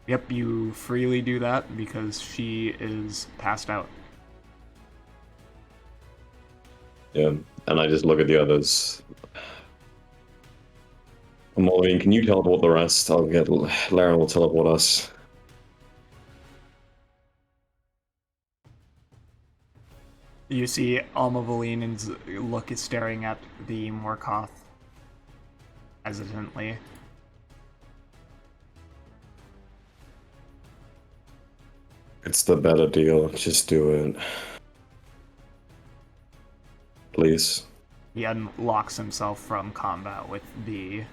Yep, you freely do that because she is passed out. Yeah, and I just look at the others. Maureen, can you teleport the rest? I'll get Laren will teleport us. You see Alma Valin's look is staring at the Morkoth hesitantly. It's the better deal. Just do it. Please. He unlocks himself from combat with the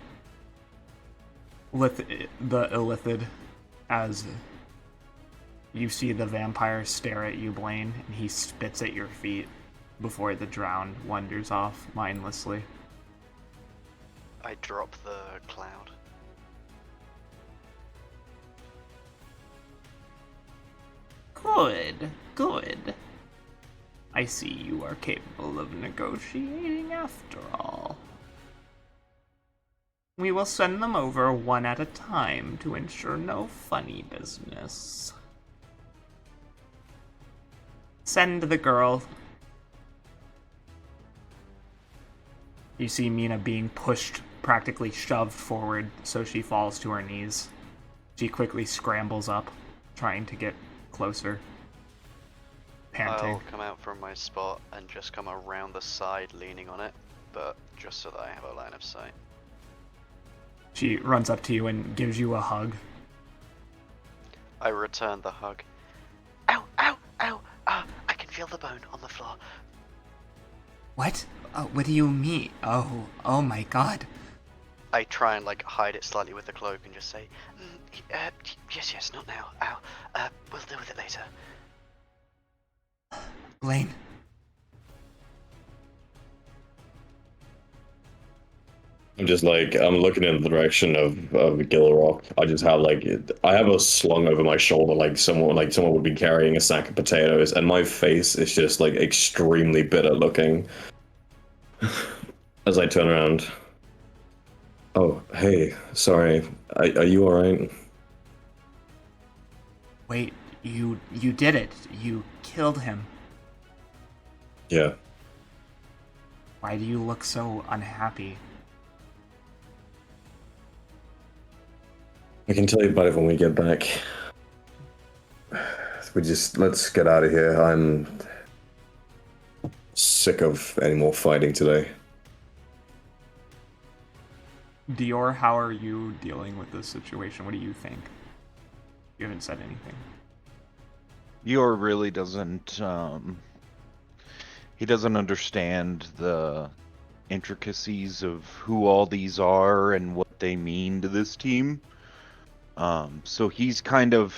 Illithid as you see the vampire stare at you, Blaine, and he spits at your feet before the drowned wanders off mindlessly. I drop the cloud. Good, good. I see you are capable of negotiating after all. We will send them over one at a time to ensure no funny business. Send the girl. You see Mina being pushed, practically shoved forward, so she falls to her knees. She quickly scrambles up, trying to get closer. Panting. I'll come out from my spot and just come around the side leaning on it, but just so that I have a line of sight. She runs up to you and gives you a hug. I return the hug. Ow, ow, ow! I can feel the bone on the floor. What? What do you mean? Oh my god. I try and hide it slightly with the cloak and just say, yes, not now. Ow. We'll deal with it later. Blaine. I'm just I'm looking in the direction of Gilrock. I just have I have a slung over my shoulder someone would be carrying a sack of potatoes, and my face is just extremely bitter looking as I turn around. Oh, hey, sorry. Are you alright? Wait, you did it. You killed him. Yeah. Why do you look so unhappy? I can tell you about it when we get back. Let's get out of here. I'm sick of any more fighting today. Dior, how are you dealing with this situation? What do you think? You haven't said anything. Dior really doesn't, he doesn't understand the intricacies of who all these are and what they mean to this team. So he's kind of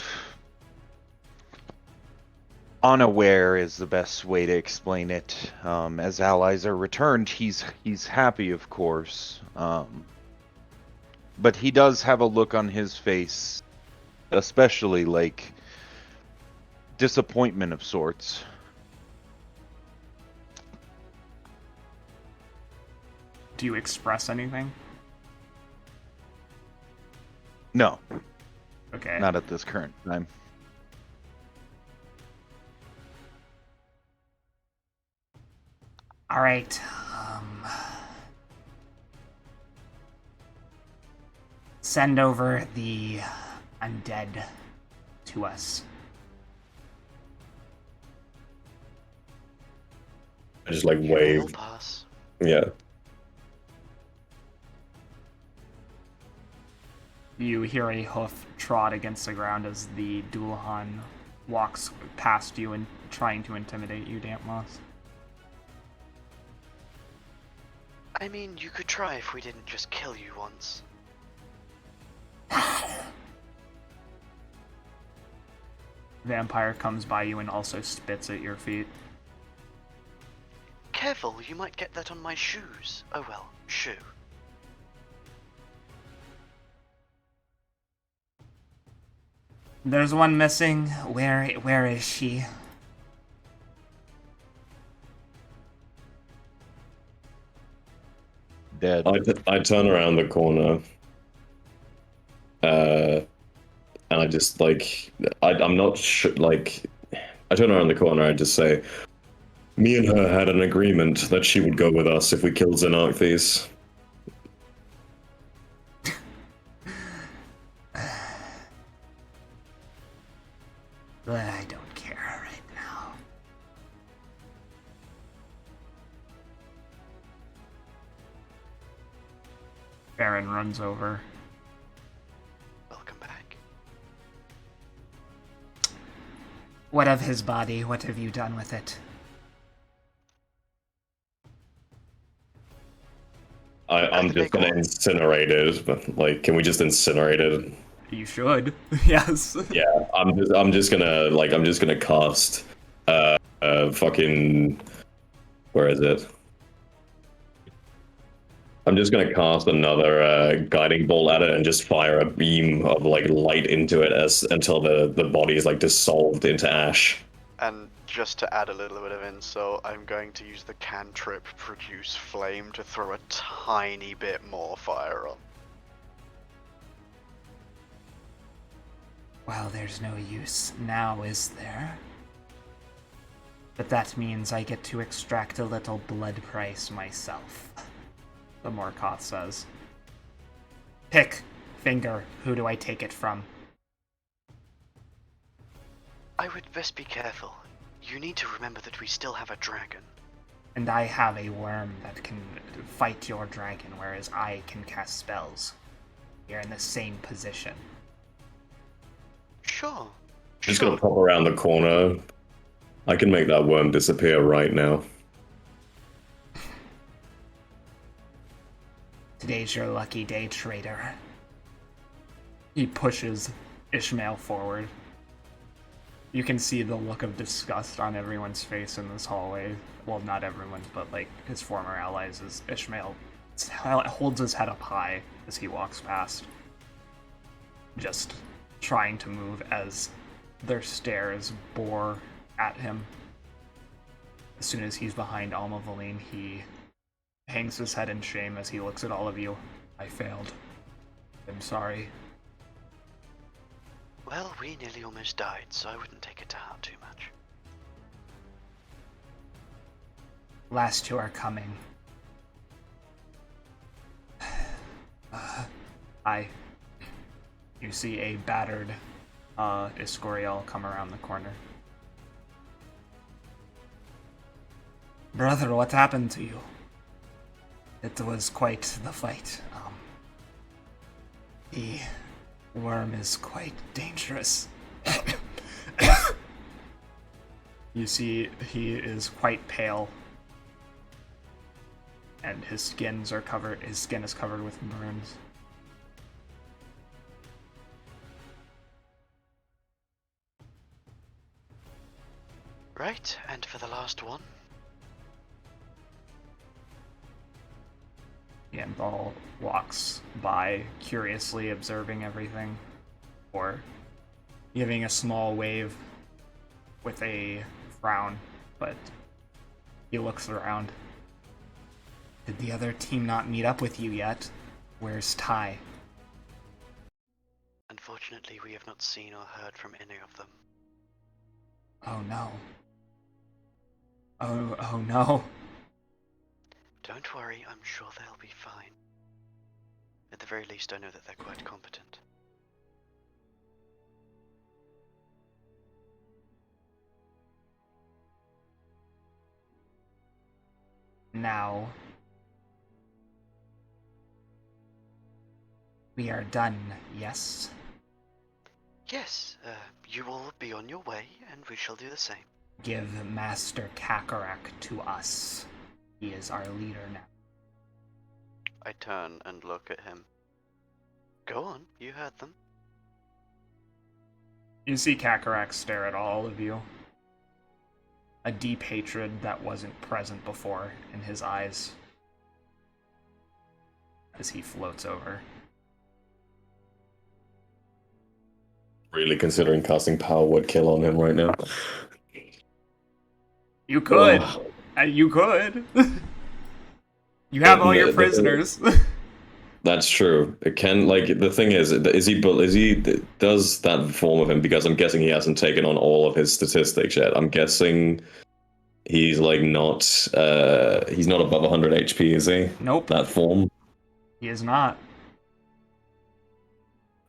unaware is the best way to explain it. As allies are returned, he's happy, of course. But he does have a look on his face, especially disappointment of sorts. Do you express anything? No, Okay. not at this current time. All right. Send over the undead to us. I just You'll wave. pass. Yeah. You hear a hoof trot against the ground as the Dulhan walks past you and trying to intimidate you, Damp Moss. I mean, you could try if we didn't just kill you once. Vampire comes by you and also spits at your feet. Careful, you might get that on my shoes. Oh well, shoe. There's one missing. Where is she? Dead. I turn around the corner, and I just like I'm not sure. Like, I turn around the corner. I just say, "Me and her had an agreement that she would go with us if we killed Xenarkthes." I don't care right now. Baron runs over. Welcome back. What of his body? What have you done with it? I'm just gonna incinerate it. But, like, can we just incinerate it? You should. Yes. Yeah, I'm just gonna cast fucking, where is it? I'm just gonna cast another guiding bolt at it and just fire a beam of like light into it until the body is like dissolved into ash. And just to add a little bit of insult, I'm going to use the cantrip Produce Flame to throw a tiny bit more fire on. Well, there's no use now, is there? But that means I get to extract a little blood price myself. The Morkoth says. Pick, finger, who do I take it from? I would best be careful. You need to remember that we still have a dragon. And I have a worm that can fight your dragon, whereas I can cast spells. You're in the same position. Sure. Just gonna pop around the corner. I can make that worm disappear right now. Today's your lucky day, traitor. He pushes Ishmael forward. You can see the look of disgust on everyone's face in this hallway. Well, not everyone's, but like his former allies, as Ishmael holds his head up high as he walks past. Just trying to move as their stares bore at him. As soon as he's behind Alma Valine, he hangs his head in shame as he looks at all of you. I failed. I'm sorry. Well, we nearly almost died, so I wouldn't take it to heart too much. Last two are coming. You see a battered Iscoriel come around the corner. Brother, what happened to you? It was quite the fight. The worm is quite dangerous. You see he is quite pale, and his skin is covered with burns. Right, and for the last one. Yandal walks by, curiously observing everything, or giving a small wave with a frown, but he looks around. Did the other team not meet up with you yet? Where's Ty? Unfortunately, we have not seen or heard from any of them. Oh no. Oh no. Don't worry, I'm sure they'll be fine. At the very least, I know that they're quite competent. Now, We are done, yes? Yes, you will be on your way, and we shall do the same. Give Master Kakorak to us. He is our leader now. I turn and look at him. Go on, you heard them. You see Kakorak stare at all of you. A deep hatred that wasn't present before in his eyes as he floats over. Really considering casting Power Word Kill on him right now. You could! Oh. You could! You have all your prisoners. That's true. It can, like, the thing is he does that form of him, because I'm guessing he hasn't taken on all of his statistics yet. I'm guessing he's like he's not above 100 HP, is he? Nope. That form? He is not.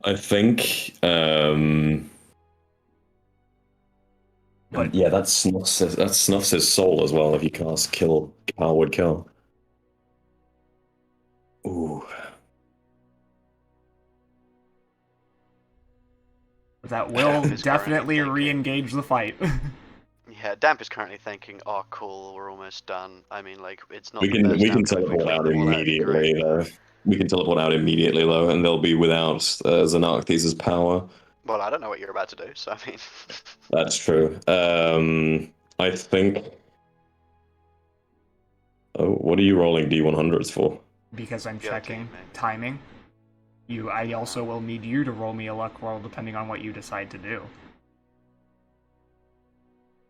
I think, But yeah, that snuffs his soul as well if you cast Power Word Kill. Ooh. that will Is definitely currently thinking- re-engage the fight. Yeah, Damp is currently thinking, "Oh, cool, we're almost done." I mean, like, it's not. We the can best outcome if teleport clear out them all it'd be immediately great. though. We can teleport out immediately though, and they'll be without Xenarkthes' power. Well, I don't know what you're about to do, so I mean. That's true. I think. Oh, what are you rolling D100s for? Because I'm Yeah, checking timing. timing. I also will need you to roll me a luck roll depending on what you decide to do.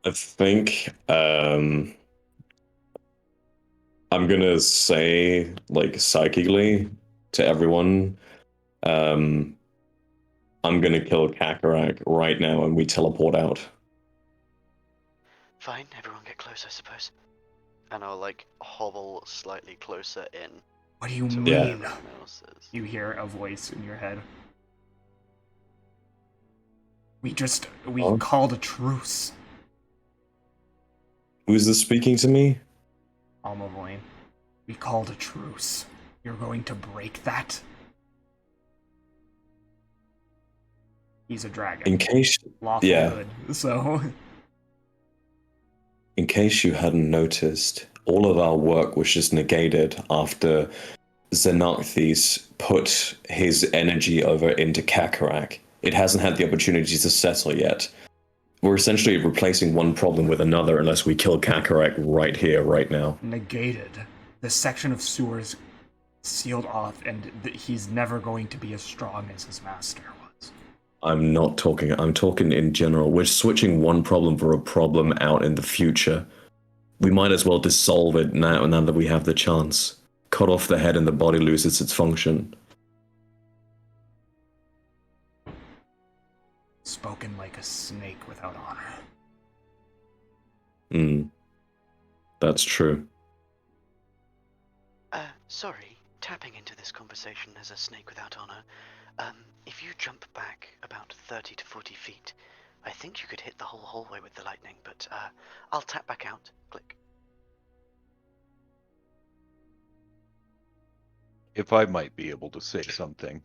I think I'm gonna say, like, psychically to everyone, I'm gonna kill Kakorak right now and we teleport out. Fine, everyone get close, I suppose. And I'll, like, hobble slightly closer in What do you to mean? where Yeah. everyone else is. You hear a voice in your head. We Oh. called a truce. Who's this speaking to me? Alma Blaine. We called a truce. You're going to break that? He's a dragon. In case, Lawful yeah. good. So in case you hadn't noticed, all of our work was just negated after Xenarkthes put his energy over into Kakorak. It hasn't had the opportunity to settle yet. We're essentially replacing one problem with another unless we kill Kakorak right here, right now. negated. The section of sewers sealed off, and he's never going to be as strong as his master was. I'm talking in general. We're switching one problem for a problem out in the future. We might as well dissolve it now that we have the chance. Cut off the head and the body loses its function. Spoken like a snake without honor. That's true. Sorry, tapping into this conversation as a snake without honor. If you jump back about 30 to 40 feet, I think you could hit the whole hallway with the lightning, but, I'll tap back out. Click. If I might be able to say something.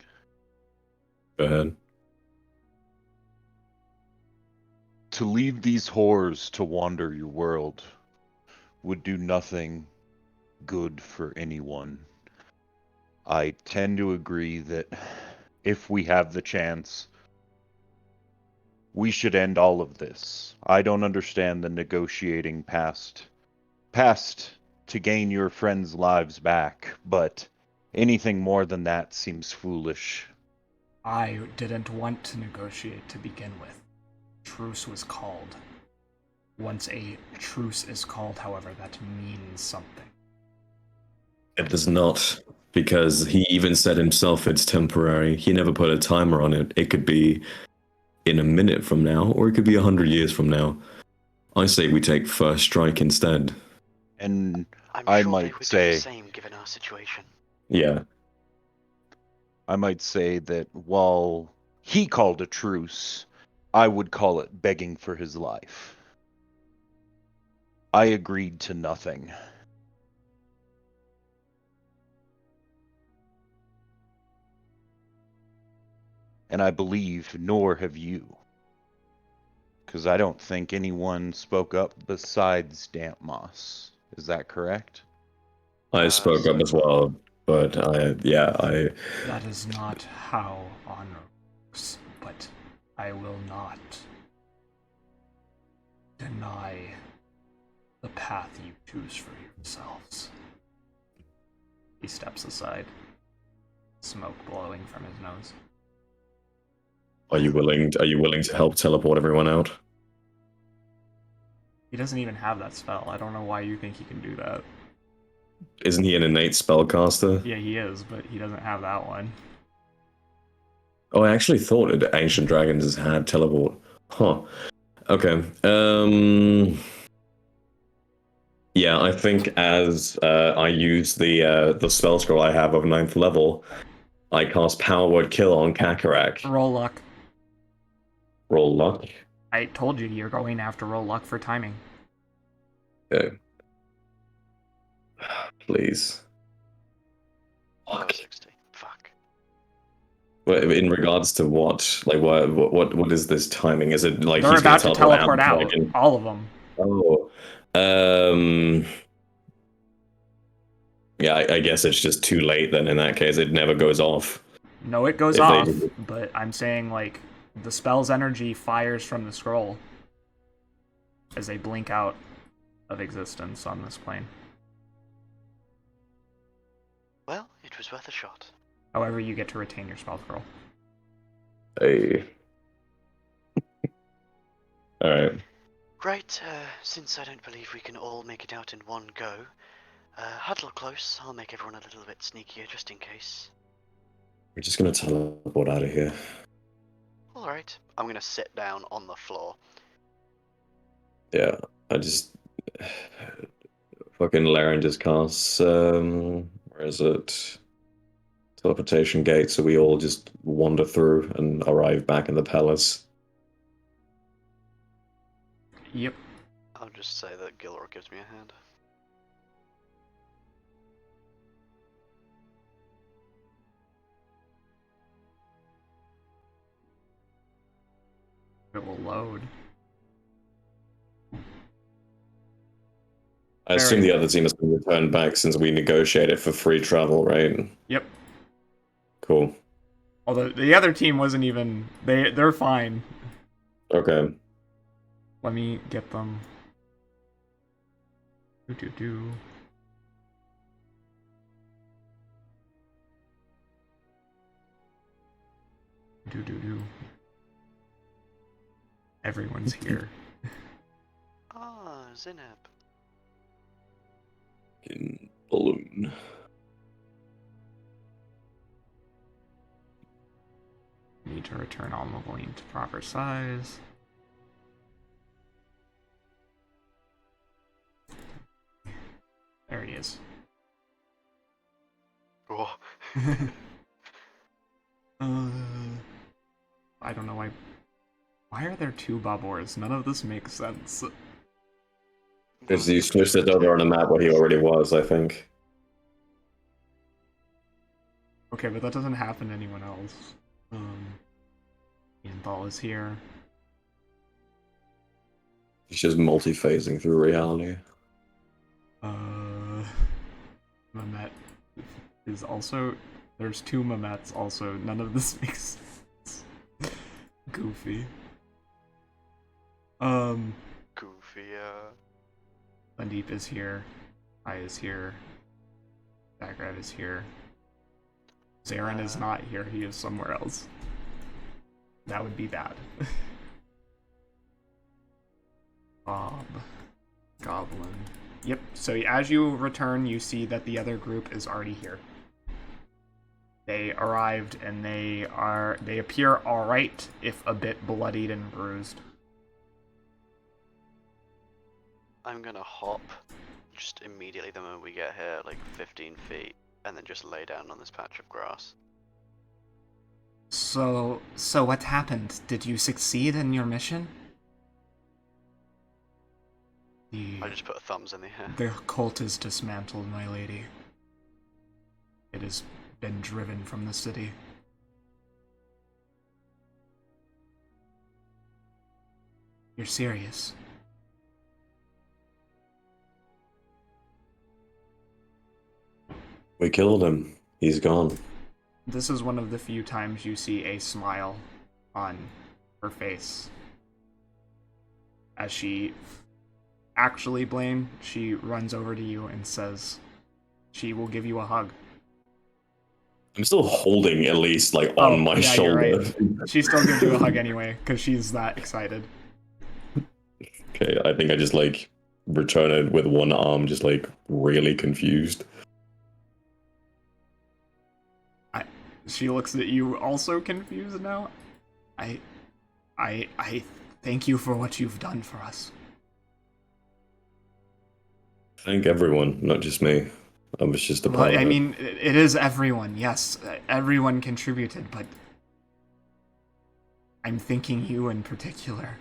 Go ahead. To leave these whores to wander your world would do nothing good for anyone. I tend to agree that if we have the chance, we should end all of this. I don't understand the negotiating past to gain your friends' lives back, but anything more than that seems foolish. I didn't want to negotiate to begin with. Truce was called. Once a truce is called, however, that means something. It does not, because he even said himself it's temporary. He never put a timer on it. It could be in a minute from now, or it could be 100 years from now. I say we take first strike instead. And I'm I sure might they would do say- the same given our situation. Yeah. I might say that while he called a truce, I would call it begging for his life. I agreed to nothing. and I believe nor have you. Because I don't think anyone spoke up besides Damp Moss. Is that correct? I spoke up as well, but I That is not how honor works, but I will not deny the path you choose for yourselves. He steps aside, smoke blowing from his nose. Are you willing to help teleport everyone out? He doesn't even have that spell. I don't know why you think he can do that. Isn't he an innate spellcaster? Yeah, he is, but he doesn't have that one. Oh, I actually thought Ancient Dragons had teleport. Huh. Okay. Yeah, I think as I use the spell scroll I have of 9th level, I cast Power Word Kill on Kakorak. Roll luck. Roll luck. I told you you're going to have to roll luck for timing. Okay. Please. Oh, Fuck. 60. Fuck. In regards to what? Like, what is this timing? Is it like They're he's gonna about to teleport out. like, in- All of them. Oh. Yeah, I guess it's just too late then in that case. It never goes off. No, it goes If they- off, but I'm saying, like, the spell's energy fires from the scroll as they blink out of existence on this plane. Well, it was worth a shot. However, you get to retain your spell scroll. Hey. Alright. Right, since I don't believe we can all make it out in one go, huddle close. I'll make everyone a little bit sneakier just in case. We're just gonna teleport out of here. Alright, I'm gonna sit down on the floor. Yeah, I just... Fucking Laren just casts, where is it? Teleportation gate, so we all just wander through and arrive back in the palace. Yep. I'll just say that Gilrock gives me a hand. It will load. I assume the other team has been returned back since we negotiated for free travel, right? Yep. Cool. Although the other team wasn't even... They're fine. Okay. Let me get them. Do. Everyone's here. Ah, Zinab. In balloon. Need to return all Blaine to proper size. There he is. Oh. I don't know why. Why are there 2 Babors? None of this makes sense. Because you switched it over on a map where he already was, I think. Okay, but that doesn't happen to anyone else. Ianthal is here. He's just multi-phasing through reality. Mamet is also... There's 2 Mamets also. None of this makes sense. Goofy. Goofy, Sandeep is here. I is here. Zagreb is here. Zarin is not here. He is somewhere else. That would be bad. Bob. Goblin. Yep, so as you return, you see that the other group is already here. They arrived and they appear alright, if a bit bloodied and bruised. I'm gonna hop just immediately the moment we get here, like 15 feet, and then just lay down on this patch of grass. So what happened? Did you succeed in your mission? I just put thumbs in the air. The cult is dismantled, my lady. It has been driven from the city. You're serious? We killed him. He's gone. This is one of the few times you see a smile on her face. As she... Actually, Blaine, she runs over to you and says she will give you a hug. I'm still holding Elyse, like, on my yeah, shoulder. You're right. She still gives you a hug anyway, because she's that excited. Okay, I think I just, like, return it with one arm, just, like, really confused. She looks at you also confused now. I thank you for what you've done for us. Thank everyone, not just me. I was just a part of it. I mean, it is everyone, yes. Everyone contributed, but I'm thanking you in particular,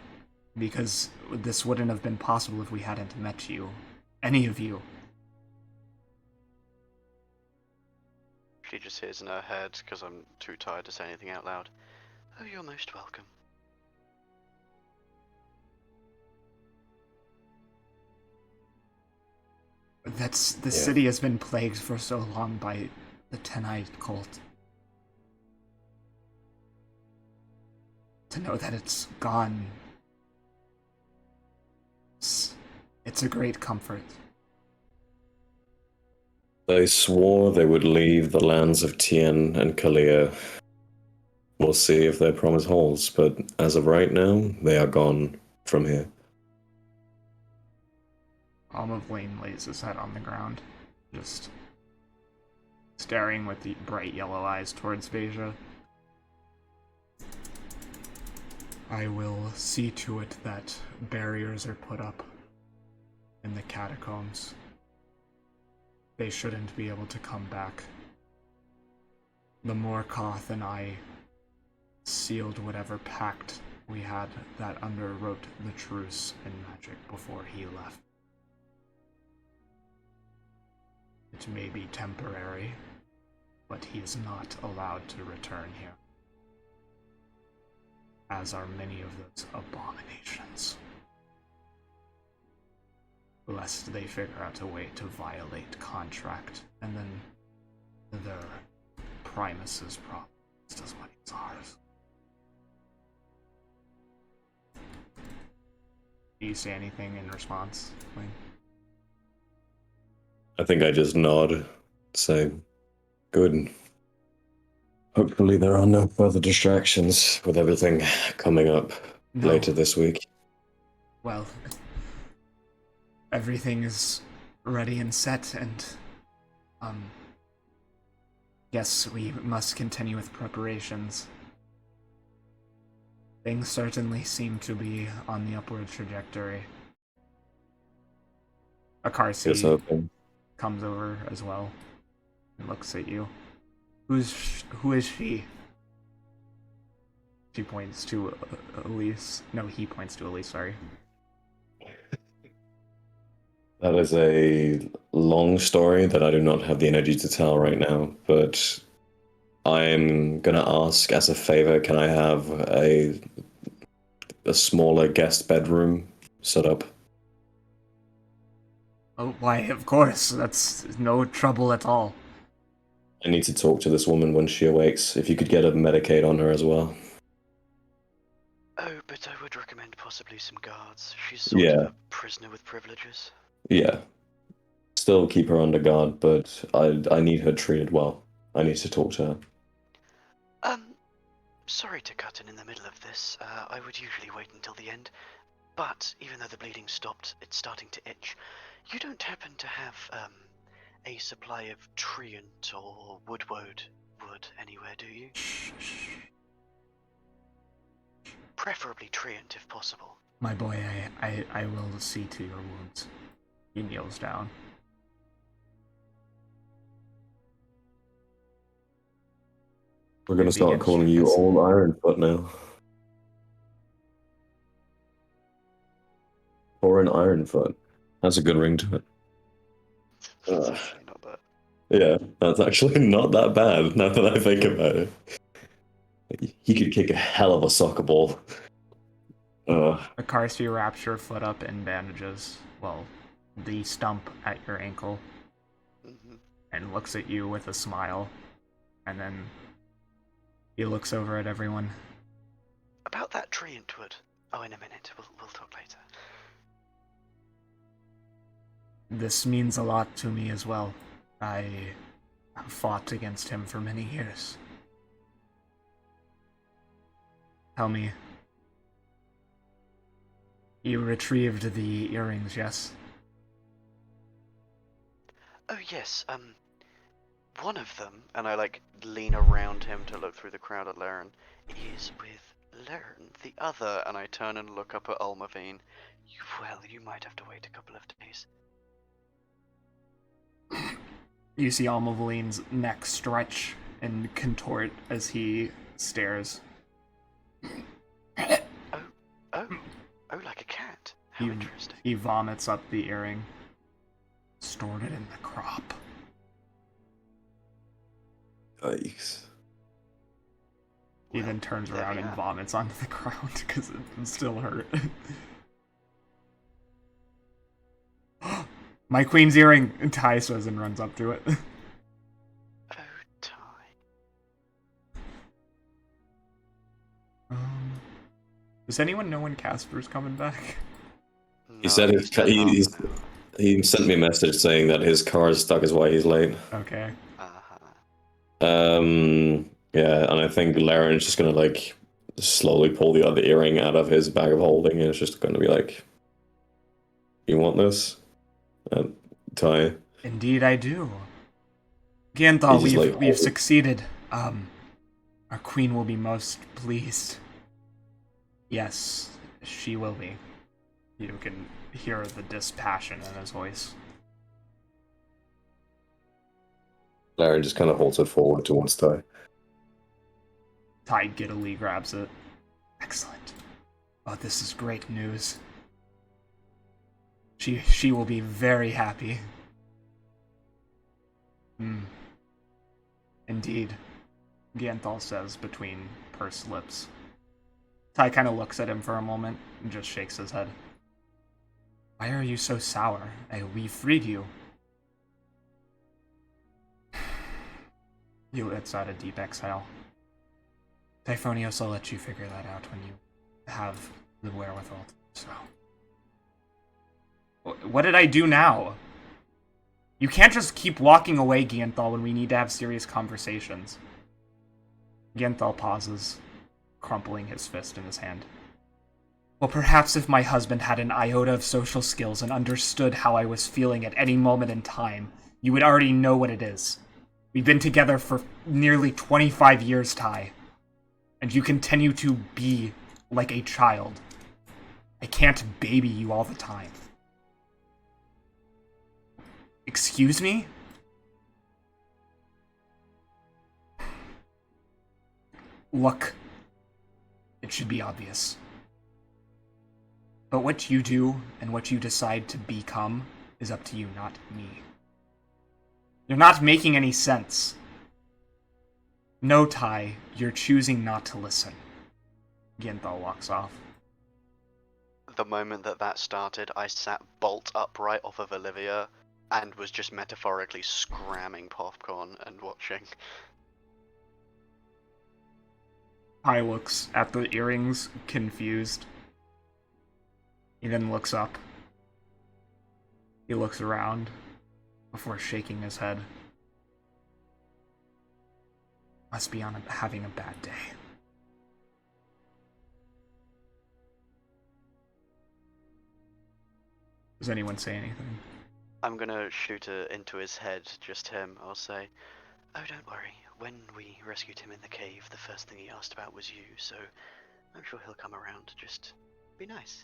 because this wouldn't have been possible if we hadn't met you. Any of you. She just hears in her head, because I'm too tired to say anything out loud. Oh, you're most welcome. The city has been plagued for so long by the Tenite cult. To know that it's gone, it's a great comfort. They swore they would leave the lands of Tien and Kaliyaa. We'll see if their promise holds, but as of right now, they are gone from here. Blaine lays his head on the ground, just staring with the bright yellow eyes towards Veja. I will see to it that barriers are put up in the catacombs. They shouldn't be able to come back. The Morkoth and I sealed whatever pact we had that underwrote the truce in magic before he left. It may be temporary, but he is not allowed to return here, as are many of those abominations, lest they figure out a way to violate contract, and then their Primus's problem just as much as ours. Do you say anything in response, Blaine? I think I just nod, say, good. Hopefully there are no further distractions with everything coming up later this week. Well, everything is ready and set, and, yes, we must continue with preparations. Things certainly seem to be on the upward trajectory. Akarsi comes over as well and looks at you. Who is she? She points to Elyse. No, he points to Elyse, sorry. That is a long story that I do not have the energy to tell right now, but I'm gonna ask as a favor, can I have a smaller guest bedroom set up? Oh, why, of course. That's no trouble at all. I need to talk to this woman when she awakes. If you could get a Medicaid on her as well. Oh, but I would recommend possibly some guards. She's sort of a prisoner with privileges. Yeah. Still keep her under guard, but I need her treated well. I need to talk to her. Sorry to cut in the middle of this. I would usually wait until the end. But even though the bleeding stopped, it's starting to itch. You don't happen to have, a supply of treant or wood anywhere, do you? Preferably treant, if possible. My boy, I will see to your wounds. He kneels down. We're gonna start calling you Old Ironfoot now. Or an Ironfoot. That's a good ring to it. That's actually not bad. Yeah, that's actually not that bad, now that I think about it. He could kick a hell of a soccer ball. Akarsi wraps your foot up in bandages. Well, the stump at your ankle. Mhm. And looks at you with a smile. And then he looks over at everyone. About that tree Intwood. Oh, in a minute. We'll talk later. This means a lot to me as well. I have fought against him for many years. Tell me, you retrieved the earrings, yes? Oh yes, one of them, and I lean around him to look through the crowd at Laren, is with Laren. The other, and I turn and look up at Ulmavine. You might have to wait a couple of days. You see Almavaline's neck stretch and contort as he stares. Oh, like a cat. How interesting. He vomits up the earring. Stored it in the crop. Yikes. He then turns around and vomits onto the ground because it still hurt. My queen's earring, Ty says and runs up to it. Oh, Ty. Does anyone know when Casper's coming back? He said he sent me a message saying that his car is stuck is why he's late. Okay. Yeah, and I think Laren's just gonna slowly pull the other earring out of his bag of holding, and it's just gonna be like, "You want this?" And Ty. Indeed, I do. Ganthal, we've succeeded. Our queen will be most pleased. Yes, she will be. You can hear the dispassion in his voice. Laren just kind of holds it forward towards Ty. Ty giddily grabs it. Excellent. Oh, this is great news. She will be very happy. Indeed, Ganthal says between pursed lips. Ty kind of looks at him for a moment and just shakes his head. Why are you so sour? We freed you. He lets out a deep exhale. Typhonios will let you figure that out when you have the wherewithal. So, what did I do now? You can't just keep walking away, Ganthal, when we need to have serious conversations. Ganthal pauses, crumpling his fist in his hand. Well, perhaps if my husband had an iota of social skills and understood how I was feeling at any moment in time, you would already know what it is. We've been together for nearly 25 years, Ty. And you continue to be like a child. I can't baby you all the time. Excuse me? Look, it should be obvious. But what you do and what you decide to become is up to you, not me. You're not making any sense. No, Ty, you're choosing not to listen. Ganthal walks off. The moment that started, I sat bolt upright off of Olivia and was just metaphorically scramming popcorn and watching. Ty looks at the earrings, confused. He then looks up. He looks around before shaking his head. Must be having a bad day. Does anyone say anything? I'm gonna shoot into his head, just him. I'll say, oh, don't worry. When we rescued him in the cave, the first thing he asked about was you, so I'm sure he'll come around. Just be nice.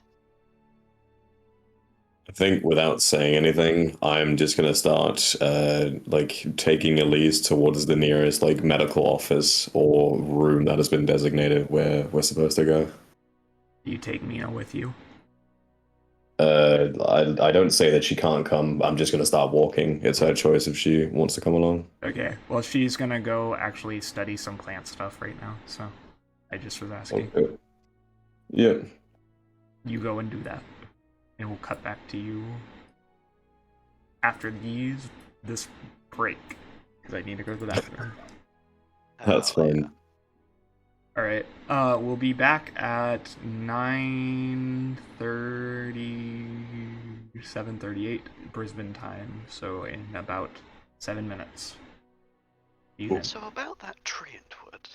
I think without saying anything, I'm just gonna start taking Elyse towards the nearest medical office or room that has been designated where we're supposed to go. You take Mina with you? I don't say that she can't come. I'm just gonna start walking. It's her choice if she wants to come along. Okay. Well, she's gonna go actually study some plant stuff right now, so I just was asking. Okay. Yeah. you go and do that. And we'll cut back to you after this break. Because I need to go to the bathroom. That's Oh, fine. Alright, we'll be back at 9:30, 7:38 Brisbane time, so in about 7 minutes. See you yeah. then. So about that tree and wood.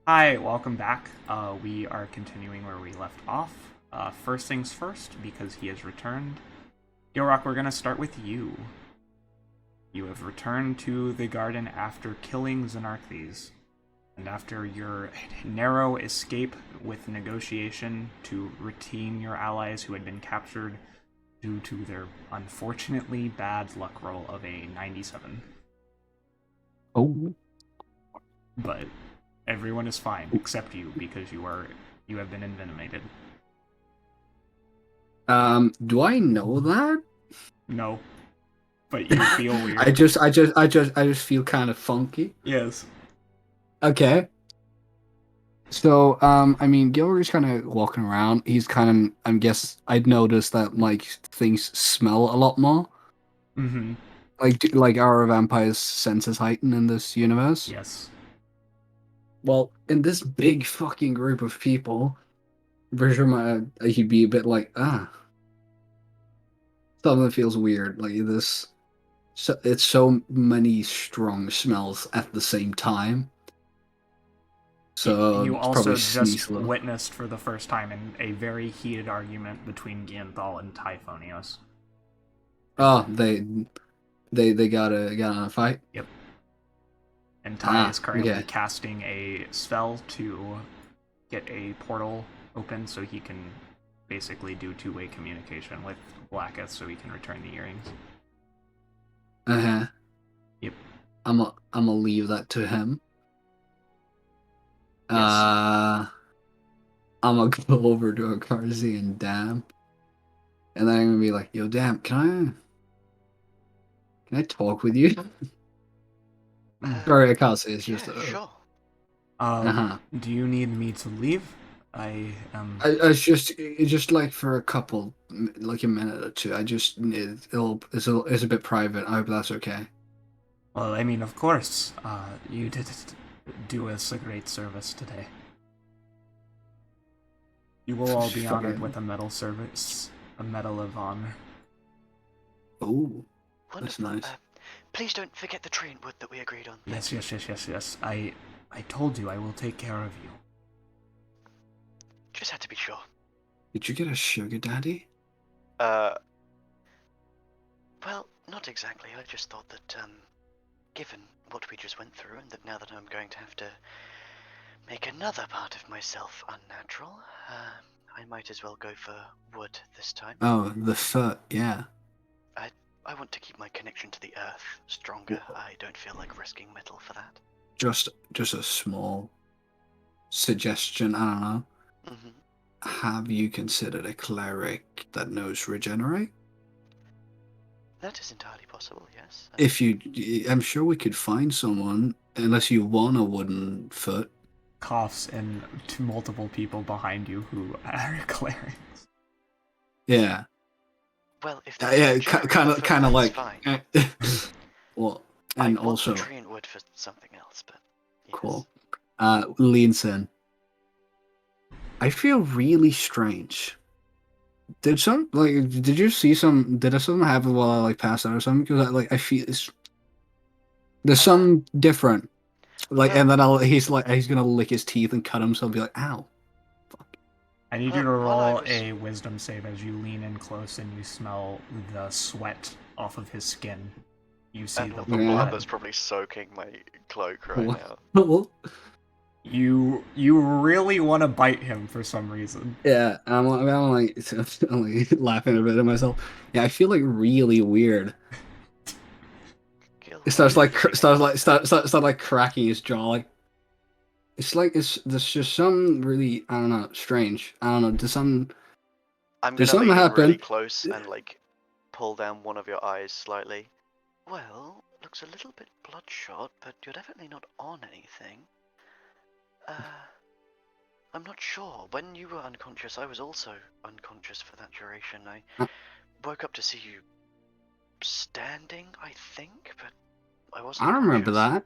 Hi, welcome back. We are continuing where we left off. First things first, because he has returned. Gilrock, we're going to start with you. You have returned to the garden after killing Xenarkthes, and after your narrow escape with negotiation to retain your allies who had been captured due to their unfortunately bad luck roll of a 97. Oh. But everyone is fine except you, because you have been envenomated. Do I know that? No, but you feel weird. I just feel kind of funky. Yes. Okay. So, I mean, Gilrock's kind of walking around. He's kind of, I'd noticed that, like, things smell a lot more. Mm-hmm. Like our vampires' senses heighten in this universe. Yes. Well, in this big fucking group of people, for sure he'd be a bit like, something feels weird. Like this, it's so many strong smells at the same time. So you it's also probably just sneeze witnessed for the first time in a very heated argument between Gianthal and Typhonios. Oh, they got in a fight. Yep. And Ty is currently okay. casting a spell to get a portal open so he can basically do two-way communication with Blacketh so he can return the earrings. Yep. I'm gonna leave that to him. Yes. I'm gonna go over to Octavia and Damp, and then I'm gonna be like, "Yo, Damp, can I talk with you?" Sorry, I can't say. It's just sure. Do you need me to leave? It's just like for a couple, like a minute or two. I just need it's a bit private. I hope that's okay. Well, I mean, of course. You did do us a great service today. You will all be honored with a medal service, a medal of honor. Oh, Wonderful. That's nice. Please don't forget the tree and wood that we agreed on. Yes. I told you I will take care of you. Just had to be sure. Did you get a sugar daddy? Well, not exactly. I just thought that, given what we just went through, and that now that I'm going to have to make another part of myself unnatural, I might as well go for wood this time. Oh, the foot, yeah. I want to keep my connection to the earth stronger. I don't feel like risking metal for that. Just a small suggestion. I don't know. Mm-hmm. Have you considered a cleric that knows regenerate? That is entirely possible, yes. I'm sure we could find someone, unless you want a wooden foot. Coughs and to multiple people behind you who are clerics. Yeah. Well, if kind of like. fine. Well, and I also want the tree and wood for something else, but yes. Cool. Leans in. I feel really strange. Did you see did something happen while I passed out or something? Because I feel there's something different. And then he's gonna lick his teeth and cut himself and be like, ow. Fuck. I need you to roll a wisdom save as you lean in close and you smell the sweat off of his skin. You see the blood that's probably soaking my cloak right now. You really want to bite him for some reason. Yeah, I'm like laughing a bit at myself. Yeah, I feel like really weird. It starts cracking his jaw. Like there's just some really, I don't know, strange. I don't know. I'm gonna lean in really close and like pull down one of your eyes slightly. Well, looks a little bit bloodshot, but you're definitely not on anything. I'm not sure. When you were unconscious, I was also unconscious for that duration. I woke up to see you standing, I think, but I wasn't. I don't remember that.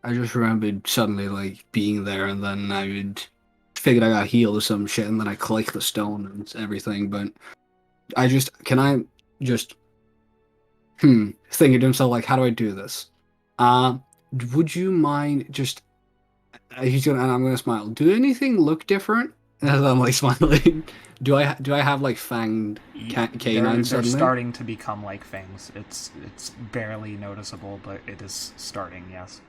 I just remembered suddenly like being there, and then I figured I got healed or some shit, and then I clicked the stone and everything. But thinking to himself like, how do I do this? Would you mind just And I'm gonna smile. Do anything look different? As I'm like smiling. Do I have like fanged canines They're suddenly? starting to become like fangs. It's barely noticeable, but it is starting. Yes.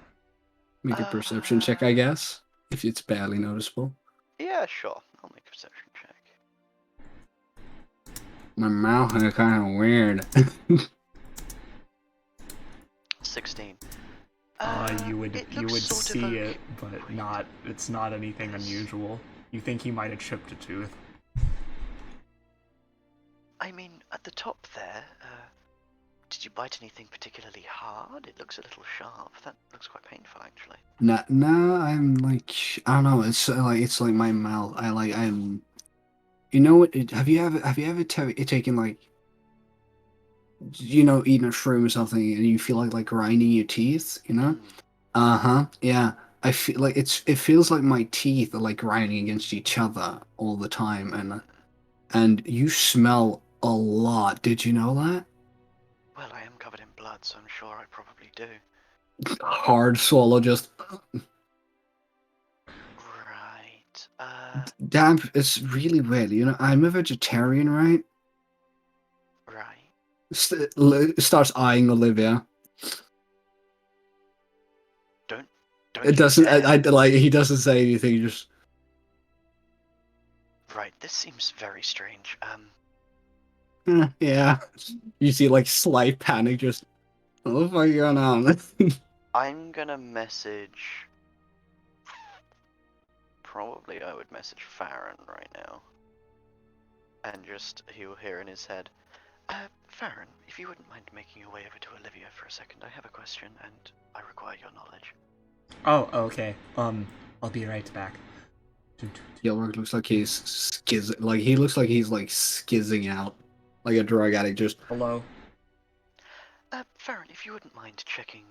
Make a perception check, I guess, if it's barely noticeable. Yeah, sure. I'll make a perception check. My mouth is kind of weird. 16. You would it you looks would sort of see okay. it, but not. It's not anything unusual. You think he might have chipped a tooth. I mean, at the top there, did you bite anything particularly hard? It looks a little sharp. That looks quite painful, actually. No, I'm like I don't know. It's like my mouth. I'm. You know what? Have you ever taken like eating a shroom or something and you feel like grinding your teeth? You know? Uh-huh. Yeah. I feel like it feels like my teeth are like grinding against each other all the time, and you smell a lot. Did you know that? Well, I am covered in blood, so I'm sure I probably do. Hard swallow, just Right. damn. It's really weird. I'm a vegetarian, right? Right. Starts eyeing Olivia. Don't It you doesn't. dare. I like. He doesn't say anything. He just. Right, this seems very strange. Yeah. You see, like slight panic. Just. What the fuck is going on? I'm gonna message. Probably I would message Farron right now. And just, he'll hear in his head, Farron, if you wouldn't mind making your way over to Olivia for a second, I have a question and I require your knowledge. Oh, okay. I'll be right back. Gilrock looks like he's he looks like he's like skizzing out, like a drug addict. Just Hello. Farron, if you wouldn't mind checking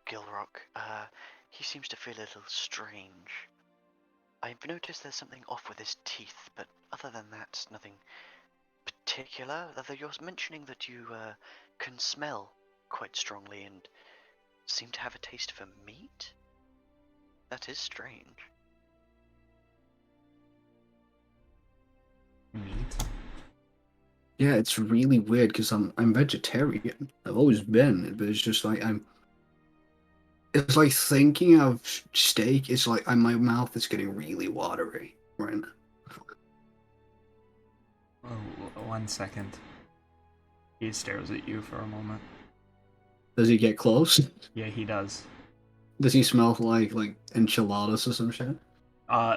Gilrock, he seems to feel a little strange. I've noticed there's something off with his teeth, but other than that, nothing particular. Although you're mentioning that you can smell quite strongly and seem to have a taste for meat? That is strange. Meat. yeah, it's really weird because I'm vegetarian. I've always been, but it's just like It's like thinking of steak. It's like my mouth is getting really watery right now. Oh, 1 second. He stares at you for a moment. Does he get close? Yeah, he does. Does he smell like enchiladas or some shit?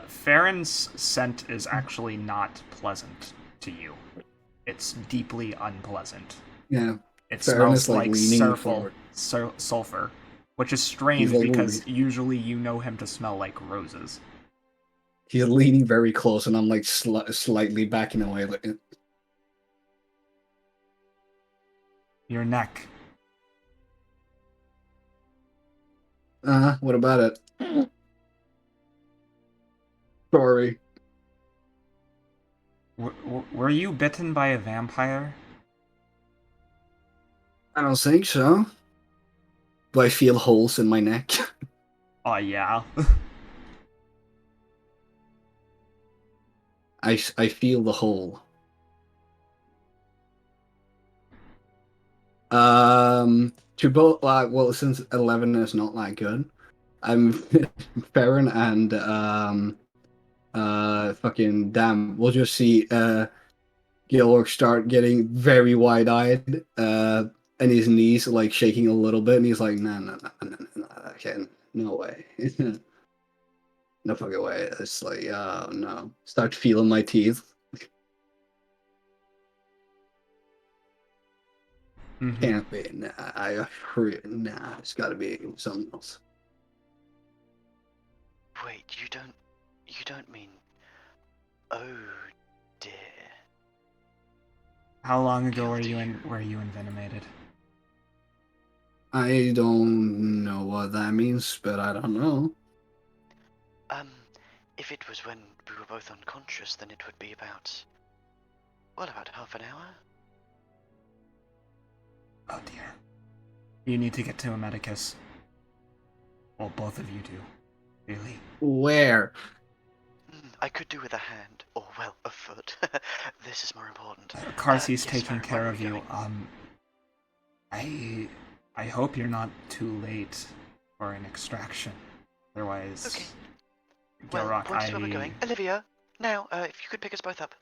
Farron's scent is actually not pleasant to you. It's deeply unpleasant. Yeah. It Farron is, smells like leaning forward. sulfur, which is strange He's like, because usually you know him to smell like roses. He's leaning very close, and I'm like slightly backing away. Like, Your neck. what about it? Sorry. Were you bitten by a vampire? I don't think so. Do I feel holes in my neck? Oh, yeah. I feel the hole. To both, well, since 11 is not that good, I'm Farron and fucking damn. We'll just see Gilrock start getting very wide-eyed, and his knees like shaking a little bit, and he's like, no, I can't, no way, no fucking way. It's like, oh no, start feeling my teeth. Mhm. Can't be. Nah, it's got to be something else. Wait, you don't mean... Oh dear. How long ago were you envenomated? I don't know what that means, but I don't know. If it was when we were both unconscious, then it would be about... Well, about half an hour? Oh dear. You need to get to a medicus. Well, both of you do. Really? Where? I could do with a hand, or well, a foot. This is more important. Carsey's Yes, taking Baron, care where are of we you. going? I hope you're not too late for an extraction. Otherwise, Okay. Well, Gilrock, point us where we're going. Olivia, now, if you could pick us both up.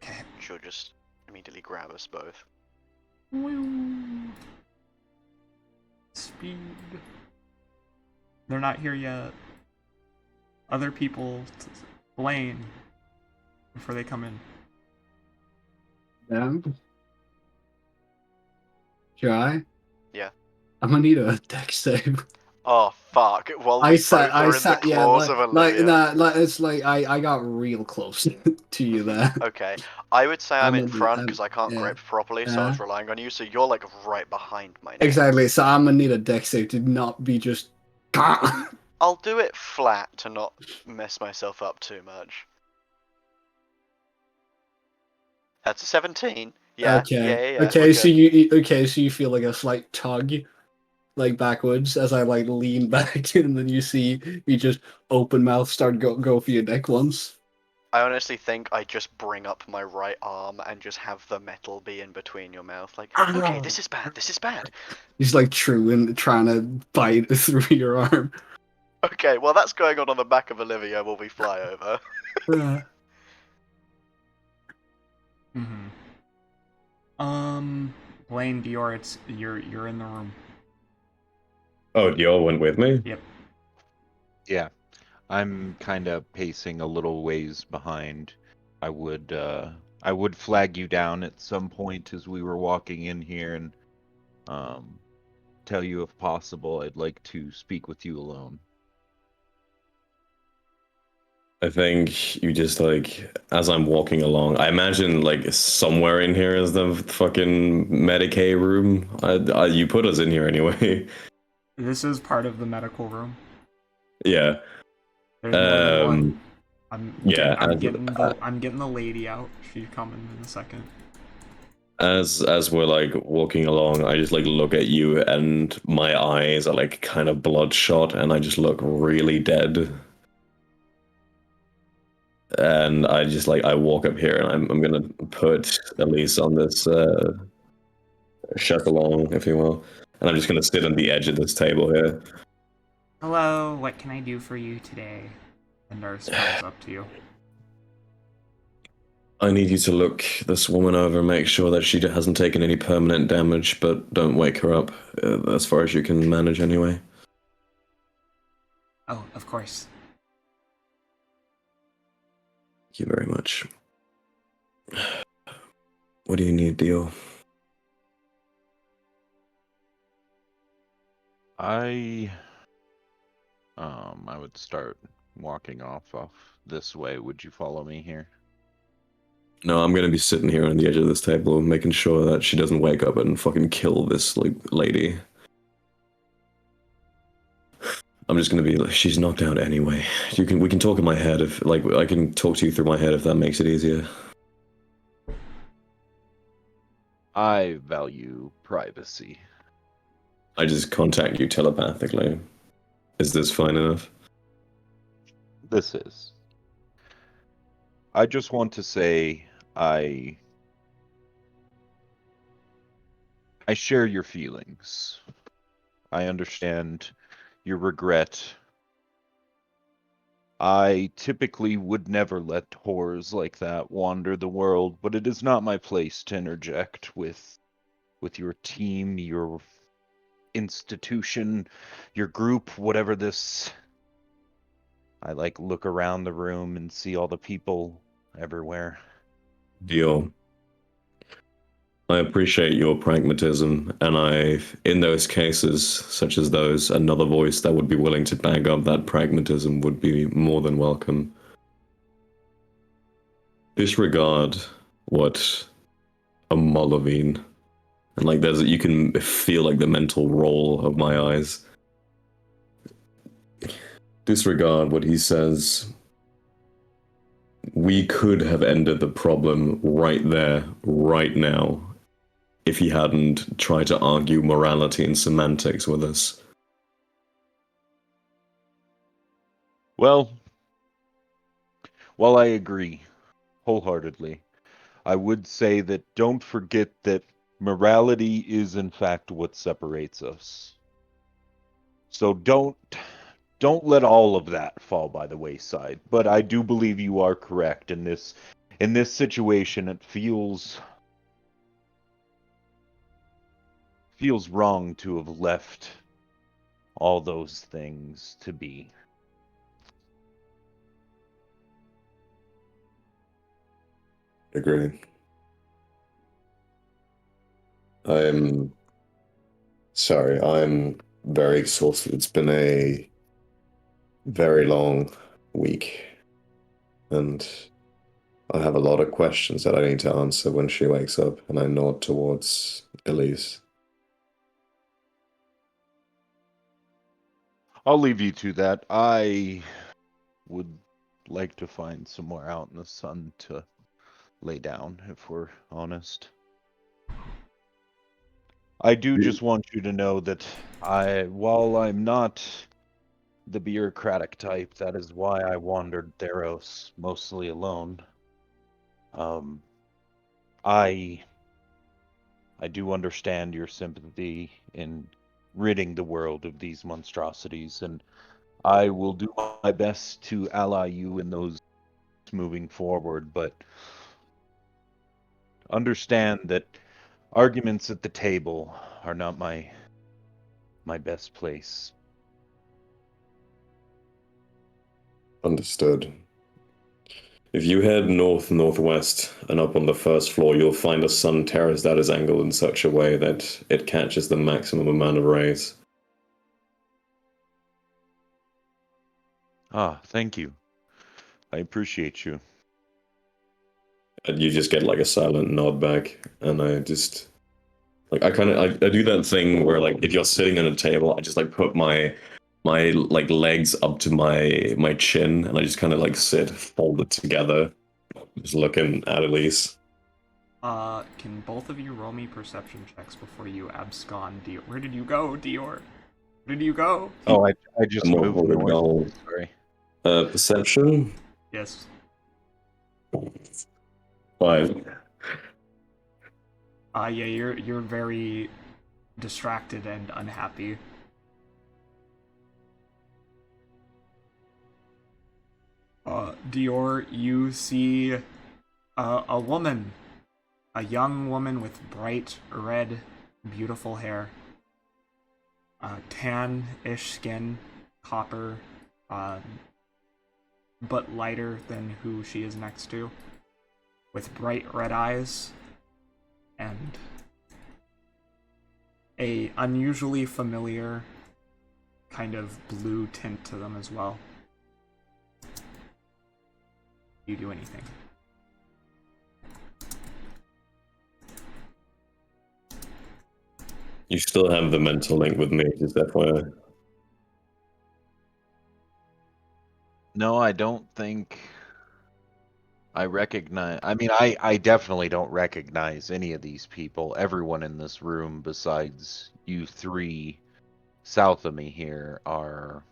Okay. She'll just immediately grab us both. Speed. They're not here yet. Other people, Blaine, before they come in. Damn. Try. Yeah. I'm gonna need a deck save. Oh fuck! While we I both are in the yeah, claws of Olivia. it's like I got real close to you there. Okay, I would say I'm in front I'm because I can't yeah, grip properly, so I was relying on you. So you're like right behind my neck. exactly. So I'm gonna need a deck save to not be just. I'll do it flat to not mess myself up too much. That's a 17. Yeah. Okay. Yeah. Okay. So you feel like a slight tug, like backwards as I like lean back, and then you see me just open mouth start go for your neck once. I honestly think I just bring up my right arm and just have the metal be in between your mouth. Like, okay, this is bad. This is bad. He's like true and trying to bite through your arm. Okay, well that's going on the back of Olivia while we fly over. Blaine, Dior, it's you're in the room. Oh, Dior went with me? Yep. Yeah. I'm kind of pacing a little ways behind. I would flag you down at some point as we were walking in here and tell you if possible I'd like to speak with you alone. I think you just like, as I'm walking along, I imagine like somewhere in here is the fucking Medicaid room. You put us in here anyway. This is part of the medical room. Yeah. There's more than one. Yeah. I'm getting the lady out. She's coming in a second. As we're like walking along, I just like look at you and my eyes are like kind of bloodshot and I just look really dead. And I just like I walk up here and I'm gonna put Elyse on this chef-along, if you will. And I'm just gonna sit on the edge of this table here. Hello, what can I do for you today? The nurse comes up to you. I need you to look this woman over and make sure that she hasn't taken any permanent damage, but don't wake her up, as far as you can manage anyway. Oh, of course. Thank you very much. What do you need, Dio? I would start walking off this way. Would you follow me here? No, I'm gonna be sitting here on the edge of this table, making sure that she doesn't wake up and fucking kill this like lady. I'm just gonna be like, she's knocked out anyway. We can talk in my head if like I can talk to you through my head if that makes it easier. I value privacy. I just contact you telepathically. Is this fine enough? This is. I just want to say I share your feelings. I understand your regret. I typically would never let horrors like that wander the world, but it is not my place to interject with your team, your institution, your group, whatever this. I like look around the room and see all the people everywhere. Deal. I appreciate your pragmatism, and in those cases, such as those, another voice that would be willing to back up that pragmatism would be more than welcome. Disregard what a Molovine, and like you can feel like the mental roll of my eyes. Disregard what he says. We could have ended the problem right there, right now, if he hadn't tried to argue morality and semantics with us. Well, while I agree wholeheartedly, I would say that don't forget that morality is in fact what separates us. So don't let all of that fall by the wayside. But I do believe you are correct in this situation. It feels wrong to have left all those things to be. Agreed. I'm sorry, I'm very exhausted. It's been a very long week, and I have a lot of questions that I need to answer when she wakes up, and I nod towards Elyse. I'll leave you to that. I would like to find somewhere out in the sun to lay down, if we're honest. I do just want you to know that while I'm not the bureaucratic type, that is why I wandered Theros mostly alone. I do understand your sympathy in ridding the world of these monstrosities, and I will do my best to ally you in those moving forward, but understand that arguments at the table are not my best place. Understood. If you head north-northwest and up on the first floor, you'll find a sun terrace that is angled in such a way that it catches the maximum amount of rays. Ah, thank you. I appreciate you. And you just get like a silent nod back, and I just like I do that thing where like if you're sitting at a table, I just like put my like legs up to my chin, and I just kind of like sit folded together, just looking at Elyse. Can both of you roll me perception checks before you abscond, Dior? Where did you go, Dior? Where did you go? Oh, I just I'm moved over north. to Sorry. perception. Yes. 5. Yeah, you're very distracted and unhappy. Dior, you see a woman, a young woman with bright red, beautiful hair, tan-ish skin, copper, but lighter than who she is next to, with bright red eyes and a unusually familiar kind of blue tint to them as well. Do you do anything? You still have the mental link with me, just FYI. No, I don't think I recognize. I mean, I definitely don't recognize any of these people. Everyone in this room, besides you three south of me here, are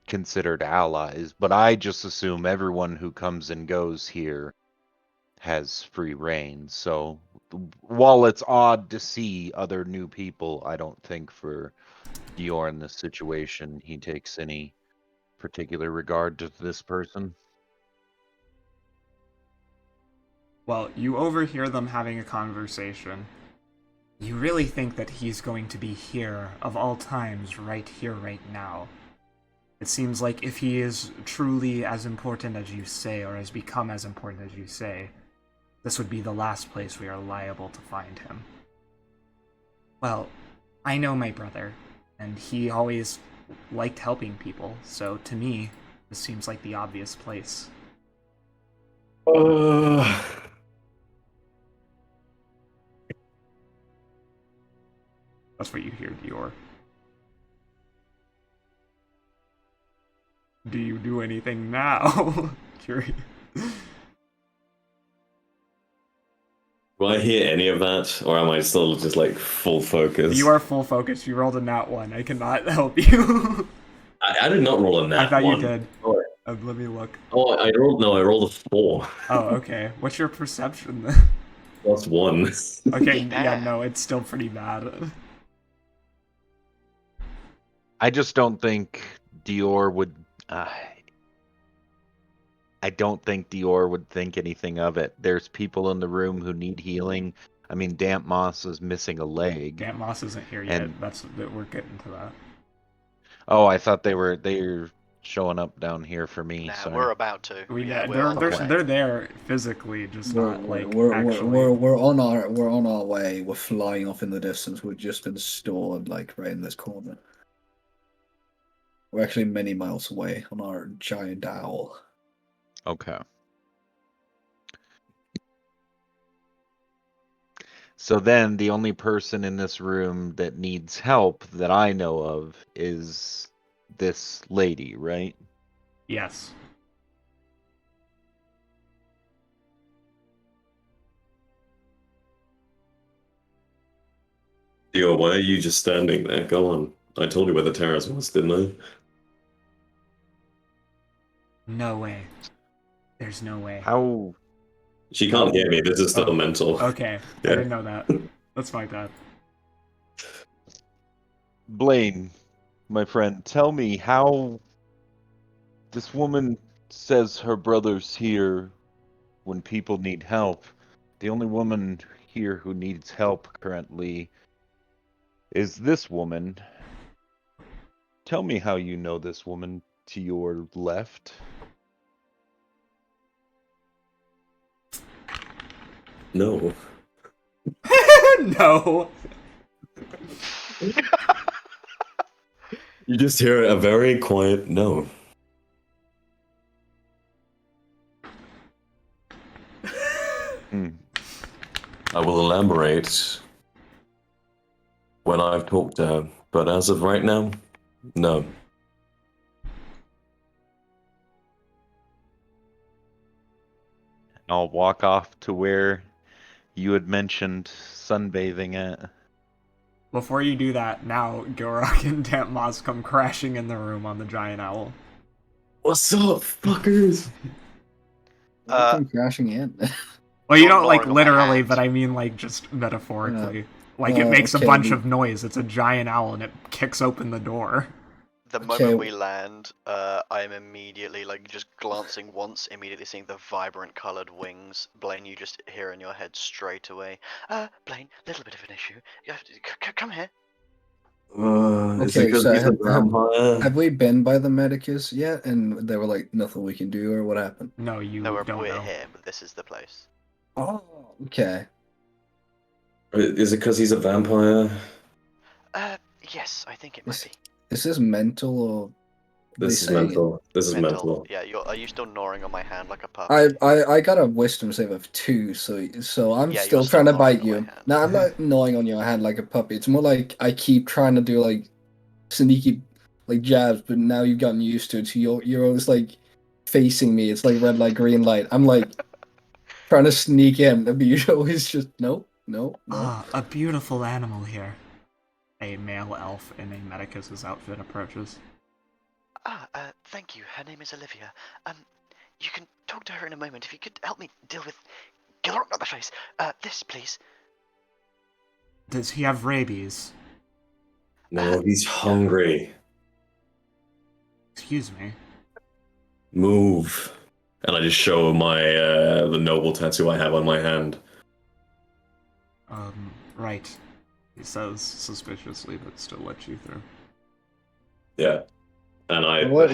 considered allies. But I just assume everyone who comes and goes here has free reign. So while it's odd to see other new people, I don't think for Dior in this situation he takes any particular regard to this person. Well, you overhear them having a conversation. You really think that he's going to be here, of all times, right here, right now. It seems like if he is truly as important as you say, or has become as important as you say, this would be the last place we are liable to find him. Well, I know my brother, and he always liked helping people, so to me, this seems like the obvious place. That's what you hear, Dior. Do you do anything now? Curious. Do I hear any of that, or am I still just like full focus? You are full focus. You rolled a nat 1. I cannot help you. I did not roll a nat I thought one. you did. Oh, Let me look. I rolled a 4. Oh, okay. What's your perception then? +1. Okay, Pretty yeah, bad. no, it's still pretty bad. I just don't think Dior would. I don't think Dior would think anything of it. There's people in the room who need healing. I mean, Damp Moss is missing a leg. Damp Moss isn't here yet. And We're getting to that. oh, I thought they're showing up down here for me. Nah, Sorry. we're about to. Yeah, we're on the way. They're there physically, just not like actually. We're on our way. We're flying off in the distance. We've just been stored like right in this corner. We're actually many miles away on our giant owl. Okay. So then the only person in this room that needs help that I know of is this lady, right? Yes. Yo, why are you just standing there? Go on. I told you where the terrace was, didn't I? No way. There's no way. How? She can't hear me. This is still mental. Okay, I Yeah. didn't know that. That's my bad. Blaine, my friend, tell me how this woman says her brother's here when people need help. The only woman here who needs help currently is this woman. Tell me how you know this woman to your left. No. No. You just hear a very quiet no. I will elaborate when I've talked to her, but as of right now, no. I'll walk off to where you had mentioned sunbathing at. Before you do that, now Gilrock and Damp Moss come crashing in the room on the giant owl. What's up, fuckers? Come crashing in. Well, you You're don't like gnawing on my literally, hand. but I mean like just metaphorically. Like it makes okay, a bunch of noise. It's a giant owl and it kicks open the door. The Okay. moment we land, I'm immediately like just glancing once, immediately seeing the vibrant coloured wings. Blaine, you just hear in your head straight away. Blaine, little bit of an issue. You have to come here. Is it Okay, because so he's a vampire? have we been by the medicus yet? And they were like, nothing we can do, or what happened? No, you No, don't we're know. here, but this is the place. Oh, okay. Is it because he's a vampire? Yes, I think it might be. Is this mental or? This is they say- mental. This is mental. Yeah, are you still gnawing on my hand like a pup? I got a wisdom save of 2, so I'm Yeah, still you're trying still to bite gnawing on you. my hand. No, I'm not gnawing on your hand like a puppy. It's more like I keep trying to do like sneaky like jabs, but now you've gotten used to it. So you're always like facing me. It's like red light, green light. I'm like trying to sneak in, but you always just no. Ah, a beautiful animal here. A male elf in a medicus's outfit approaches. Thank you. Her name is Olivia. You can talk to her in a moment. If you could help me deal with Gilrock, not the face. This, please. Does he have rabies? No, he's hungry. Excuse me. Move. And I just show my the noble tattoo I have on my hand. Right. He says suspiciously, but still lets you through. Yeah. And I What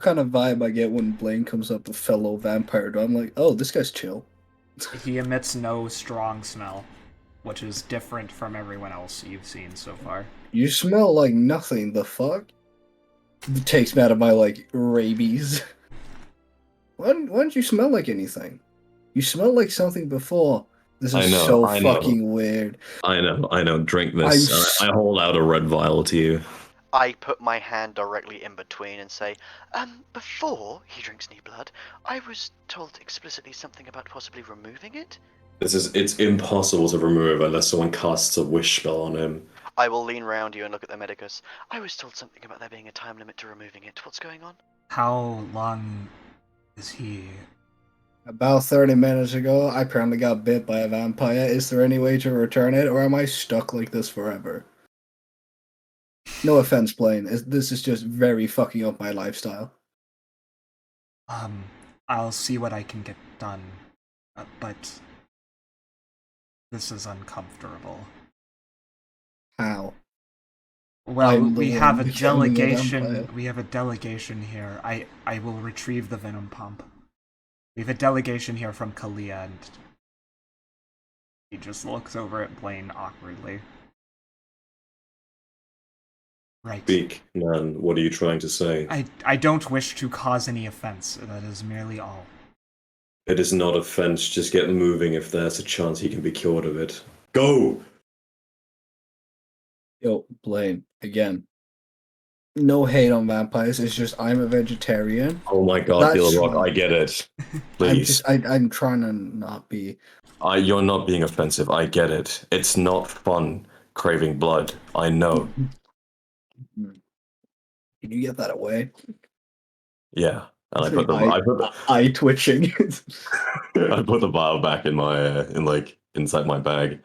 kind of vibe I get when Blaine comes up with fellow vampire? I'm like, oh, this guy's chill. He emits no strong smell, which is different from everyone else you've seen so far. You smell like nothing. The fuck? It takes me out of my like rabies. Why don't you smell like anything? You smelled like something before. This is so fucking weird. I know. Drink this. I hold out a red vial to you. I put my hand directly in between and say, before he drinks any blood, I was told explicitly something about possibly removing it. It's impossible to remove unless someone casts a wish spell on him. I will lean round you and look at the medicus. I was told something about there being a time limit to removing it. What's going on? How long is he? About 30 minutes ago, I apparently got bit by a vampire. Is there any way to return it, or am I stuck like this forever? No offense, Blaine. This is just very fucking up my lifestyle. I'll see what I can get done, but this is uncomfortable. How? Well, I'm the we one have a becoming a delegation. vampire. We have a delegation here. I will retrieve the venom pump. We have a delegation here from Kaliyaa, and he just looks over at Blaine awkwardly. Right. Speak, man. What are you trying to say? I don't wish to cause any offense. That is merely all. It is not offense. Just get moving if there's a chance he can be cured of it. Go! Yo, Blaine, again. No hate on vampires, it's just I'm a vegetarian. Oh my god, That's Gilrock, fine. I get it. Please. I'm trying to not be. You're not being offensive. I get it. It's not fun craving blood. I know. Can you get that away? Yeah. And I put the eye twitching. I put the vial back in my inside my bag.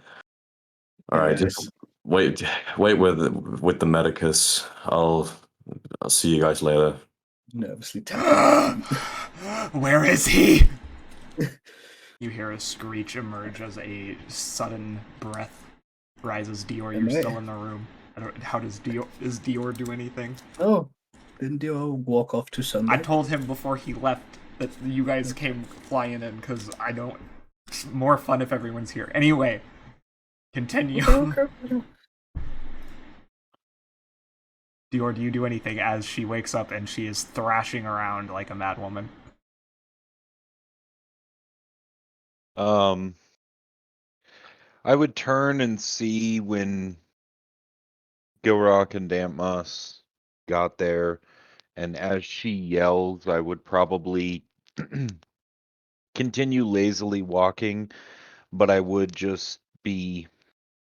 All right, just wait with the medicus. I'll see you guys later. Nervously Where is he? You hear a screech emerge as a sudden breath rises. Dior, you're still in the room. How does Dior do anything? Oh, didn't Dior walk off to Sunday? I told him before he left that you guys came flying in because I don't. It's more fun if everyone's here. Anyway, continue. Dior, do you do anything as she wakes up and she is thrashing around like a mad woman? I would turn and see when Gilrock and Damp Moss got there, and as she yells, I would probably continue lazily walking, but I would just be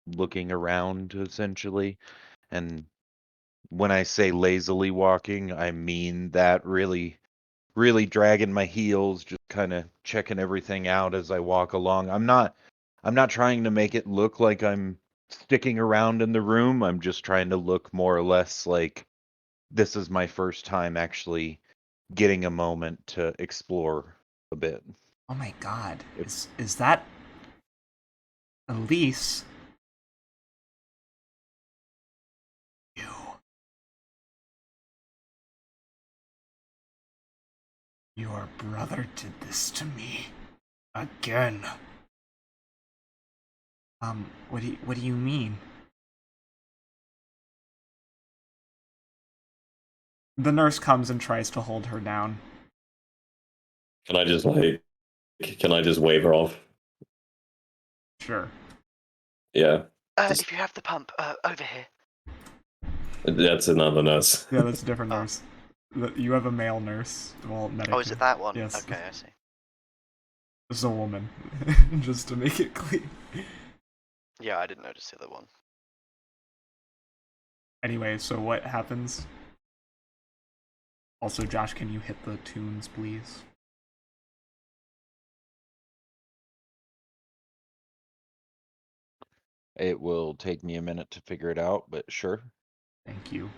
looking around essentially. And when I say lazily walking, I mean that really dragging my heels, just kind of checking everything out as I walk along. I'm not trying to make it look like I'm sticking around in the room. I'm just trying to look more or less like this is my first time actually getting a moment to explore a bit. Oh my god. Is that Elyse? Your brother did this to me. Again. What do you mean? The nurse comes and tries to hold her down. Can I just wave her off? Sure. Yeah. If you have the pump, over here. That's another nurse. Yeah, that's a different nurse. You have a male nurse. Well, medic. Oh, is it that one? Yes. Okay, I see. It's a woman. Just to make it clear. Yeah, I didn't notice the other one. Anyway, so what happens? Also, Josh, can you hit the tunes, please? It will take me a minute to figure it out, but sure. Thank you.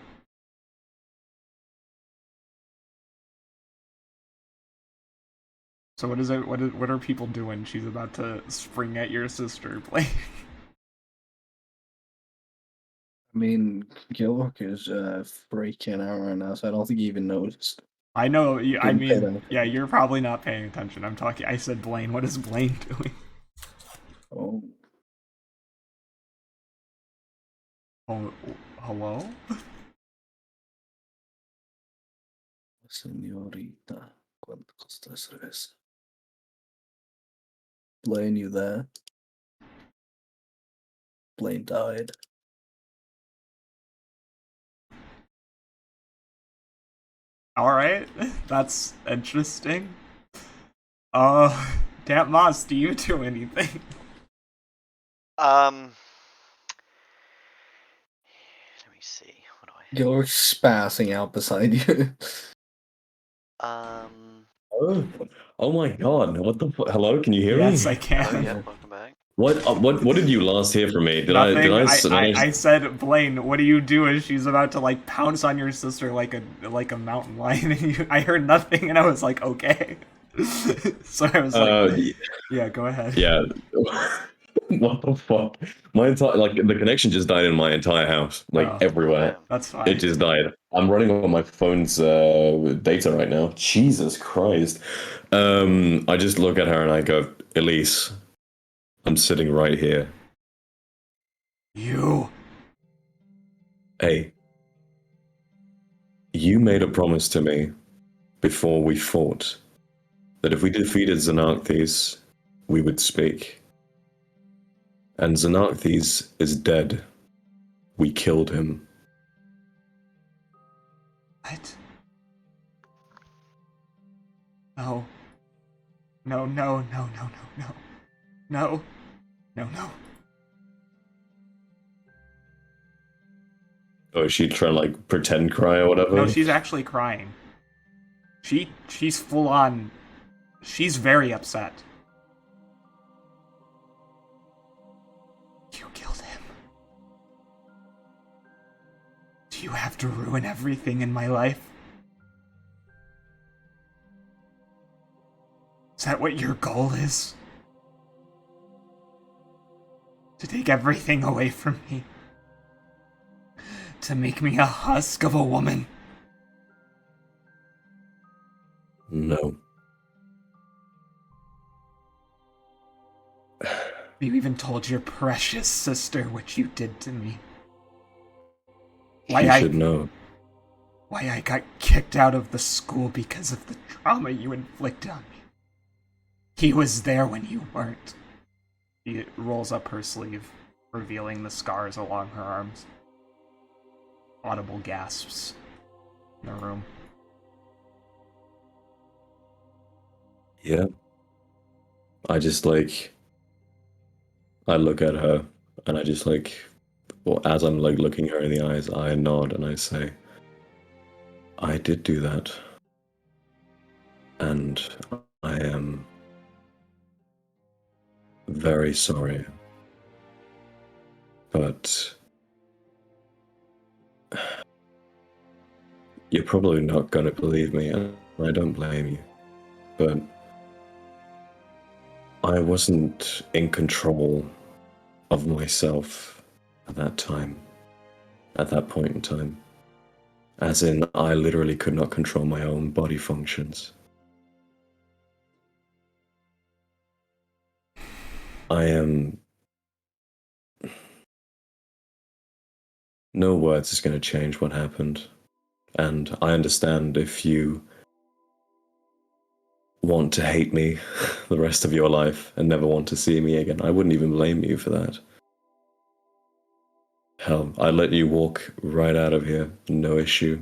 So what is it? What are people doing? She's about to spring at your sister, Blaine. I mean, Gilrock is freaking out right now, so I don't think he even noticed. I know. I Didn't pay mean, attention. yeah, you're probably not paying attention. I said Blaine. What is Blaine doing? Oh, Oh, hello? señorita, ¿cuánto costó esa cerveza? Blaine, you there? Blaine died. Alright, that's interesting. Damp Moss, do you do anything? see. What do I You're spazzing out beside you. have? Oh my god! What the? Hello? Can you hear Yes, me? I Hello, can. yeah, welcome back. What did you last hear from me? Did Nothing. I I said, Blaine, what do you do as she's about to like pounce on your sister like a mountain lion? And I heard nothing, and I was like, okay. So I was like, yeah, go ahead. Yeah. What the fuck? My entire the connection just died in my entire house, like Oh. everywhere. That's fine. It just died. I'm running on my phone's data right now. Jesus Christ. I just look at her and I go, Elyse, I'm sitting right here. You. Hey, you made a promise to me before we fought that if we defeated Xenarkthes, we would speak. And Xenarkthes is dead. We killed him. What? No. No, no, no, no, no, no. No. No, no. Oh, is she trying to like pretend cry or whatever? No, she's actually crying. She's full on. She's very upset. You killed him. Do you have to ruin everything in my life? Is that what your goal is? To take everything away from me? To make me a husk of a woman? No. You even told your precious sister what you did to me. She should know. Why I got kicked out of the school because of the trauma you inflicted on me. He was there when you weren't. She rolls up her sleeve, revealing the scars along her arms. Audible gasps in the room. Yeah. I just I look at her and I just well, as I'm looking her in the eyes, I nod and I say, I did do that. And I am very sorry. But you're probably not going to believe me, and I don't blame you. But I wasn't in control of myself at that time, at that point in time. As in, I literally could not control my own body functions. I am... No words is going to change what happened. And I understand if you want to hate me the rest of your life and never want to see me again. I wouldn't even blame you for that. Hell, I'd let you walk right out of here, no issue.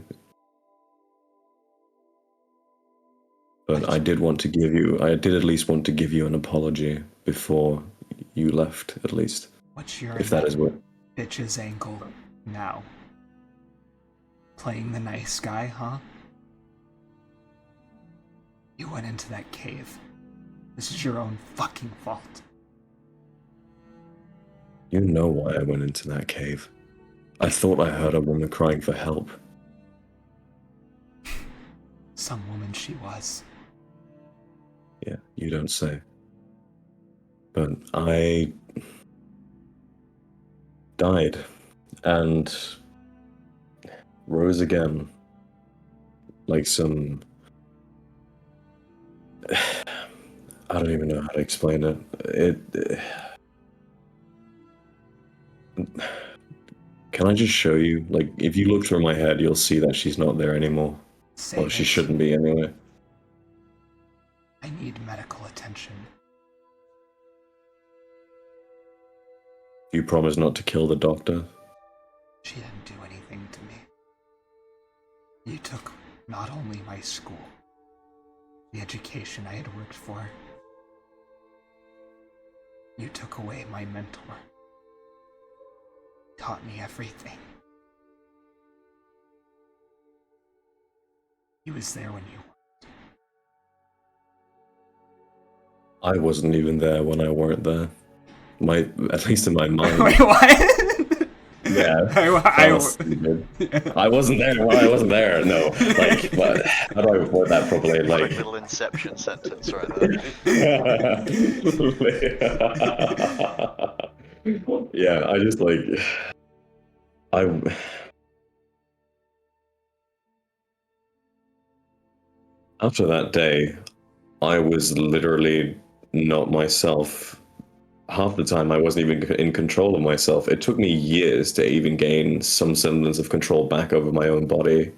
But I did at least want to give you an apology before you left, at least. What's your If that is what... bitch's angle now? Playing the nice guy, huh? You went into that cave. This is your own fucking fault. You know why I went into that cave. I thought I heard a woman crying for help. Some woman she was. Yeah, you don't say. But I died and rose again like some... I don't even know how to explain it. Can I just show you? Like, if you look through my head, you'll see that she's not there anymore. Well, she shouldn't be anyway. I need medical attention. You promise not to kill the doctor? She didn't do anything to me. You took not only my school, the education I had worked for. You took away my mentor. Taught me everything. He was there when you. I wasn't even there when I weren't there. At least in my mind. Wait, what? Yeah. I wasn't there when I wasn't there. No, like, but how do I word that properly? Quick Like, little Inception sentence right there. yeah, I just like after that day, I was literally not myself. Half the time I wasn't even in control of myself. It took me years to even gain some semblance of control back over my own body.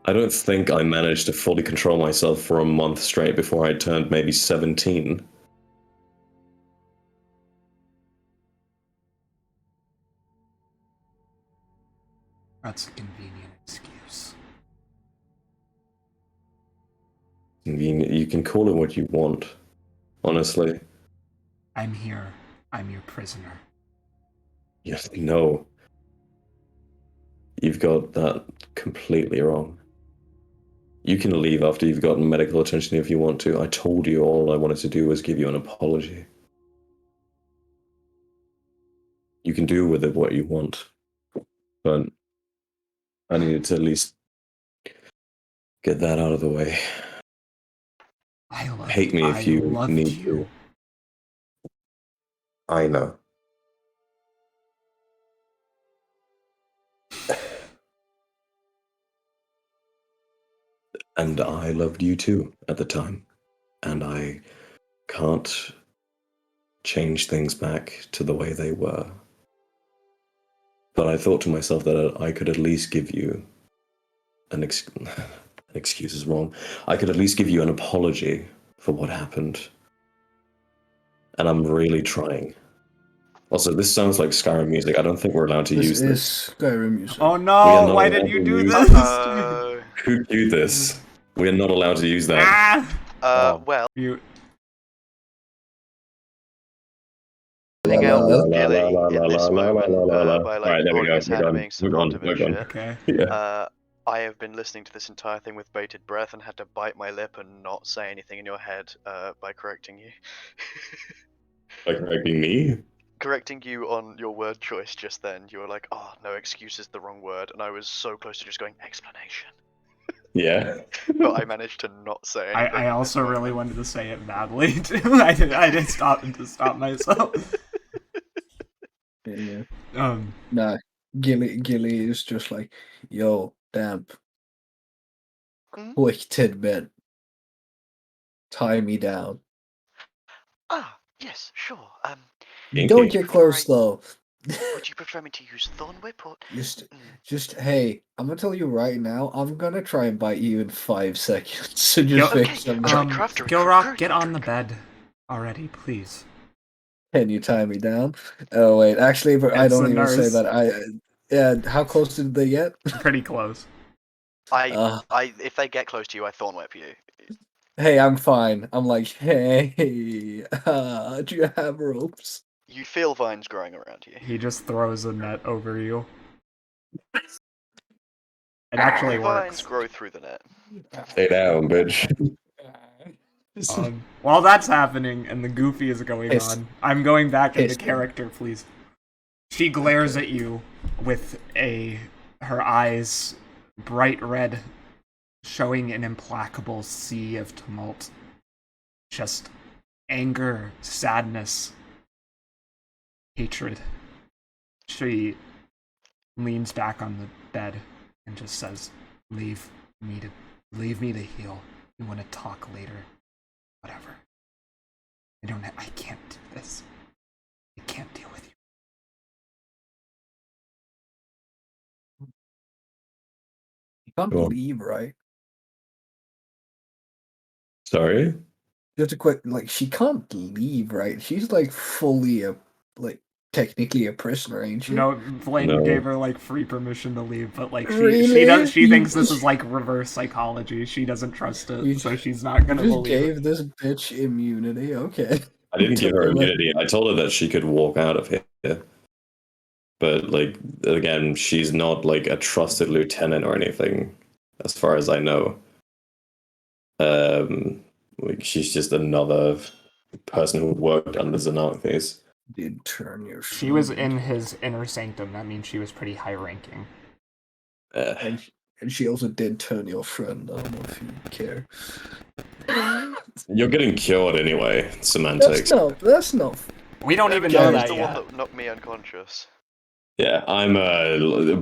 I don't think I managed to fully control myself for a month straight before I turned maybe 17. That's a convenient excuse. You can call it what you want, honestly. I'm here. I'm your prisoner. Yes, no. You've got that completely wrong. You can leave after you've gotten medical attention if you want to. I told you all I wanted to do was give you an apology. You can do with it what you want, but I needed to at least get that out of the way. Hate me if you need to. I know. And I loved you too at the time. And I can't change things back to the way they were. But I thought to myself that I could at least give you an excuse is wrong. I could at least give you an apology for what happened. And I'm really trying. Also, this sounds like Skyrim music. I don't think we're allowed to use this. This is Skyrim music. Oh no, why did you do this? Who do this? We're not allowed to use that. Well, You. Hang out with Gilly in this moment by Alright, like there we holding go. his hand and being supportive and shit. Okay. Yeah. I have been listening to this entire thing with bated breath and had to bite my lip and not say anything in your head by correcting you. Like correcting me? Correcting you on your word choice just then. You were like, oh, no, excuse is the wrong word. And I was so close to just going, explanation. Yeah. But I managed to not say anything. I also really wanted to say it badly too. I didn't stop myself. Yeah. Um. Nah, Gilly is just like, yo, Damp. Quick tidbit. Tie me down. Ah, yes, sure. Don't get close though. Would you prefer me to use Thorn Whip or... Just hey, I'm gonna tell you right now, I'm gonna try and bite you in 5 seconds. So just make some Gilrock, get on the bed already, please. Can you tie me down? Oh wait, actually, but I don't even say that. Yeah, how close did they get? Pretty close. If they get close to you, I Thorn Whip you. Hey, I'm fine. I'm like, hey, do you have ropes? You feel vines growing around you. He just throws a net over you. It actually works. Vines grow through the net. Stay down, bitch. While that's happening and the goofy is going on, I'm going back into character, please. She glares at you with her eyes bright red, showing an implacable sea of tumult. Just anger, sadness, hatred. She leans back on the bed and just says, leave me to heal. You want to talk later? Whatever. I can't do this. I can't deal with you. You can't leave, right? Sorry? Just a quick, she can't leave, right? She's fully technically a prisoner, ain't she? No, Blaine gave her free permission to leave, but really? she thinks this is reverse psychology. She doesn't trust it, so she's not gonna believe gave it. this bitch immunity. Okay. I didn't give her immunity. I told her that she could walk out of here. but like again, she's not like a trusted lieutenant or anything, as far as I know. Like she's just another person who worked under Xenarkthes. Did turn your. She was in his inner sanctum. That means she was pretty high ranking. And she also did turn your friend. I don't know if you care. You're getting cured anyway. Semantics. That's not. We don't even Yeah, know he's that the one yet. that knocked me unconscious. Yeah, I'm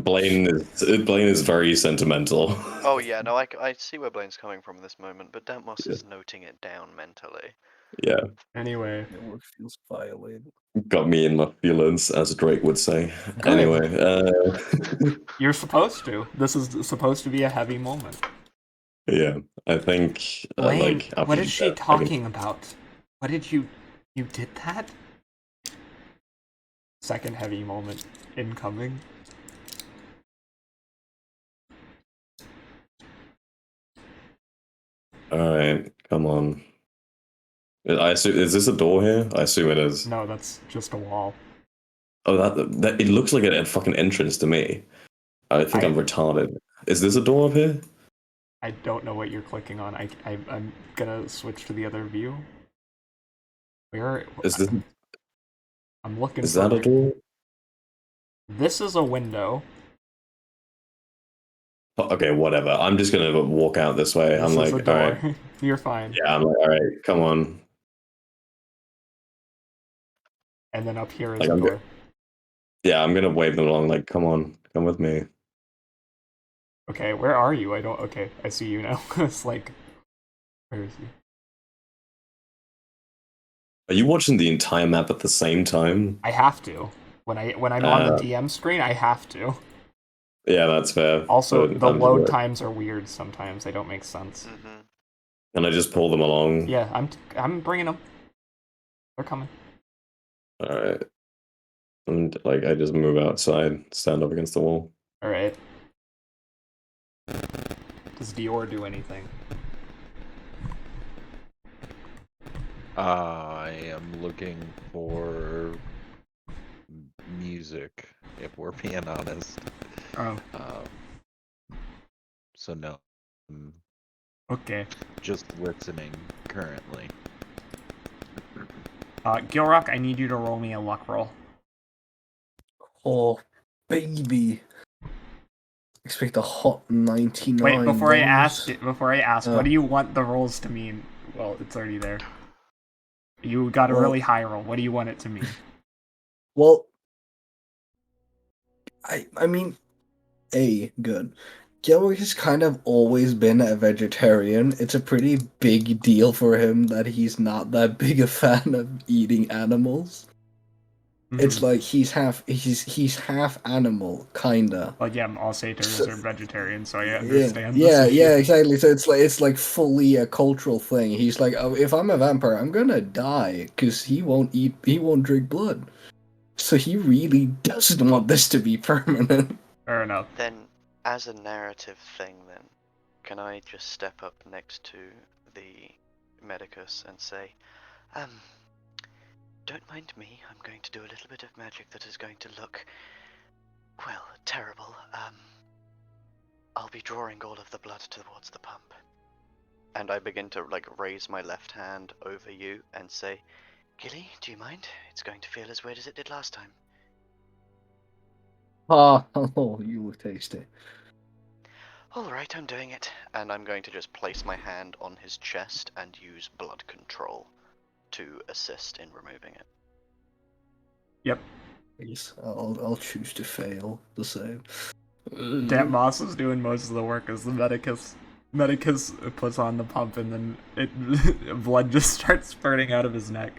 Blaine is very sentimental. Oh yeah, no, I see where Blaine's coming from in this moment, but Damp Moss is noting it down mentally. Yeah. Anyway. Network feels violated. Got me in my feelings, as Drake would say. Good. Anyway, You're supposed to. This is supposed to be a heavy moment. yeah, I think Blaine, like after what is she that, talking about? What did you did that? Second heavy moment incoming. All right, come on. I assume, is this a door here? I assume it is. No, that's just a wall. Oh, that it looks like a fucking entrance to me. I think I'm retarded. Is this a door up here? I don't know what you're clicking on. I'm gonna switch to the other view. Where Is this? I'm looking. Is that a door? This is a window. Oh, okay, whatever. I'm just gonna walk out this way. This I'm is like, a all door. right. You're fine. Yeah, I'm like, all right, come on. And then up here is Like, a door. Yeah, I'm gonna wave them along. Like, come on, come with me. Okay, where are you? I don't. Okay, I see you now. It's like, where is he? Are you watching the entire map at the same time? I have to. When I'm on the DM screen, I have to. Yeah, that's fair. Also, But the I'm load just- times are weird sometimes. They don't make sense. Mm-hmm. Can I just pull them along? Yeah, I'm bringing them. They're coming. All right. And like, I just move outside, stand up against the wall. All right. Does Dior do anything? I am looking for music, if we're being honest. Oh, So no, I'm okay. just listening currently. Gilrock, I need you to roll me a luck roll. Oh, baby. Expect a hot 99. Wait, before I ask, Oh. what do you want the rolls to mean? Well, it's already there. You got a Well- really high roll. What do you want it to mean? Well, I mean, good. Gilrock has kind of always been a vegetarian. It's a pretty big deal for him that he's not that big a fan of eating animals. It's like he's half animal, kinda. Like, yeah, all satyrs are vegetarian, so I Yeah, understand. yeah, this yeah, issue. exactly. So it's like fully a cultural thing. He's like, oh, if I'm a vampire, I'm gonna die because he won't drink blood. So he really doesn't want this to be permanent. Fair enough. Then, as a narrative thing, then, can I just step up next to the medicus and say, don't mind me, I'm going to do a little bit of magic that is going to look, well, terrible. I'll be drawing all of the blood towards the pump. And I begin to, like, raise my left hand over you and say, Gilly, do you mind? It's going to feel as weird as it did last time. Oh, you look tasty. Alright, I'm doing it. And I'm going to just place my hand on his chest and use blood control to assist in removing it. Yep. Please, I'll choose to fail the same. Damp Moss is doing most of the work as the medicus. Medicus puts on the pump and then blood just starts spurting out of his neck.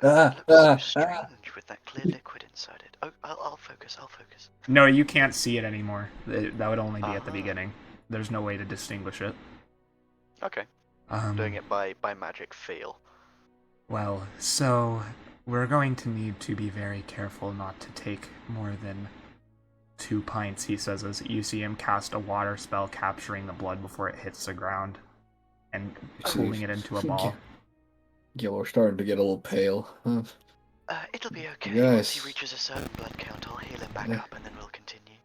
Looks so strange with that clear liquid inside it. Oh, I'll focus. No, you can't see it anymore. That would only be at the Ah. beginning. There's no way to distinguish it. Okay. Doing it by magic feel. Well, so we're going to need to be very careful not to take more than 2 pints, he says as you see him cast a water spell capturing the blood before it hits the ground and cooling it into a ball. Gilrock's starting to get a little pale. It'll be okay. Yes. Once he reaches a certain blood count, I'll heal him back Yeah. up, and then we'll continue.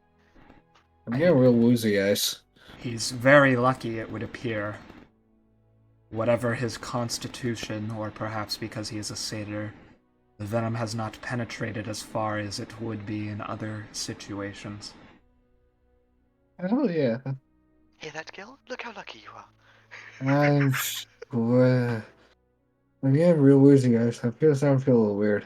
I'm getting real woozy, guys. He's very lucky, it would appear. Whatever his constitution, or perhaps because he is a satyr, the venom has not penetrated as far as it would be in other situations. Oh yeah. Hear that, Gil? Look how lucky you are. I'm getting real woozy, guys. I feel starting to feel a little weird.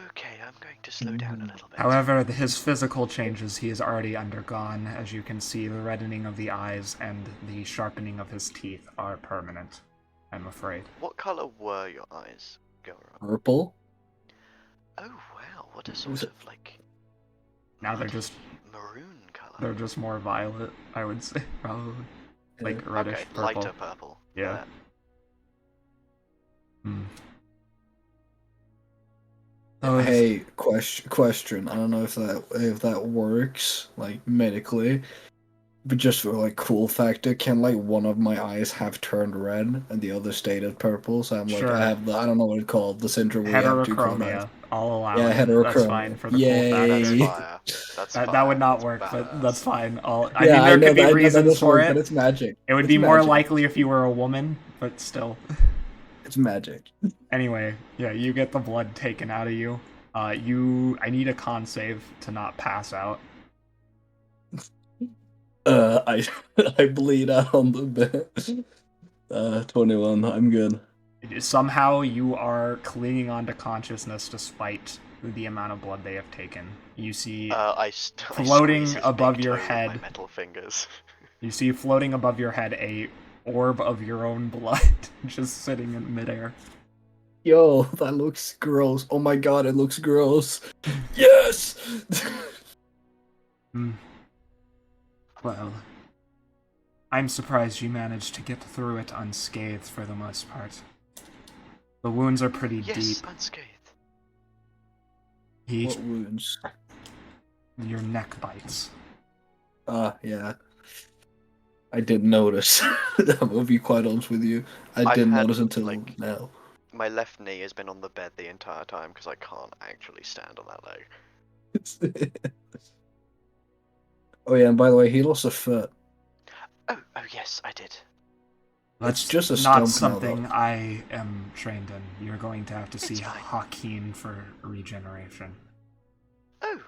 Okay, I'm going to slow down a little bit. However, his physical changes he has already undergone. As you can see, the reddening of the eyes and the sharpening of his teeth are permanent, I'm afraid. What color were your eyes, Gilrock? Purple? Oh wow, what a sort of like Now they're just maroon color. they're just more violet, I would say, probably. Like reddish okay, purple. lighter purple. Yeah. Hey, question. I don't know if that works, like, medically. But just for, like, cool factor, can, like, one of my eyes have turned red and the other stayed at purple? So I'm like, Sure. I have the, I don't know what it's called, the syndrome where you have two colored eyes. Heterochromia. I'll allow Yeah, it. heterochromia. That's fine for the Yay. cool That's factor. fire. That's That fire. would not That's work, but badass. that's fine. I Yeah, mean, I there know could be that reasons doesn't for work, it. but it's magic. It would It's be more magic. likely if you were a woman, but still. It's magic. Anyway, yeah, you get the blood taken out of you. I need a con save to not pass out. I I bleed out on the bed. 21. I'm good. Somehow you are clinging onto consciousness despite the amount of blood they have taken. You see I floating squeeze his above big your toe with head. my metal fingers. You see floating above your head a orb of your own blood just sitting in midair. Yo, that looks gross. Oh my god, it looks gross. Yes! Well, I'm surprised you managed to get through it unscathed for the most part. The wounds are pretty Yes, deep. unscathed. What wounds? Your neck bites. Yeah. I didn't notice. I'm gonna be quite honest with you. I I've didn't had, notice until like, now. My left knee has been on the bed the entire time because I can't actually stand on that leg. Oh yeah, and by the way, he lost a foot. Oh yes, I did. That's just a not stump now, something though. I am trained in. You're going to have to see It's fine. Hakeem for regeneration. Oh,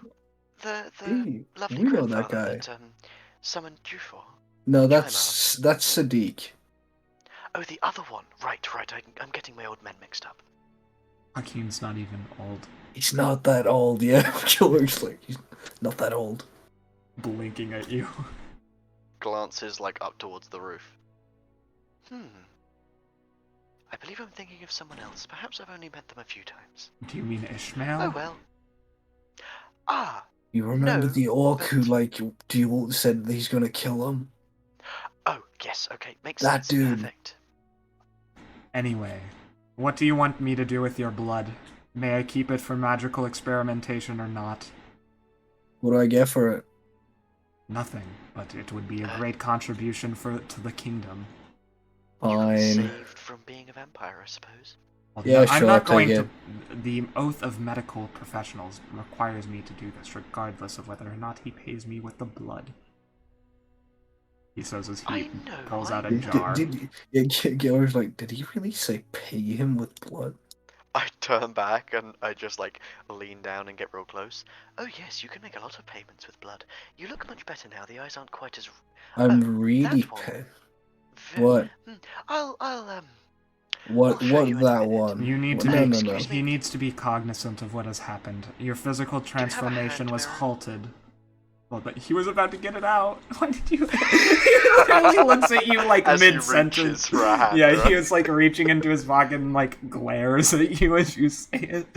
the Hey, lovely we know that grandfather guy. that summoned you for. No, that's Sadiq. Oh, the other one. Right. I'm getting my old men mixed up. Hakeem's not even old. He's not that old, yeah. Killer's like, he's not that old. Blinking at you. Glances like up towards the roof. I believe I'm thinking of someone else. Perhaps I've only met them a few times. Do you mean Ishmael? Oh well. Ah. You remember No, the orc who, but- like, said that he's gonna kill him? Oh yes. Okay. Makes That sense. dude. Perfect. Anyway, what do you want me to do with your blood? May I keep it for magical experimentation or not? What do I get for it? Nothing, but it would be a great contribution to the kingdom. Fine. Saved from being a vampire, I suppose. Well, Yeah, I'm sure, not I'll going take to. The oath of medical professionals requires me to do this, regardless of whether or not he pays me with the blood. He says as he pulls out a jar. Giller's like, did he really say pay him with blood? I turn back and I just like lean down and get real close. Oh yes, you can make a lot of payments with blood. You look much better now. The eyes aren't quite as. I'm really that one. What? I'll What? I'll show What you in a that minute. one? You need to no, be. no, no. Excuse me? He needs to be cognizant of what has happened. Your physical you have a hand transformation was mirror? halted. Well, but he was about to get it out. Why did you? He literally looks at you like As he mid-sentence. reaches for a hand Yeah, mirror. he was like reaching into his pocket and like glares at you as you say it.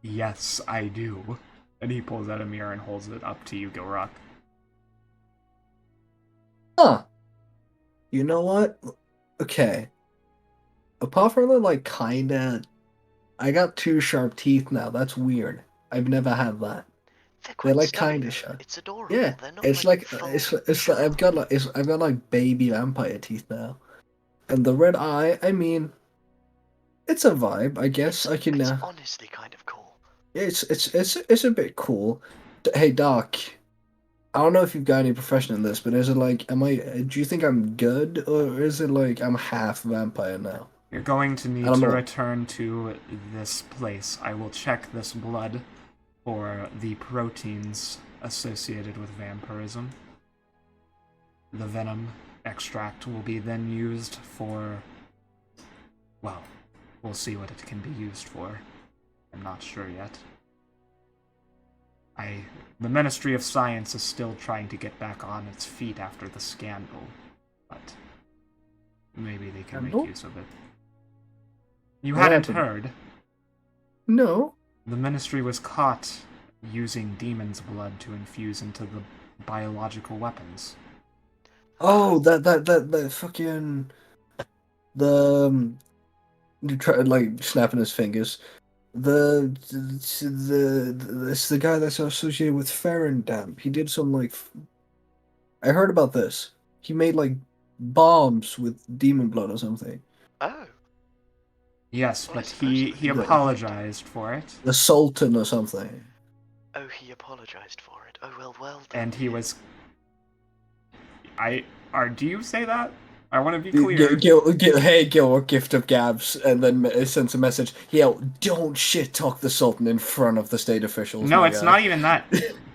Yes, I do. And he pulls out a mirror and holds it up to you, Gilrock. Huh. You know what? Okay. Apart from the, like, kinda... I got 2 sharp teeth now. That's weird. I've never had that. They're They're, like, stubby, kinda though. sharp. It's adorable. Yeah, They're not it's like like full it's like I've got like baby vampire teeth now, and the red eye. I mean, It's a vibe, I guess. I can. It's honestly kind of cool. It's a bit cool. Hey, Doc. I don't know if you've got any profession in this, but is it like, do you think I'm good, or is it like I'm half vampire now? You're going to need I don't to know. return to this place. I will check this blood for the proteins associated with vampirism. The venom extract will be then used for... Well, we'll see what it can be used for. I'm not sure yet. The Ministry of Science is still trying to get back on its feet after the scandal, but maybe they can make use of it. You hadn't heard? No. The Ministry was caught using demon's blood to infuse into the biological weapons. Oh, that fucking you try like snapping his fingers. It's the guy that's associated with Damp. He did some like. I heard about this. He made like bombs with demon blood or something. Oh. Yes, Well, I but suppose he that they apologized for it. The Sultan or something. Oh, he apologized for it. Oh, well done. And he was... do you say that? I want to be clear. Hey, Gilrock, gift of gabs, and then sends a message. Yo, don't shit talk the Sultan in front of the state officials. No, it's not even that.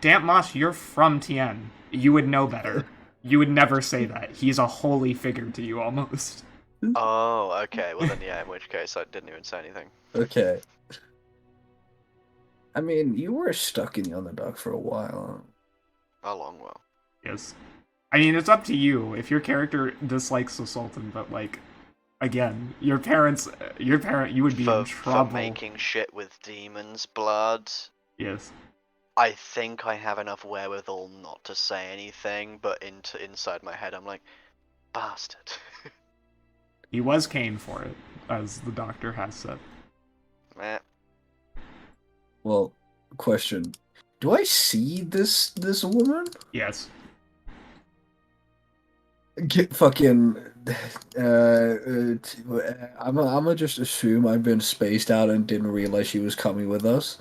Damp Moss, you're from Tien. You would know better. You would never say that. He's a holy figure to you, almost. Oh, okay. Well then, yeah. In which case, I didn't even say anything. Okay. I mean, you were stuck in the underdog for a while. A long while. Yes. I mean, it's up to you. If your character dislikes the Sultan, but, like, again, you would be in trouble. For making shit with demon's blood. Yes. I think I have enough wherewithal not to say anything, but inside my head, I'm like, bastard. He was caned for it, as the doctor has said. Meh. Well, question. Do I see this woman? Yes. Get fucking. I'ma just assume I've been spaced out and didn't realize she was coming with us,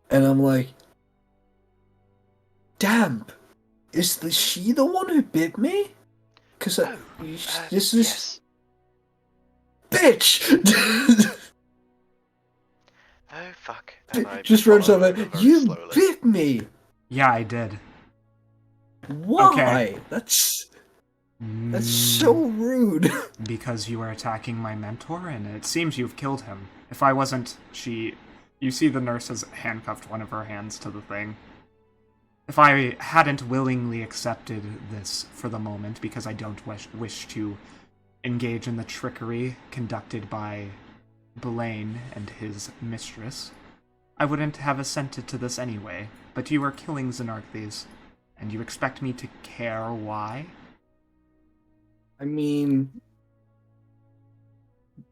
and I'm like, damn, is she the one who bit me? Cause this is Yes. bitch. Oh fuck. And I Just runs follow over. her very You slowly. bit me. Yeah, I did. Why? Okay. That's so rude. Because you were attacking my mentor, and it seems you've killed him. If I wasn't, you see the nurse has handcuffed one of her hands to the thing. If I hadn't willingly accepted this for the moment, because I don't wish to engage in the trickery conducted by Blaine and his mistress, I wouldn't have assented to this anyway. But you are killing Xenarkthes, and you expect me to care why? I mean,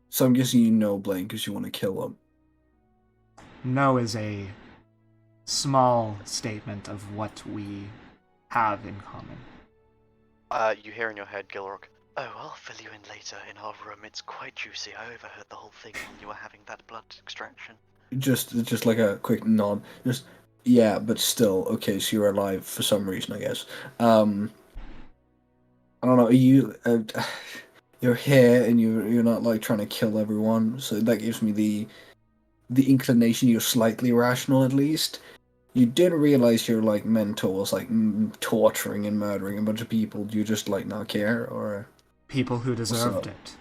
so I'm guessing you know Blaine because you want to kill him. No is a small statement of what we have in common. You hear in your head, Gilrock, oh, I'll fill you in later in our room. It's quite juicy. I overheard the whole thing when you were having that blood extraction. Just like a quick nod. Just, yeah, but still, okay, so you're alive for some reason, I guess. I don't know, you're here and you're not like trying to kill everyone, so that gives me the inclination you're slightly rational at least. You didn't realize your like mentor was like torturing and murdering a bunch of people. Do you just like not care, or People who deserved it.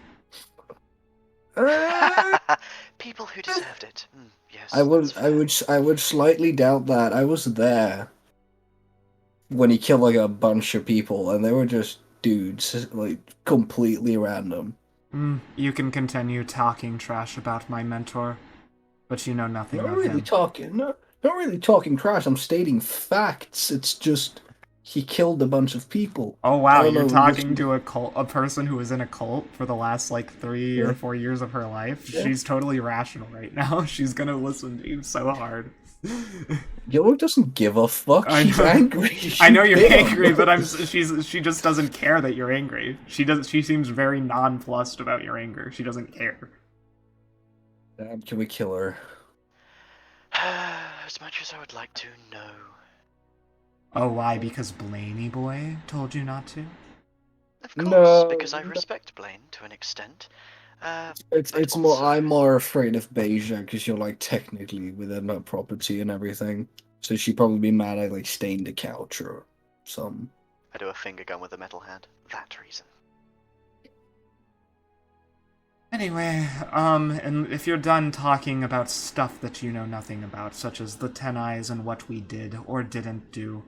People who deserved it. Yes. I would slightly doubt that. I was there when he killed like a bunch of people, and they were just dudes, like completely random. You can continue talking trash about my mentor, but you know nothing of him. Not really talking trash. I'm stating facts. It's just he killed a bunch of people. Oh wow, I don't you're know, talking to a person who was in a cult for the last like 3 or 4 years of her life. Yeah. She's totally rational right now. She's gonna listen to you so hard. Gilrock doesn't give a fuck. I She's know. angry. I know you're She bit angry, him. but she just doesn't care that you're angry. She seems very nonplussed about your anger. She doesn't care. Damn, can we kill her? As much as I would like to, no. Oh, why? Because Blaney boy told you not to? Of course, No, because I no. respect Blaine to an extent. It's But more. also, I'm more afraid of Beja because you're like technically within her property and everything. So she'd probably be mad I like stained the couch or some. I do a finger gun with a metal hand. That reason. Anyway, and if you're done talking about stuff that you know nothing about, such as the Ten Eyes and what we did or didn't do,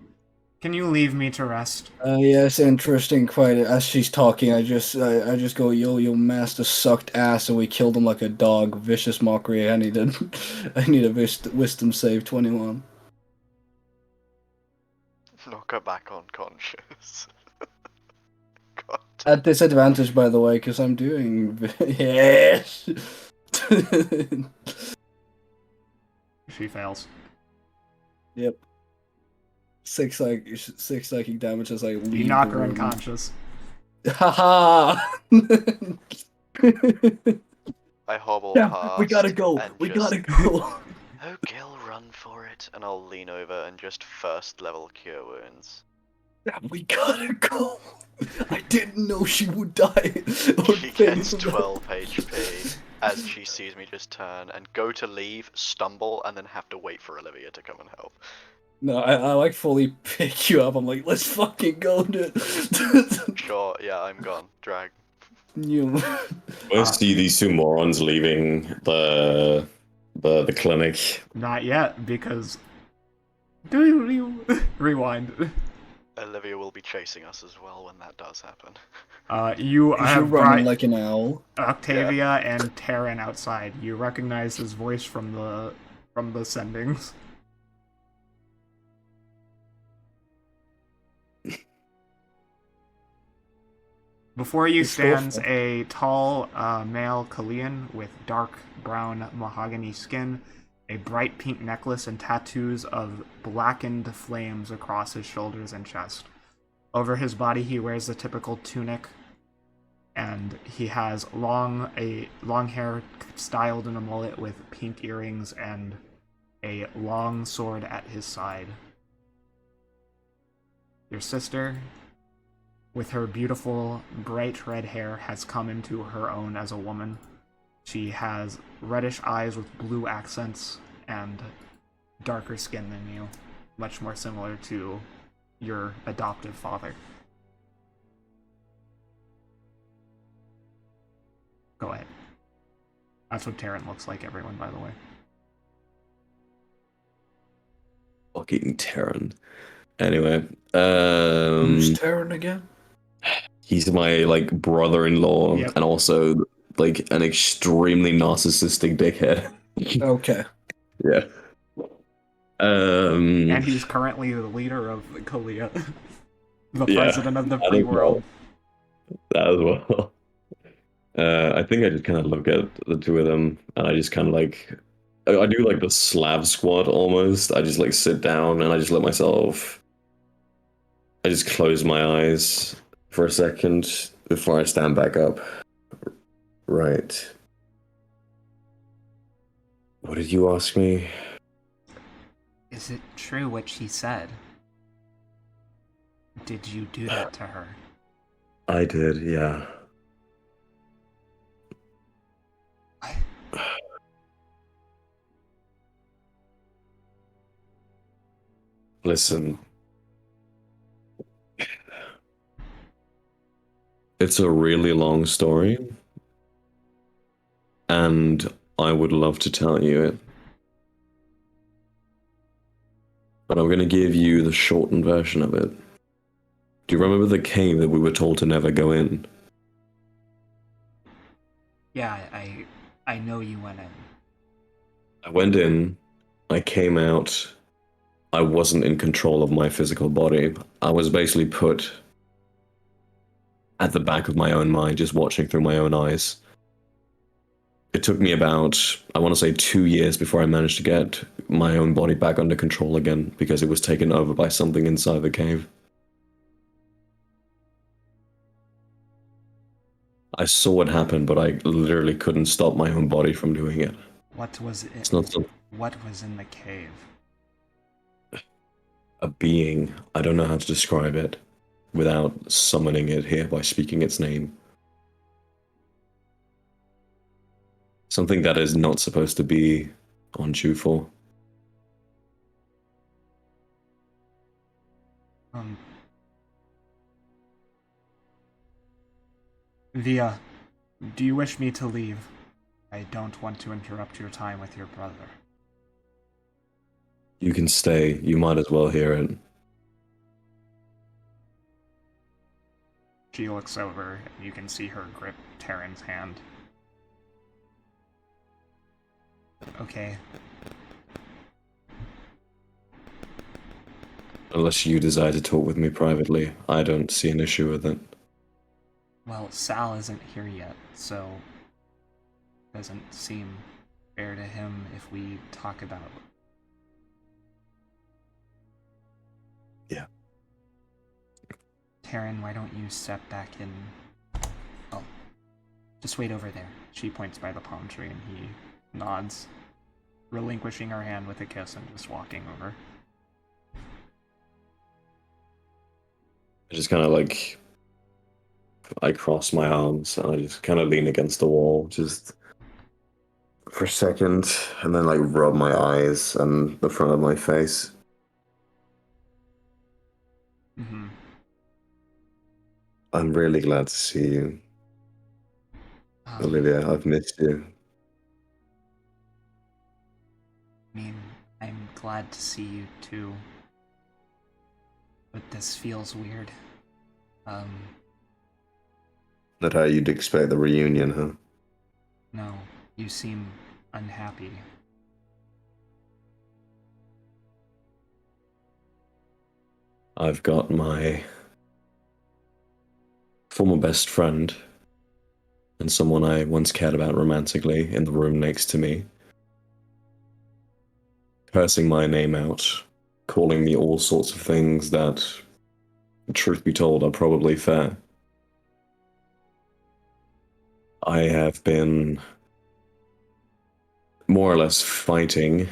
can you leave me to rest? Yes, interesting. Quite. As she's talking, I just go, yo, your master sucked ass, and we killed him like a dog. Vicious mockery. I need a, I need a wisdom save 21. Knock her back unconscious. God. At disadvantage, by the way, because I'm doing yes. She fails. Yep. Six psychic damage as I leave You knock the her room. unconscious. Haha. I hobble Yeah, past. we gotta go. And We just, gotta go. Oh, Gil, run for it. And I'll lean over and just first level cure wounds. Yeah, we gotta go. I didn't know she would die. She gets 12 HP as she sees me just turn and go to leave, stumble, and then have to wait for Olivia to come and help. No, I like fully pick you up. I'm like, let's fucking go, dude. Sure, yeah, I'm gone. Drag. You. I see these two morons leaving the clinic. Not yet, because... Rewind. Olivia will be chasing us as well when that does happen. You You're have running brought like an owl. Octavia and Terran outside. You recognize his voice from the sendings. Before you It's stands awful. a tall male Kaliyaa with dark brown mahogany skin, a bright pink necklace, and tattoos of blackened flames across his shoulders and chest. Over his body, he wears the typical tunic, and he has long hair styled in a mullet with pink earrings and a long sword at his side. Your sister, with her beautiful, bright red hair, has come into her own as a woman. She has reddish eyes with blue accents and darker skin than you, much more similar to your adoptive father. Go ahead. That's what Terran looks like, everyone, by the way. Fucking Terran. Anyway, Who's Terran again? he's my like brother-in-law Yep. and also like an extremely narcissistic dickhead. Okay. Yeah. And he's currently the leader of Kaliyaa, the Yeah, president of the I free think world. that as well. I think I just kind of look at the two of them and I just kind of like I do like the Slav squat almost. I just like sit down and I just let myself. I just close my eyes for a second before I stand back up. Right. What did you ask me? Is it true what she said? Did you do that to her? I did, yeah. Listen. It's a really long story. And I would love to tell you it. But I'm going to give you the shortened version of it. Do you remember the cave that we were told to never go in? Yeah, I know you went in. I went in, I came out, I wasn't in control of my physical body. I was basically put at the back of my own mind, just watching through my own eyes. It took me about, I want to say 2 years before I managed to get my own body back under control again, because it was taken over by something inside the cave. I saw what happened, but I literally couldn't stop my own body from doing it. What was it? It's not some, What was in the cave? a being. I don't know how to describe it without summoning it here by speaking its name. Something that is not supposed to be on Jufor. Via, do you wish me to leave? I don't want to interrupt your time with your brother. You can stay. You might as well hear it. She looks over, and you can see her grip Terran's hand. Okay. Unless you desire to talk with me privately, I don't see an issue with it. Well, Sal isn't here yet, so it doesn't seem fair to him if we talk about it. Yeah. Terran, why don't you step back in? Oh, just wait over there. She points by the palm tree and he nods, relinquishing her hand with a kiss and just walking over. I just kind of like, I cross my arms and I just kind of lean against the wall, just for a second, and then like rub my eyes and the front of my face. Mm-hmm. I'm really glad to see you, Olivia. I've missed you. I mean, I'm glad to see you too. But this feels weird. Not how you'd expect the reunion, huh? No, you seem unhappy. I've got my former best friend and someone I once cared about romantically in the room next to me, cursing my name out, calling me all sorts of things that, truth be told, are probably fair. I have been more or less fighting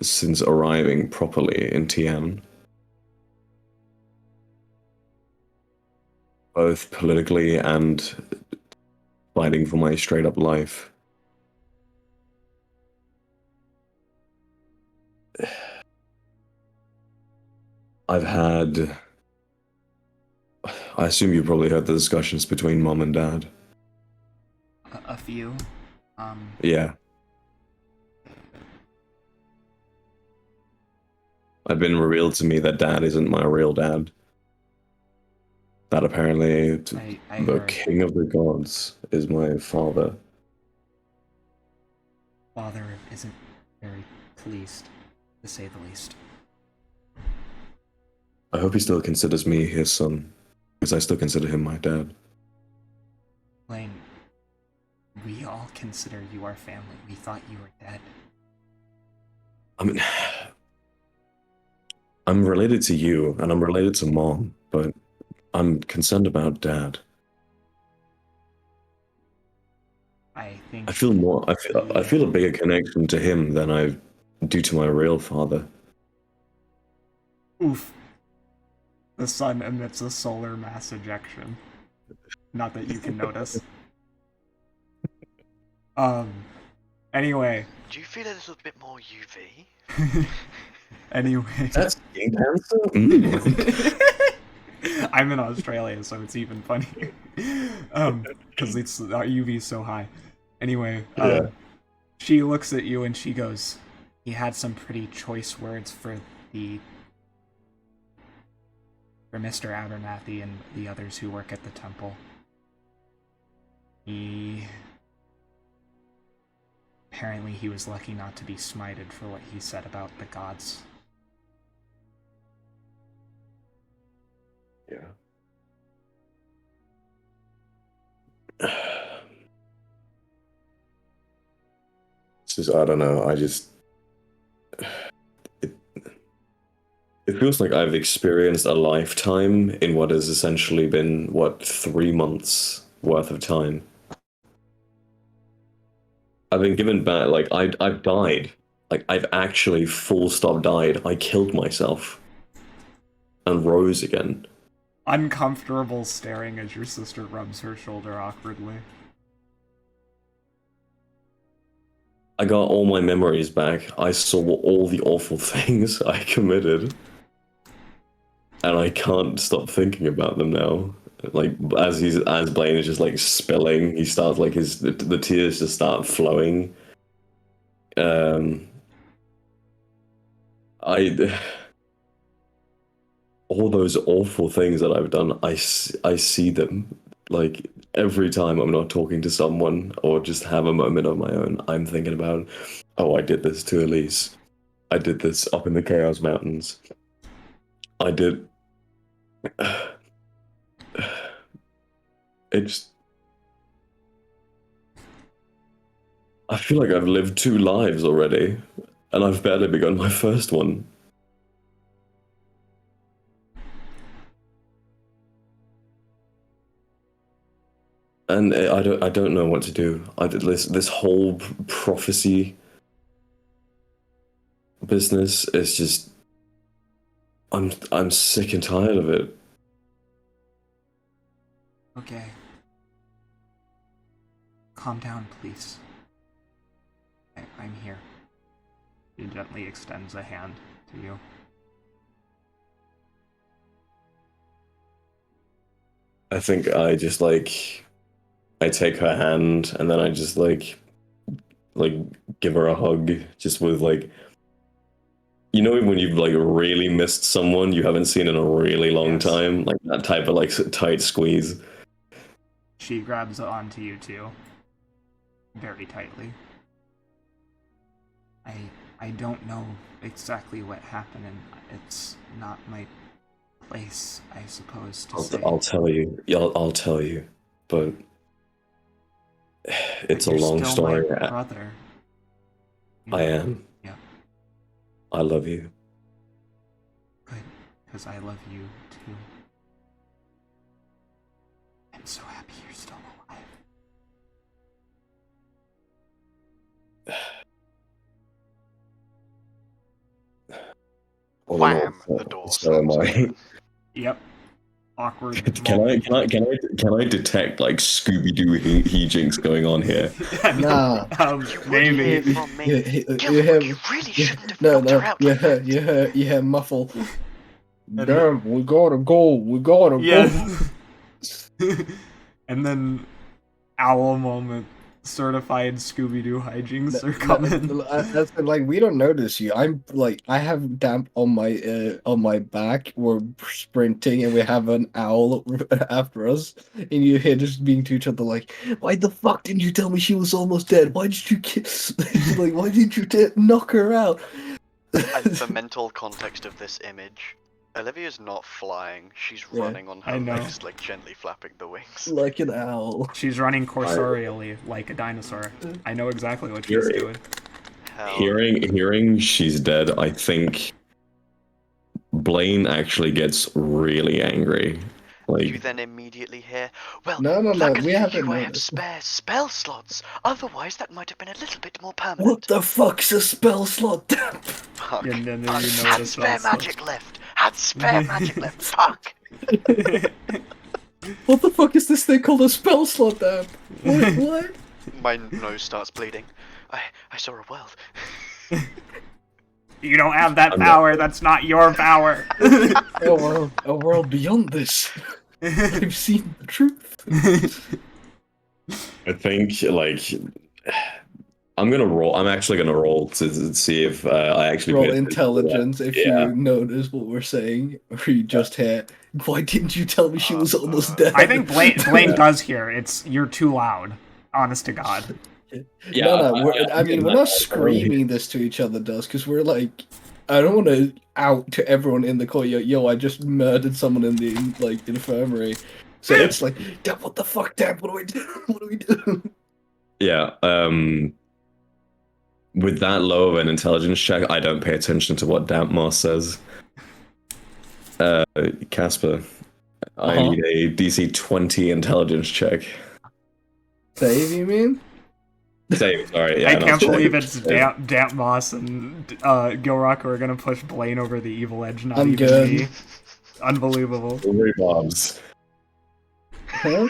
since arriving properly in TM. Both politically and fighting for my straight up life. I've had... I assume you probably heard the discussions between Mom and Dad. A few. Yeah. I've been revealed to me that Dad isn't my real dad. That apparently I the heard. king of the gods is my father. Father isn't very pleased, to say the least. I hope he still considers me his son, because I still consider him my dad. Blaine, we all consider you our family. We thought you were dead. I mean, I'm related to you, and I'm related to Mom, but I'm concerned about Dad. I think I feel more. I feel a bigger connection to him than I do to my real father. Oof. The sun emits a solar mass ejection. Not that you can notice. Anyway. Do you feel a little bit more UV? That's That's skin cancer? I'm in Australia, so it's even funnier. Because it's our UV's so high. Anyway, Yeah. she looks at you and she goes, "He had some pretty choice words for Mr. Abernathy and the others who work at the temple. Apparently he was lucky not to be smited for what he said about the gods." Yeah. It's just, I don't know, it feels like I've experienced a lifetime in what has essentially been, 3 months worth of time. I've been given back. Like I've died. Like I've actually full stop died. I killed myself and rose again. Uncomfortable staring as your sister rubs her shoulder awkwardly. I got all my memories back. I saw all the awful things I committed, and I can't stop thinking about them now. Like as Blaine is just like spilling, he starts like the tears just start flowing. I all those awful things that I've done, I see them like every time I'm not talking to someone or just have a moment of my own. I'm thinking about, oh, I did this to Elyse. I did this up in the Chaos Mountains. I did. It's. I feel like I've lived 2 lives already, and I've barely begun my first one. And I don't know what to do. I did this whole prophecy business is just. I'm sick and tired of it. Okay. Calm down, please. I'm here. He gently extends a hand to you. I think I just like. I take her hand and then I just like give her a hug, just with like, you know, when you've like really missed someone you haven't seen in a really long Yes. time, like that type of like tight squeeze. She grabs onto you too. Very tightly. I don't know exactly what happened, and it's not my place, I suppose, to say. I'll tell you. I'll tell you, but it's a You're long still story. my brother. You I know? am. Yeah. I love you. Good, because I love you too. I'm so happy you're still alive. Wham! The door So am slams I. open. Yep. Awkward Can I moment. detect like Scooby-Doo hijinks going on here? Nah. You would Maybe. hear from me. You Gilrock, have, you really shouldn't have no, knocked her no, out like that. you have muffle. Damn, we gotta go. Yes. And then owl moment. Certified Scooby-Doo hijinks are coming. That's like we don't notice you. I'm like I have damp on my back. We're sprinting and we have an owl after us, and you hear just being to each other like, "Why the fuck didn't you tell me she was almost dead? Why did you like? Why didn't you knock her out?" And the mental context of this image, Olivia's not flying, she's Yeah, running on I her know. legs, like gently flapping the wings. like an owl. She's running cursorially like a dinosaur. I know exactly what she's doing. Hell, Hearing she's dead, I think Blaine actually gets really angry. you Like, then immediately hear, well, No, luckily we for haven't you I have noticed. spare spell slots, otherwise that might have been a little bit more What permanent. the fuck's a spell slot? Damp? Fuck. And then Fuck. you know Had the spare spell magic left! Had spare magic left! Fuck! What the fuck is this thing called a spell slot? Damp? What? My nose starts bleeding. I saw a world. You don't have that I'm power. That's not your power. A world beyond this. I've seen the truth. I think like I'm gonna roll. I'm actually gonna roll to see if I actually Roll pay attention to that. intelligence if Yeah. you notice what we're saying, or you just hear, "Why didn't you tell me she was almost dead?" I think Blaine does hear. You're too loud. Honest to God. Yeah, No, I'm we're getting not that. screaming this to each other, does because we're like, I don't want to out to everyone in the call. Yo, I just murdered someone in the infirmary. So it's like, Dad, what the fuck, Dad? What do we do? What do we do? Yeah. With that low of an intelligence check, I don't pay attention to what Damp Moss says. Casper, I Uh-huh. need a DC 20 intelligence check. Save, you mean? Same, sorry. Yeah, I not can't sure. believe it's Damp Moss and Gilrock who are gonna push Blaine over the evil edge, not I'm even good. me. Unbelievable. Silvery bobs. Huh?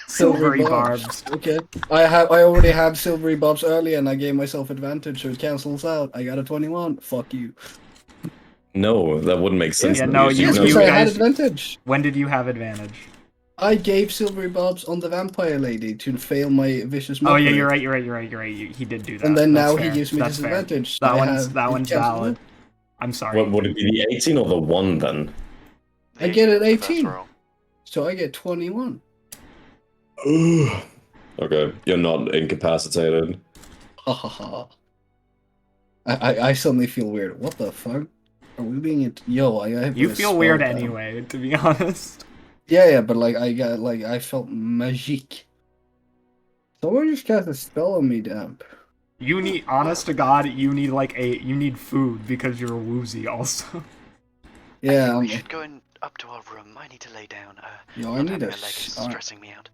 Silvery barbs. Okay. I already had silvery bobs earlier, and I gave myself advantage, so it cancels out. I got a 21. Fuck you. No, that wouldn't make sense. Yeah, no, Yes, you because I had guys- advantage. When did you have advantage? I gave silvery bobs on the vampire lady to fail my vicious Oh mockery. yeah, you're right. He did do that. And then That's now fair. he gives me That's fair. disadvantage. That I one's have- that it one's cancels valid. out. I'm sorry. What would it be, the 18 or the 1 then? I get an The first 18. roll. So I get 21. Okay, you're not incapacitated. Ha ha ha. I suddenly feel weird. What the fuck? Are we being Yo, I have You this feel weird spell down. anyway, to be honest. Yeah, but like I felt magique. Someone just cast a spell on me, Damp. You need, honest to God, you need food because you're woozy also. Yeah, We should go up to our room. I need to lay down. Yo, Not I need having a a leg is stressing me out.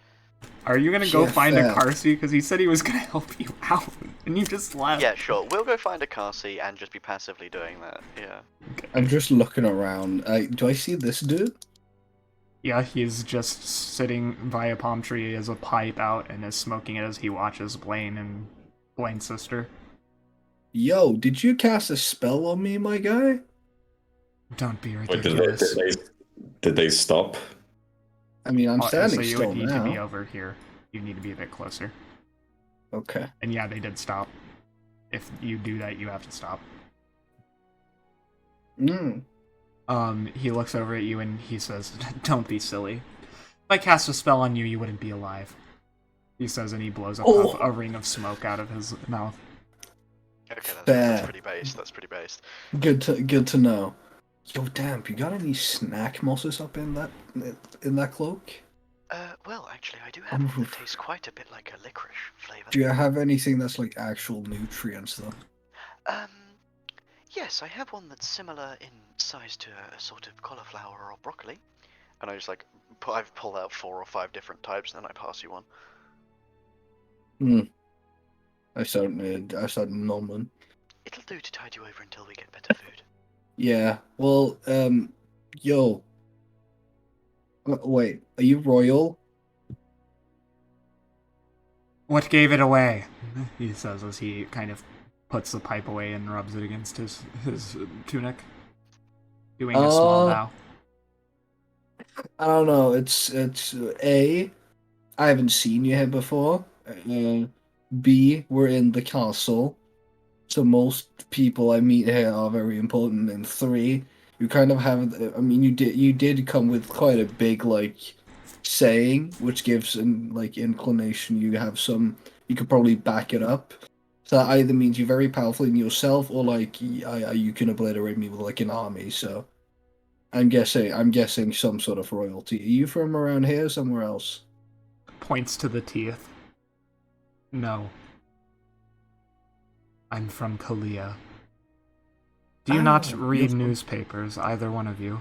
Are you gonna go Yeah, find a fair. Carsey? Because he said he was gonna help you out, and you just left. Yeah, sure. We'll go find a car seat and just be passively doing that. Yeah. I'm just looking around. Do I see this dude? Yeah, he's just sitting by a palm tree as a pipe out and is smoking it as he watches Blaine and Blaine's sister. Yo, did you cast a spell on me, my guy? Don't be Wait, ridiculous. did they stop? I mean, I'm standing so you still would need to be now. over here. You need to be a bit closer. Okay. And yeah, they did stop. If you do that, you have to stop. Mm. He looks over at you and he says, "Don't be silly. If I cast a spell on you, you wouldn't be alive." He says, and he blows up a ring of smoke out of his mouth. Okay, that's Fair. pretty based. That's pretty based. Good to know. Yo, Damp, you got any snack mosses up in that cloak? Well, actually, I do have one that tastes quite a bit like a licorice flavor. Do you have anything that's like actual nutrients though? Yes, I have one that's similar in size to a sort of cauliflower or broccoli. And I just like, I've pulled out 4 or 5 different types, and I pass you one. I start nomming. It'll do to tide you over until we get better food. Yeah. Well, yo. Wait, are you royal? What gave it away? He says as he kind of puts the pipe away and rubs it against his tunic, doing a small bow. I don't know. It's A. I haven't seen you here before. B. We're in the castle, so most people I meet here are very important. And 3. You kind of have. I mean, you did come with quite a big like saying, which gives an like inclination. You have some. You could probably back it up. So that either means you're very powerful in yourself, or like you can obliterate me with like an army. So. I'm guessing some sort of royalty. Are you from around here or somewhere else? Points to the teeth. No. I'm from Kaliyaa. Do you not read newspapers, either one of you?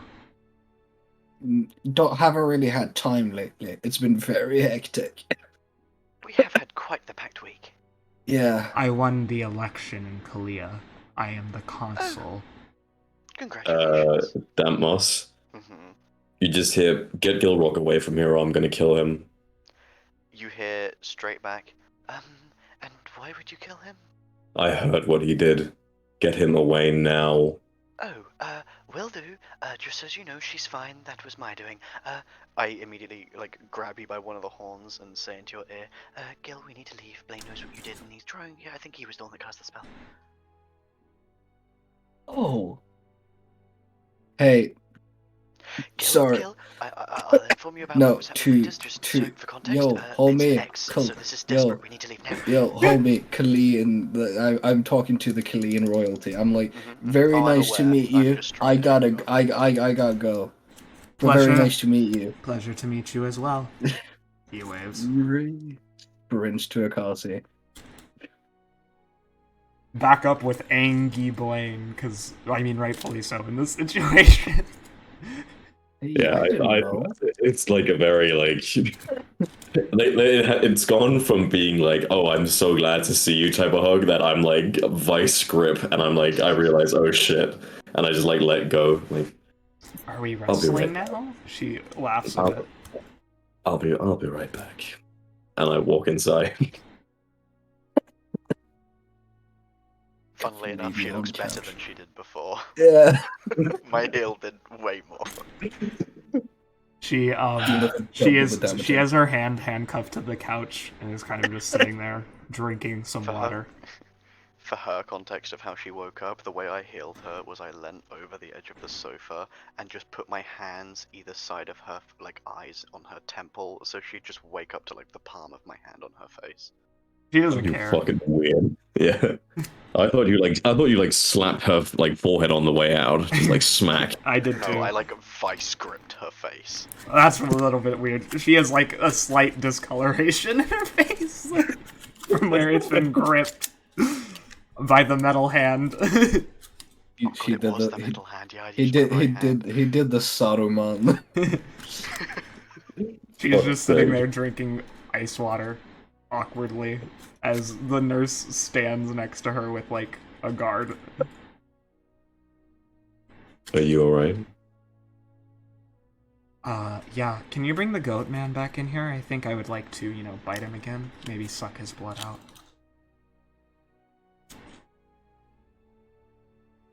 Haven't really had time lately. It's been very hectic. We have had quite the packed week. Yeah. I won the election in Kaliyaa. I am the consul. Congratulations. Damp Moss. Mm-hmm. You just hear, "Get Gilrock away from here or I'm gonna kill him." You hear straight back, and why would you kill him? I heard what he did. Get him away now. Oh, will do. Just as you know, she's fine. That was my doing. I immediately, like, grab you by one of the horns and say into your ear, Gil, we need to leave. Blaine knows what you did, and he's trying. Yeah, I think he was the one that cast the spell. Oh. Hey. Sorry. Gil, I'll inform you about No, what was happening later, just so for context. yo, homie, it's X, so this is desperate. We need to leave now. Yo, homie, Kaliyaa, I'm talking to the Kaliyaa royalty. I'm like, very Oh, I'm nice to aware. meet I'm you. just I trying to gotta go. But Pleasure. very nice to meet you. Pleasure to meet you as well. He waves. Sprints to a car seat. Back up with Angie Blaine, because, I mean, rightfully so in this situation. Hey, Yeah, I didn't know. it's like a very like It's gone from being like, oh, I'm so glad to see you type of hug that I'm like vice grip, and I'm like, I realize, oh shit, and I just like let go. Like, Are we I'll be wrestling right. now? She laughs a I'll, bit. I'll be right back, and I walk inside. Funnily enough, Maybe she looks on better couch. than she did before. Yeah. My heal did way more. She You look at double the damage. she has her hand handcuffed to the couch and is kind of just sitting there drinking some For her- water. For her context of how she woke up, the way I healed her was I leant over the edge of the sofa and just put my hands either side of her, like eyes on her temple, so she'd just wake up to like the palm of my hand on her face. She doesn't You care. fucking weird. Yeah. I thought you like slapped her like forehead on the way out, just like smack. I did too. No, I like vice gripped her face. That's a little bit weird. She has like a slight discoloration in her face from where it's been gripped by the metal hand. Oh, God, it was the metal hand. Yeah, I He used did. my He right hand. did. He did the Saruman. She's just sitting there drinking ice water awkwardly as the nurse stands next to her with like a guard. Are you alright? Yeah, can you bring the goat man back in here? I think I would like to, bite him again. Maybe suck his blood out.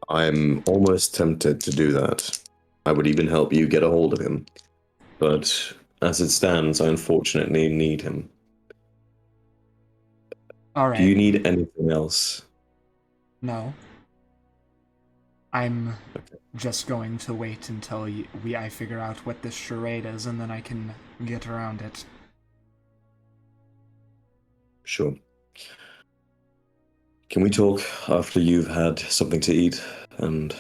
I'm almost tempted to do that. I would even help you get a hold of him. But as it stands, I unfortunately need him. Alright. Do you need anything else? No. I'm just going to wait until I figure out what this charade is, and then I can get around it. Sure. Can we talk after you've had something to eat and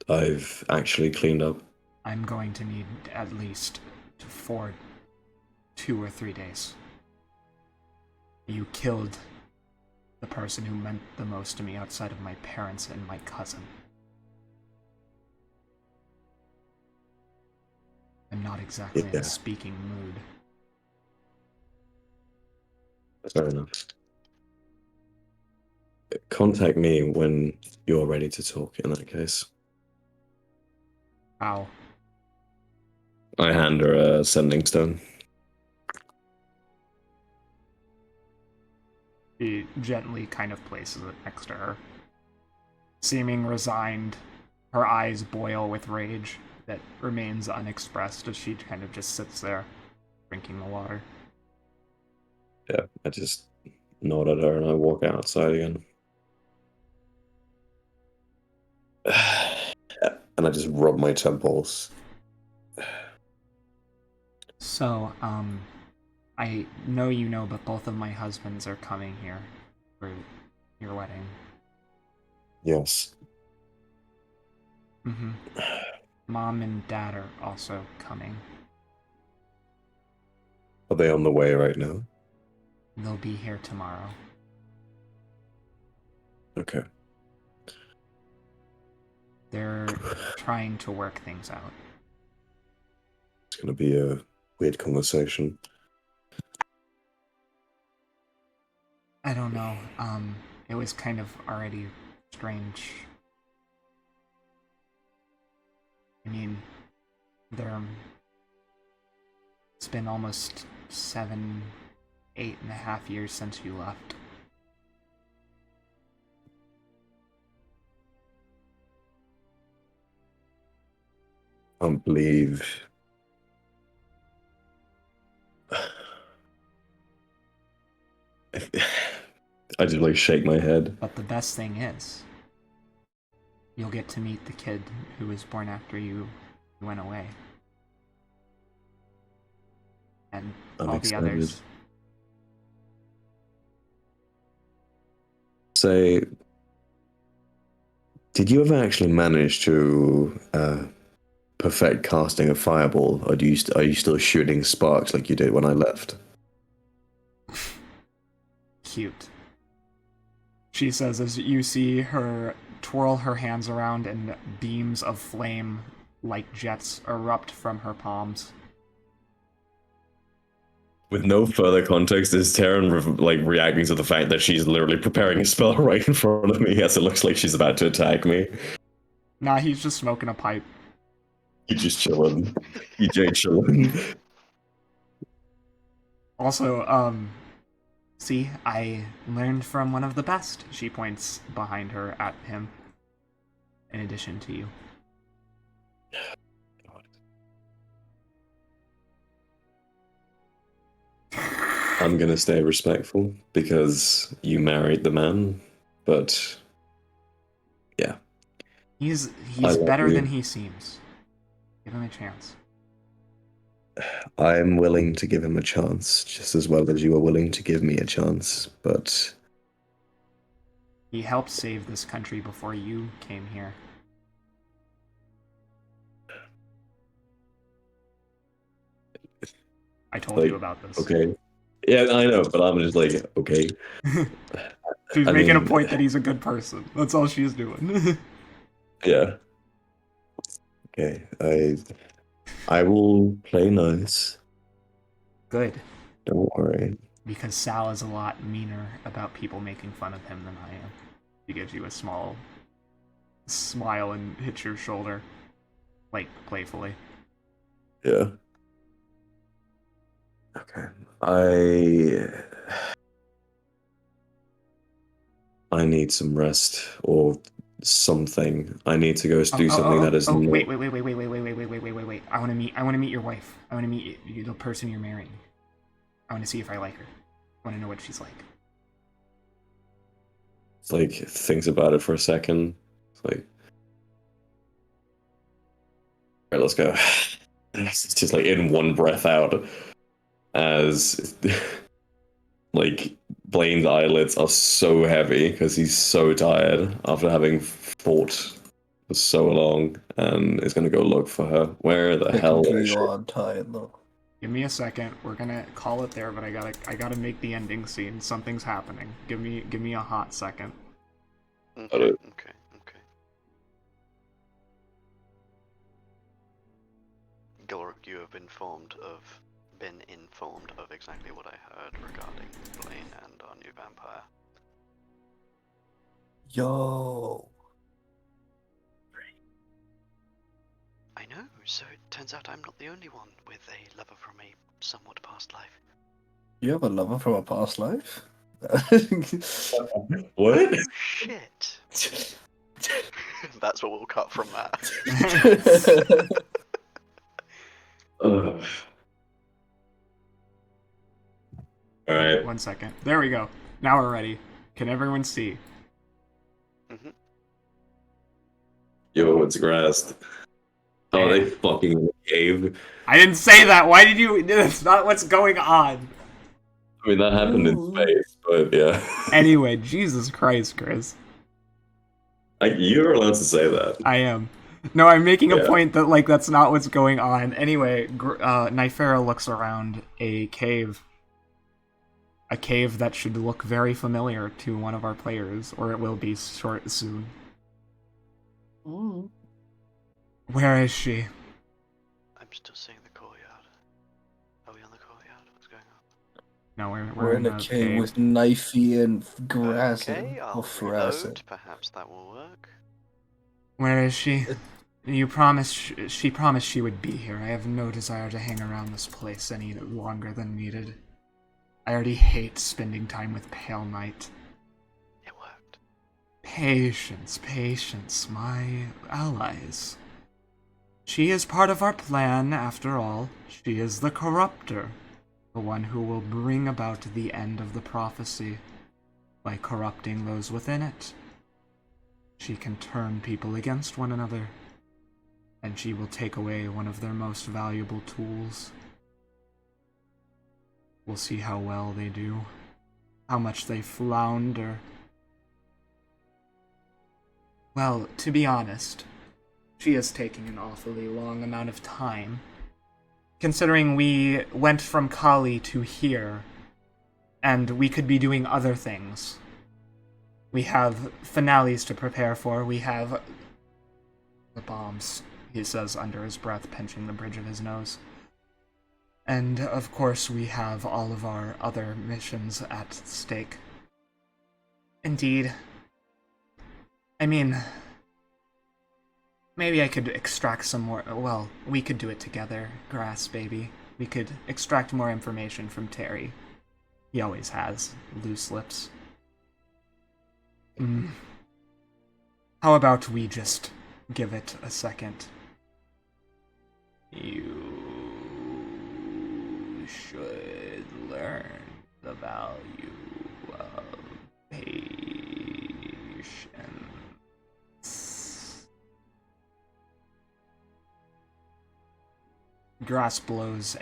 I've actually cleaned up? I'm going to need at least for 2 or 3 days. You killed the person who meant the most to me outside of my parents and my cousin. I'm not exactly in a speaking mood. Fair enough. Contact me when you're ready to talk in that case. Ow. I hand her a sending stone. She gently kind of places it next to her. Seeming resigned, her eyes boil with rage that remains unexpressed as she kind of just sits there, drinking the water. Yeah, I just nod at her and I walk outside again. And I just rub my temples. So, I know you know, but both of my husbands are coming here for your wedding. Yes. Mm-hmm. Mom and Dad are also coming. Are they on the way right now? They'll be here tomorrow. Okay. They're trying to work things out. It's gonna be a weird conversation. I don't know. It was kind of already strange. I mean, it's been almost 8.5 years since you left. I can't believe. I just like shake my head. But the best thing is, you'll get to meet the kid who was born after you went away. And I'm all excited. the others. Say, did you ever actually manage to perfect casting a fireball, or are you still shooting sparks like you did when I left? Cute. She says as you see her twirl her hands around and beams of flame like jets erupt from her palms. with no further context, is Taryn reacting to the fact that she's literally preparing a spell right in front of me as it looks like she's about to attack me? Nah, he's just smoking a pipe. You just chilling. EJ chilling. Also, see, I learned from one of the best. She points behind her at him. In addition to you. I'm gonna stay respectful because you married the man, but yeah. He's love better you. than he seems. Give him a chance. I'm willing to give him a chance, just as well as you are willing to give me a chance, but He helped save this country before you came here. I told you about this. Okay. Yeah, I know, but I'm just like, okay. She's I making a mean- point that he's a good person. That's all she's doing. Yeah. okay, I will play nice. Good. Don't worry. Because Sal is a lot meaner about people making fun of him than I am. He gives you a small smile and hits your shoulder. Like, playfully. Yeah. Okay. I need some rest or something. I need to go do something that is not... wait. I want to meet your wife. I want to meet you, the person you're marrying. I want to see if I like her. I want to know what she's like. It's like, thinks about it for a second. It's like, alright, let's go. It's just like in one breath out as like Blaine's eyelids are so heavy because he's so tired after having fought for so long, and is gonna go look for her. Where the hell is she? You are tired though. Give me a second. We're gonna call it there, but I gotta make the ending scene. Something's happening. Give me a hot second. Okay. Gilrock, you have been informed of exactly what I heard regarding Blaine and our new vampire. Yo. I know, so it turns out I'm not the only one with a lover from a somewhat past life. You have a lover from a past life? What? Oh, shit. That's what we'll cut from that. Ugh. Alright. 1 second. There we go. Now we're ready. Can everyone see? Mm-hmm. Yo, it's grass. Oh, they fucking in the cave. I didn't say that. Why did you? That's not what's going on. I mean, that happened in space, but yeah. Anyway, Jesus Christ, Chris. You're allowed to say that. I am. No, I'm making a Yeah. point that, like, that's not what's going on. Anyway, Nyfera looks around a cave. A cave that should look very familiar to one of our players, or it will be short soon. Mm. Where is she? I'm still seeing the courtyard. Are we on the courtyard? What's going on? No, We're in a cave with knifey and grass Okay, I'll or frass. reload. Perhaps that will work. Where is she? You promised. She promised she would be here. I have no desire to hang around this place any longer than needed. I already hate spending time with Pale Knight. It worked. Patience, patience, my allies. She is part of our plan, after all. She is the corruptor, the one who will bring about the end of the prophecy by corrupting those within it. She can turn people against one another, and she will take away one of their most valuable tools. We'll see how well they do, how much they flounder. Well, to be honest, she is taking an awfully long amount of time. Considering we went from Kali to here, and we could be doing other things. We have finales to prepare for, we have the bombs, he says under his breath, pinching the bridge of his nose. And of course, we have all of our other missions at stake. Indeed. I mean, maybe I could extract some more. Well, we could do it together, Grass Baby. We could extract more information from Terry. He always has loose lips. How about we just give it a second? You should learn the value of patience. Grass blows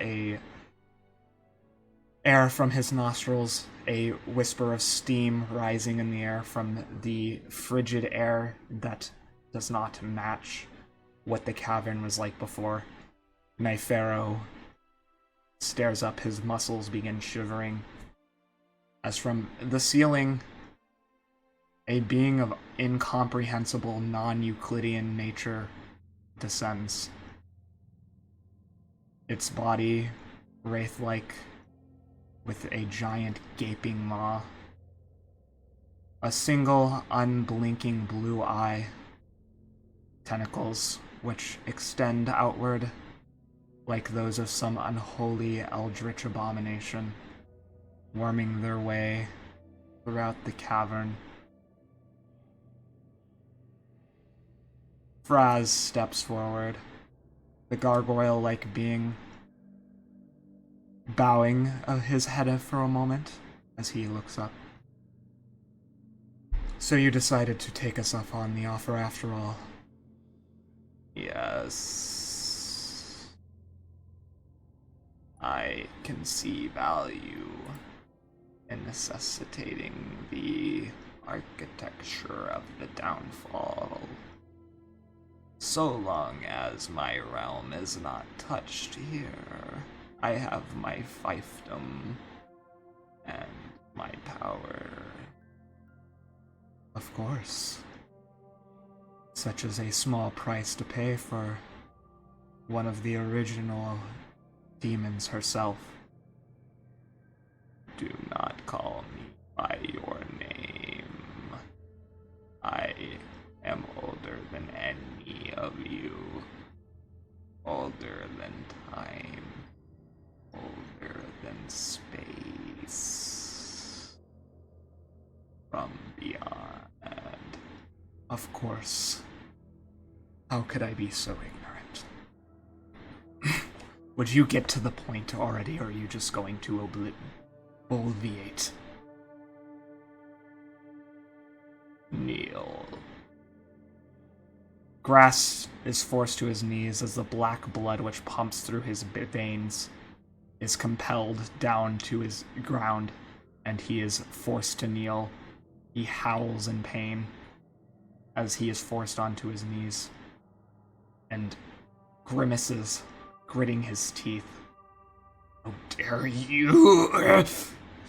air from his nostrils, a whisper of steam rising in the air from the frigid air that does not match what the cavern was like before. Naifero stares up, his muscles begin shivering, as from the ceiling, a being of incomprehensible, non-Euclidean nature descends. Its body, wraith-like, with a giant gaping maw. A single unblinking blue eye. Tentacles which extend outward like those of some unholy eldritch abomination, worming their way throughout the cavern. Fraz steps forward, the gargoyle-like being bowing his head for a moment as he looks up. So you decided to take us up on the offer after all? Yes. I can see value in necessitating the architecture of the downfall. So long as my realm is not touched here, I have my fiefdom and my power. Of course. Such as a small price to pay for one of the original demons herself. Do not call me by your name. I am older than any of you. Older than time. Older than space. From beyond. Of course. How could I be so ignorant? Would you get to the point already, or are you just going to obviate? Kneel. Grass is forced to his knees as the black blood which pumps through his veins is compelled down to his ground, and he is forced to kneel. He howls in pain as he is forced onto his knees and grimaces, gritting his teeth. How dare you!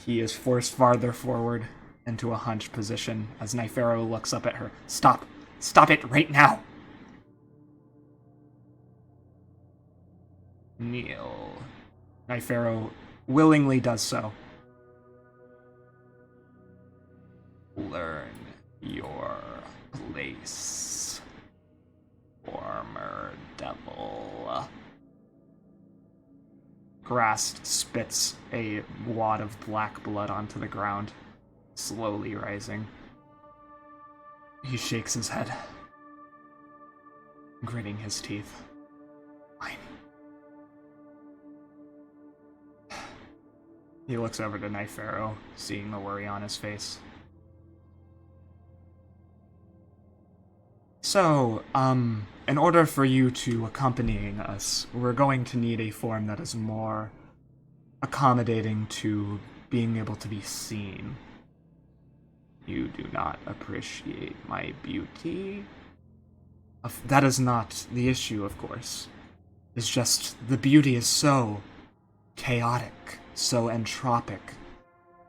He is forced farther forward into a hunched position as Naifero looks up at her. Stop! Stop it right now! Kneel. Naifero willingly does so. Learn your place, former devil. Grass spits a wad of black blood onto the ground, slowly rising. He shakes his head, gritting his teeth. Fine. He looks over to Naifero, seeing the worry on his face. So, in order for you to accompanying us, we're going to need a form that is more accommodating to being able to be seen. You do not appreciate my beauty? That is not the issue, of course. It's just the beauty is so chaotic, so entropic,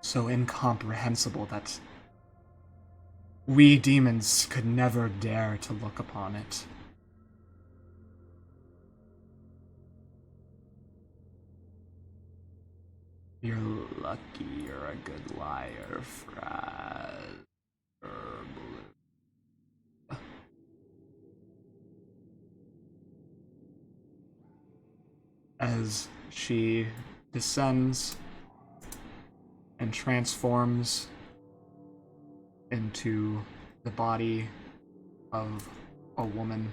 so incomprehensible that we demons could never dare to look upon it. You're lucky you're a good liar, Fraz. As she descends and transforms into the body of a woman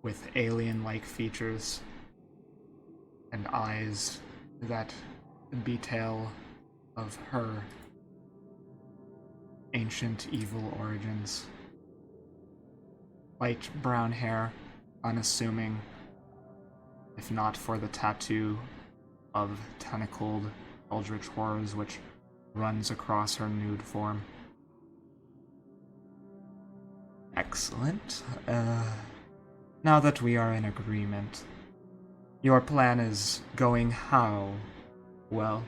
with alien-like features and eyes that betell of her ancient evil origins. Light brown hair, unassuming, if not for the tattoo of tentacled eldritch horrors which runs across her nude form. Excellent. Now that we are in agreement, your plan is going how? Well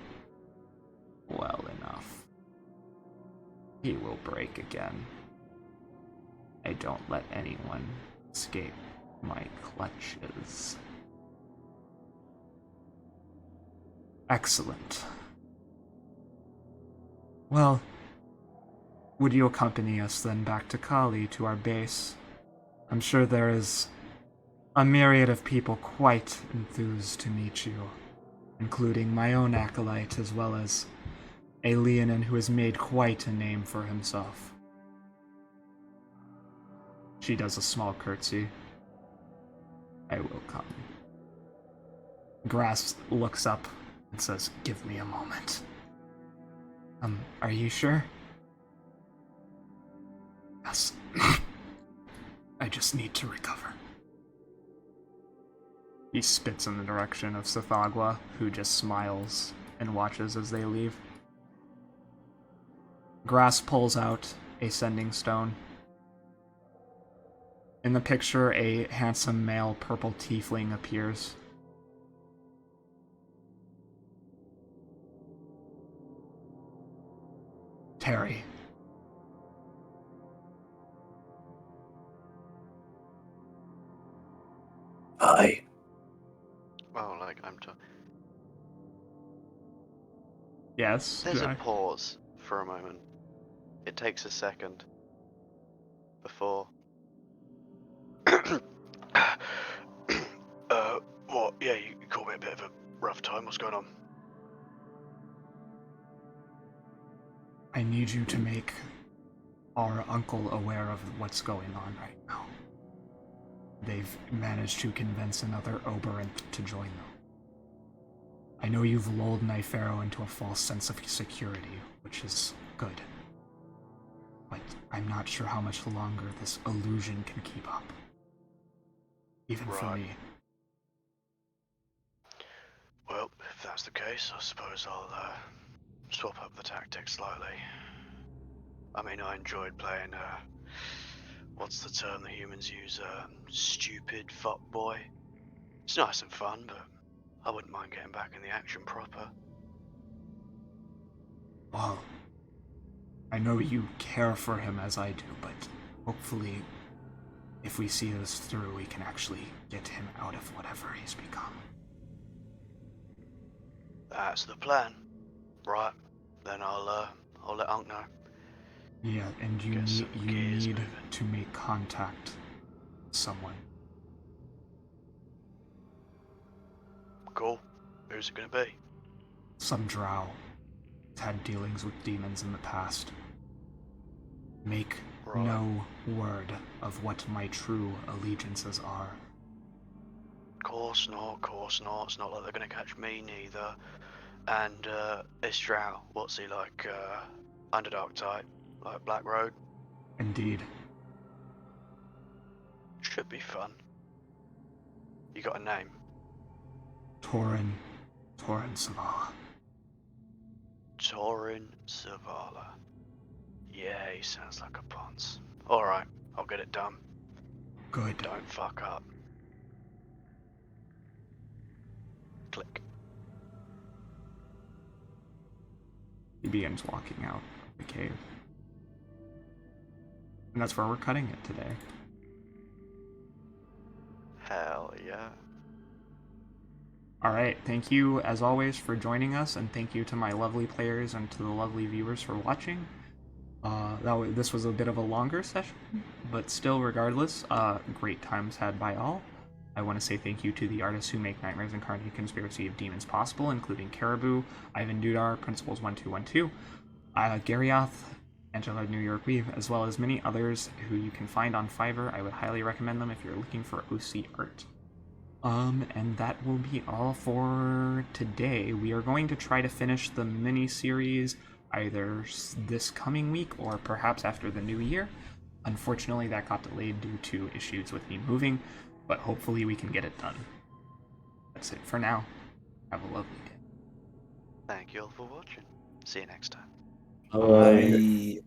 enough. He will break again. I don't let anyone escape my clutches. Excellent. Well, would you accompany us then back to Kali, to our base? I'm sure there is a myriad of people quite enthused to meet you, including my own acolyte as well as a Leonin who has made quite a name for himself. She does a small curtsy. I will come. Grass looks up and says, "Give me a moment." Are you sure? Yes. I just need to recover. He spits in the direction of Sithagwa, who just smiles and watches as they leave. Grass pulls out a sending stone. In the picture, a handsome male purple tiefling appears. Terry. Aye. Oh, like I'm. Yes. There's a pause for a moment. It takes a second before. What? Yeah, you caught me a bit of a rough time. What's going on? I need you to make our uncle aware of what's going on right now. They've managed to convince another Oberonth to join them. I know you've lulled Nyfero into a false sense of security, which is good. But I'm not sure how much longer this illusion can keep up. Even for me. Well, if that's the case, I suppose I'll swap up the tactics slightly. I mean, I enjoyed playing, what's the term the humans use? Stupid fuckboy. It's nice and fun, but I wouldn't mind getting back in the action proper. Well, I know you care for him as I do, but hopefully, if we see this through, we can actually get him out of whatever he's become. That's the plan. Right, then I'll let Unc know. Yeah, and you Get need some gears moving. to make contact with someone. Cool. Who's it gonna be? Some drow. Had dealings with demons in the past. Make no word of what my true allegiances are. Course not. It's not like they're gonna catch me neither. And this drow, what's he like? Underdark type, like Black Road. Indeed. Should be fun. You got a name? Torin Savala. Torin Savala. Yeah, he sounds like a ponce. Alright, I'll get it done. Good. Don't fuck up. Click. He begins walking out of the cave. And that's where we're cutting it today. Hell yeah. All right, thank you as always for joining us, and thank you to my lovely players and to the lovely viewers for watching. This was a bit of a longer session, but still, regardless, great times had by all. I want to say thank you to the artists who make Nightmares Incarnate Conspiracy of Demons possible, including Caribou, Ivan Dudar, Principles1212, Garioth, Angela New York Weave, as well as many others who you can find on Fiverr. I would highly recommend them if you're looking for OC art. And that will be all for today. We are going to try to finish the mini-series either this coming week or perhaps after the new year. Unfortunately, that got delayed due to issues with me moving, but hopefully we can get it done. That's it for now. Have a lovely day. Thank you all for watching. See you next time. Bye.